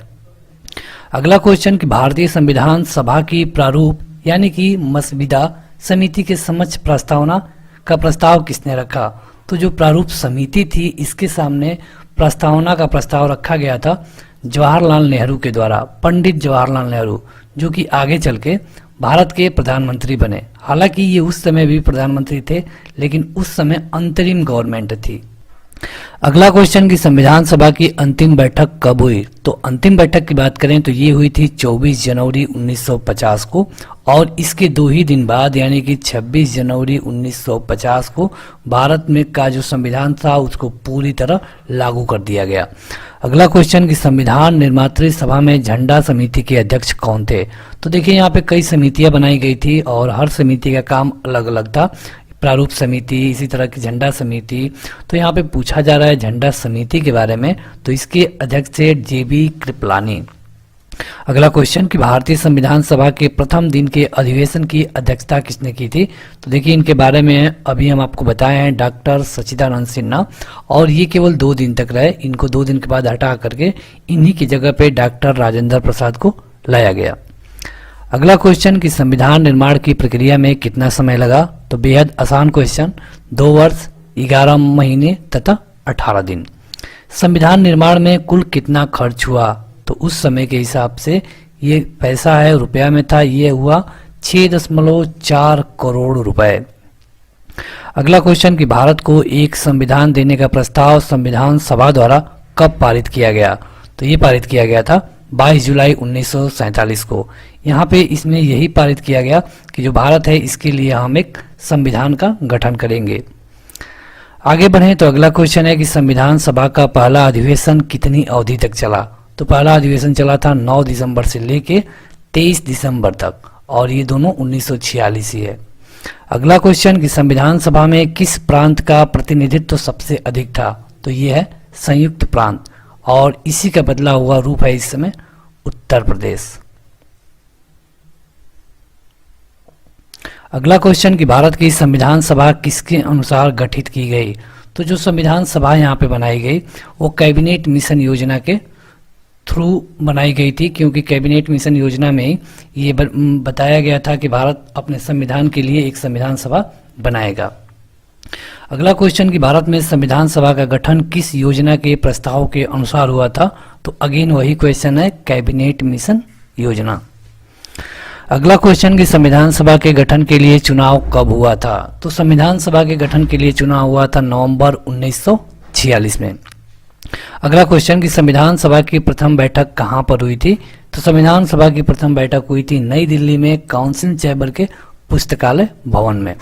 अगला क्वेश्चन कि भारतीय संविधान सभा की प्रारूप यानी कि मसविदा समिति के समक्ष प्रस्तावना का प्रस्ताव किसने रखा? तो जो प्रारूप समिति थी इसके सामने प्रस्तावना का प्रस्ताव रखा गया था जवाहरलाल नेहरू के द्वारा, पंडित जवाहरलाल नेहरू, जो कि आगे चल के भारत के प्रधानमंत्री बने। हालांकि ये उस समय भी प्रधानमंत्री थे, लेकिन उस समय अंतरिम गवर्नमेंट थी। अगला क्वेश्चन की संविधान सभा की अंतिम बैठक कब हुई? तो अंतिम बैठक की बात करें तो ये हुई थी 24 जनवरी 1950 को, और इसके 2 ही दिन बाद यानी कि 26 जनवरी 1950 को भारत में का जो संविधान था उसको पूरी तरह लागू कर दिया गया। अगला क्वेश्चन की संविधान निर्मात्री सभा में झंडा समिति के अध्यक्ष कौन थे? तो देखिए यहाँ पे कई समितियां बनाई गई थी और हर समिति का काम अलग अलग था। प्रारूप समिति, इसी तरह की झंडा समिति। तो यहाँ पे पूछा जा रहा है झंडा समिति के बारे में, तो इसके अध्यक्ष थे JB कृपलानी। अगला क्वेश्चन कि भारतीय संविधान सभा के प्रथम दिन के अधिवेशन की अध्यक्षता किसने की थी? तो देखिए इनके बारे में अभी हम आपको बताए हैं, डॉक्टर सच्चिदानंद सिन्हा, और ये केवल 2 दिन तक रहे। इनको 2 दिन के बाद हटा करके इन्हीं की जगह पे डॉक्टर राजेंद्र प्रसाद को लाया गया। अगला क्वेश्चन कि संविधान निर्माण की प्रक्रिया में कितना समय लगा? तो बेहद आसान क्वेश्चन, 2 वर्ष 11 महीने तथा 18 दिन। संविधान निर्माण में कुल कितना खर्च हुआ? तो उस समय के हिसाब से ये पैसा है, रुपया में था, ये हुआ 6.4 करोड़ रुपए। अगला क्वेश्चन कि भारत को एक संविधान देने का प्रस्ताव संविधान सभा द्वारा कब पारित किया गया? तो ये पारित किया गया था 22 जुलाई 1947 को। यहाँ पे इसमें यही पारित किया गया कि जो भारत है इसके लिए हम एक संविधान का गठन करेंगे। आगे बढ़ें तो अगला क्वेश्चन है कि संविधान सभा का पहला अधिवेशन कितनी अवधि तक चला? तो पहला अधिवेशन चला था 9 दिसंबर से लेके 23 दिसंबर तक, और ये दोनों 1946 ही है। अगला क्वेश्चन कि संविधान सभा में किस प्रांत का प्रतिनिधित्व सबसे अधिक था? तो ये है संयुक्त प्रांत, और इसी का बदला हुआ रूप है इस समय उत्तर प्रदेश। अगला क्वेश्चन कि भारत की संविधान सभा किसके अनुसार गठित की गई? तो जो संविधान सभा यहाँ पे बनाई गई वो कैबिनेट मिशन योजना के थ्रू बनाई गई थी, क्योंकि कैबिनेट मिशन योजना में ये बताया गया था कि भारत अपने संविधान के लिए एक संविधान सभा बनाएगा। अगला क्वेश्चन कि भारत में संविधान सभा का गठन किस योजना के प्रस्ताव के अनुसार हुआ था? तो अगेन वही क्वेश्चन है, कैबिनेट मिशन योजना। अगला क्वेश्चन कि संविधान सभा के गठन के लिए चुनाव कब हुआ था? तो संविधान सभा के गठन के लिए चुनाव हुआ था नवंबर 1946 में। अगला क्वेश्चन कि संविधान सभा की प्रथम बैठक कहाँ पर हुई थी? तो संविधान सभा की प्रथम बैठक हुई थी नई दिल्ली में काउंसिल चैम्बर के पुस्तकालय भवन में।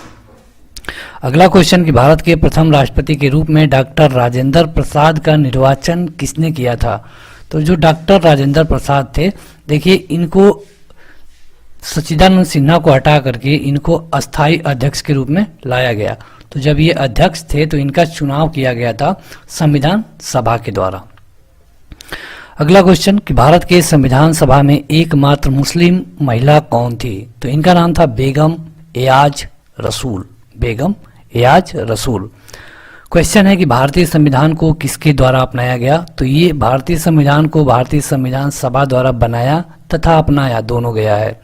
अगला क्वेश्चन कि भारत के प्रथम राष्ट्रपति के रूप में डॉक्टर राजेंद्र प्रसाद का निर्वाचन किसने किया था? तो जो डॉक्टर राजेंद्र प्रसाद थे, देखिए इनको सच्चिदानंद सिन्हा को हटा करके इनको अस्थायी अध्यक्ष के रूप में लाया गया। तो जब ये अध्यक्ष थे तो इनका चुनाव किया गया था संविधान सभा के द्वारा। अगला क्वेश्चन कि भारत के संविधान सभा में एकमात्र मुस्लिम महिला कौन थी? तो इनका नाम था बेगम एयाज रसूल। बेगम एयाज रसूल। क्वेश्चन है कि भारतीय संविधान को किसके द्वारा अपनाया गया? तो ये भारतीय संविधान को भारतीय संविधान सभा द्वारा बनाया तथा अपनाया दोनों गया है।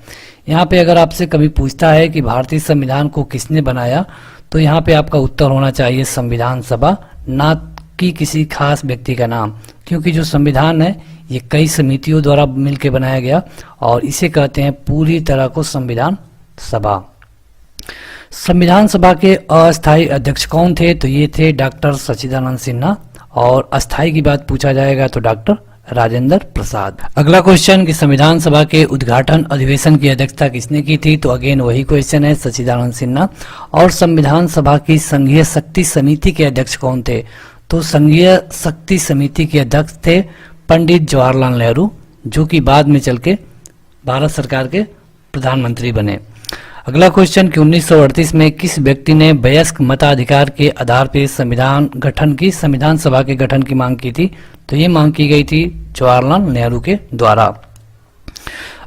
यहाँ पे अगर आपसे कभी पूछता है कि भारतीय संविधान को किसने बनाया, तो यहाँ पे आपका उत्तर होना चाहिए संविधान सभा, ना कि किसी खास व्यक्ति का नाम, क्योंकि जो संविधान है ये कई समितियों द्वारा मिलकर बनाया गया और इसे कहते हैं पूरी तरह को संविधान सभा। संविधान सभा के अस्थायी अध्यक्ष कौन थे? तो ये थे डॉक्टर सच्चिदानंद सिन्हा, और अस्थायी की बात पूछा जाएगा तो डॉक्टर राजेंद्र प्रसाद। अगला क्वेश्चन कि संविधान सभा के उद्घाटन अधिवेशन की अध्यक्षता किसने की थी? तो अगेन वही क्वेश्चन है, सच्चिदानंद सिन्हा। और संविधान सभा की संघीय शक्ति समिति के अध्यक्ष कौन थे? तो संघीय शक्ति समिति के अध्यक्ष थे पंडित जवाहरलाल नेहरू, जो कि बाद में चल के भारत सरकार के प्रधानमंत्री बने। अगला क्वेश्चन कि 1938 में किस व्यक्ति ने वयस्क मताधिकार के आधार पर संविधान सभा के गठन की मांग की थी? तो ये मांग की गई थी जवाहरलाल नेहरू के द्वारा।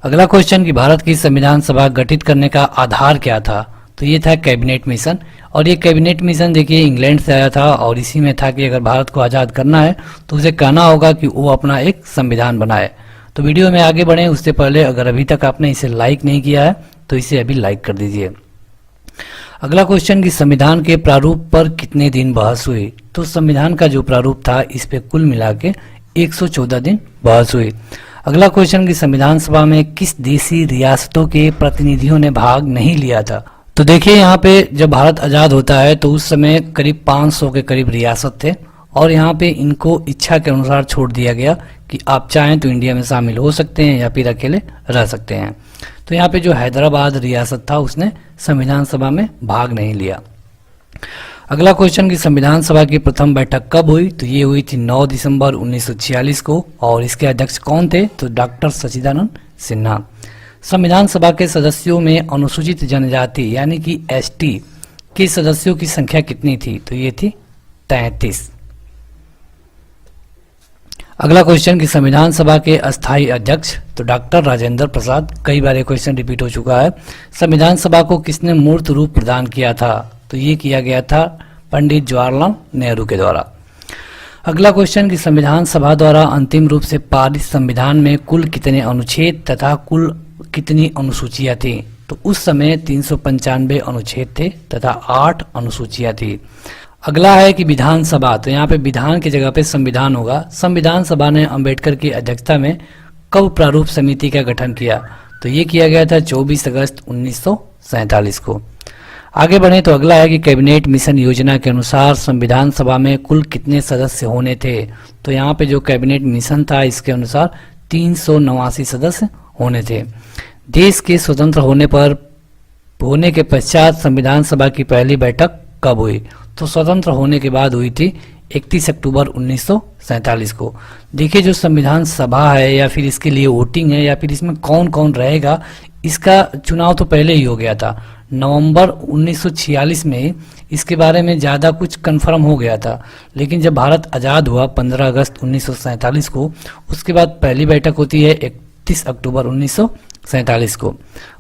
अगला क्वेश्चन कि भारत की संविधान सभा गठित करने का आधार क्या था? तो ये था कैबिनेट मिशन। और ये कैबिनेट मिशन देखिए इंग्लैंड से आया था और इसी में था कि अगर भारत को आज़ाद करना है तो उसे कहना होगा कि वो अपना एक संविधान बनाए। तो वीडियो में आगे बढ़ें उससे पहले अगर अभी तक आपने इसे लाइक नहीं किया है तो इसे अभी लाइक कर दीजिए। अगला क्वेश्चन कि संविधान के प्रारूप पर कितने दिन बहस हुई? तो संविधान का जो प्रारूप था इस पे कुल मिला के 114 दिन बहस हुई। अगला क्वेश्चन कि संविधान सभा में किस देशी रियासतों के प्रतिनिधियों ने भाग नहीं लिया था? तो देखिए यहाँ पे जब भारत आज़ाद होता है तो उस समय करीब 500 के करीब रियासत थे और यहाँ पे इनको इच्छा के अनुसार छोड़ दिया गया कि आप चाहें तो इंडिया में शामिल हो सकते हैं या फिर अकेले रह सकते हैं। तो यहाँ पे जो हैदराबाद रियासत था उसने संविधान सभा में भाग नहीं लिया। अगला क्वेश्चन कि संविधान सभा की प्रथम बैठक कब हुई? तो ये हुई थी 9 दिसंबर 1946 को और इसके अध्यक्ष कौन थे? तो डॉक्टर सच्चिदानंद सिन्हा। संविधान सभा के सदस्यों में अनुसूचित जनजाति यानी कि एसटी के सदस्यों की संख्या कितनी थी? तो ये थी 33। अगला क्वेश्चन कि संविधान सभा के अस्थायी अध्यक्ष? तो डॉक्टर राजेंद्र प्रसाद। कई बार ये क्वेश्चन रिपीट हो चुका है। संविधान सभा को किसने मूर्त रूप प्रदान किया था? तो ये किया गया था पंडित जवाहरलाल नेहरू के द्वारा। अगला क्वेश्चन कि संविधान सभा द्वारा अंतिम रूप से पारित संविधान में कुल कितने अनुच्छेद तथा कुल कितनी अनुसूचियां थी? तो उस समय 395 अनुच्छेद थे तथा 8 अनुसूचियां थी। अगला है कि विधानसभा। तो यहाँ पे विधान की जगह पे संविधान होगा। संविधान सभा ने अंबेडकर की अध्यक्षता में कब प्रारूप समिति का गठन किया? तो ये किया गया था 24 अगस्त 1947 को। आगे बढ़े तो अगला है कि कैबिनेट मिशन योजना के अनुसार संविधान सभा में कुल कितने सदस्य होने थे? तो यहाँ पे जो कैबिनेट मिशन था इसके अनुसार 389 सदस्य होने थे। देश के स्वतंत्र होने के पश्चात संविधान सभा की पहली बैठक कब हुई? तो स्वतंत्र होने के बाद हुई थी 31 अक्टूबर 1947 को। देखिए जो संविधान सभा है या फिर इसके लिए वोटिंग है या फिर इसमें कौन कौन रहेगा इसका चुनाव तो पहले ही हो गया था। नवंबर 1946 में इसके बारे में ज़्यादा कुछ कंफर्म हो गया था, लेकिन जब भारत आज़ाद हुआ 15 अगस्त 1947 को उसके बाद पहली बैठक होती है 31 अक्टूबर 1947 को।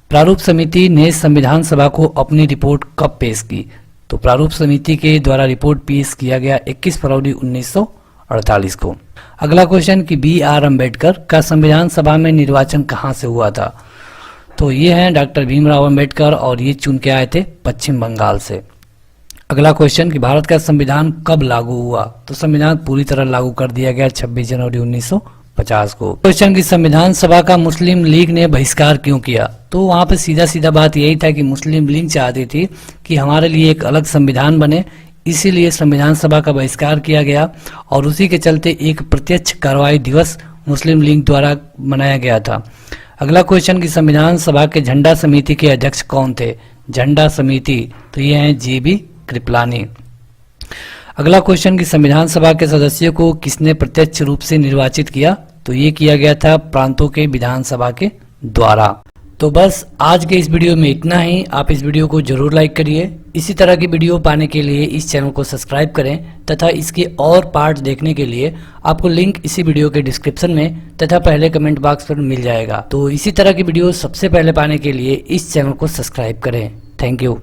प्रारूप समिति ने संविधान सभा को अपनी रिपोर्ट कब पेश की? तो प्रारूप समिति के द्वारा रिपोर्ट पेश किया गया 21 फरवरी 1948 को। अगला क्वेश्चन कि B.R. अम्बेडकर का संविधान सभा में निर्वाचन कहाँ से हुआ था? तो ये हैं डॉक्टर भीमराव अम्बेडकर और ये चुन के आए थे पश्चिम बंगाल से। अगला क्वेश्चन कि भारत का संविधान कब लागू हुआ? तो संविधान पूरी तरह लागू कर दिया गया 26 जनवरी 1950 को। क्वेश्चन कि संविधान सभा का मुस्लिम लीग ने बहिष्कार क्यों किया? तो वहां पे सीधा सीधा बात यही था कि मुस्लिम लीग चाहती थी कि हमारे लिए एक अलग संविधान बने, इसीलिए संविधान सभा का बहिष्कार किया गया और उसी के चलते एक प्रत्यक्ष कार्रवाई दिवस मुस्लिम लीग द्वारा मनाया गया था। अगला क्वेश्चन कि संविधान सभा के झंडा समिति के अध्यक्ष कौन थे? झंडा समिति तो ये हैं JB कृपलानी। अगला क्वेश्चन कि संविधान सभा के सदस्यों को किसने प्रत्यक्ष रूप से निर्वाचित किया? तो ये किया गया था प्रांतों के विधानसभा के द्वारा। तो बस आज के इस वीडियो में इतना ही। आप इस वीडियो को जरूर लाइक करिए। इसी तरह की वीडियो पाने के लिए इस चैनल को सब्सक्राइब करें तथा इसके और पार्ट देखने के लिए आपको लिंक इसी वीडियो के डिस्क्रिप्शन में तथा पहले कमेंट बॉक्स पर मिल जाएगा। तो इसी तरह की वीडियो सबसे पहले पाने के लिए इस चैनल को सब्सक्राइब करें। Thank you.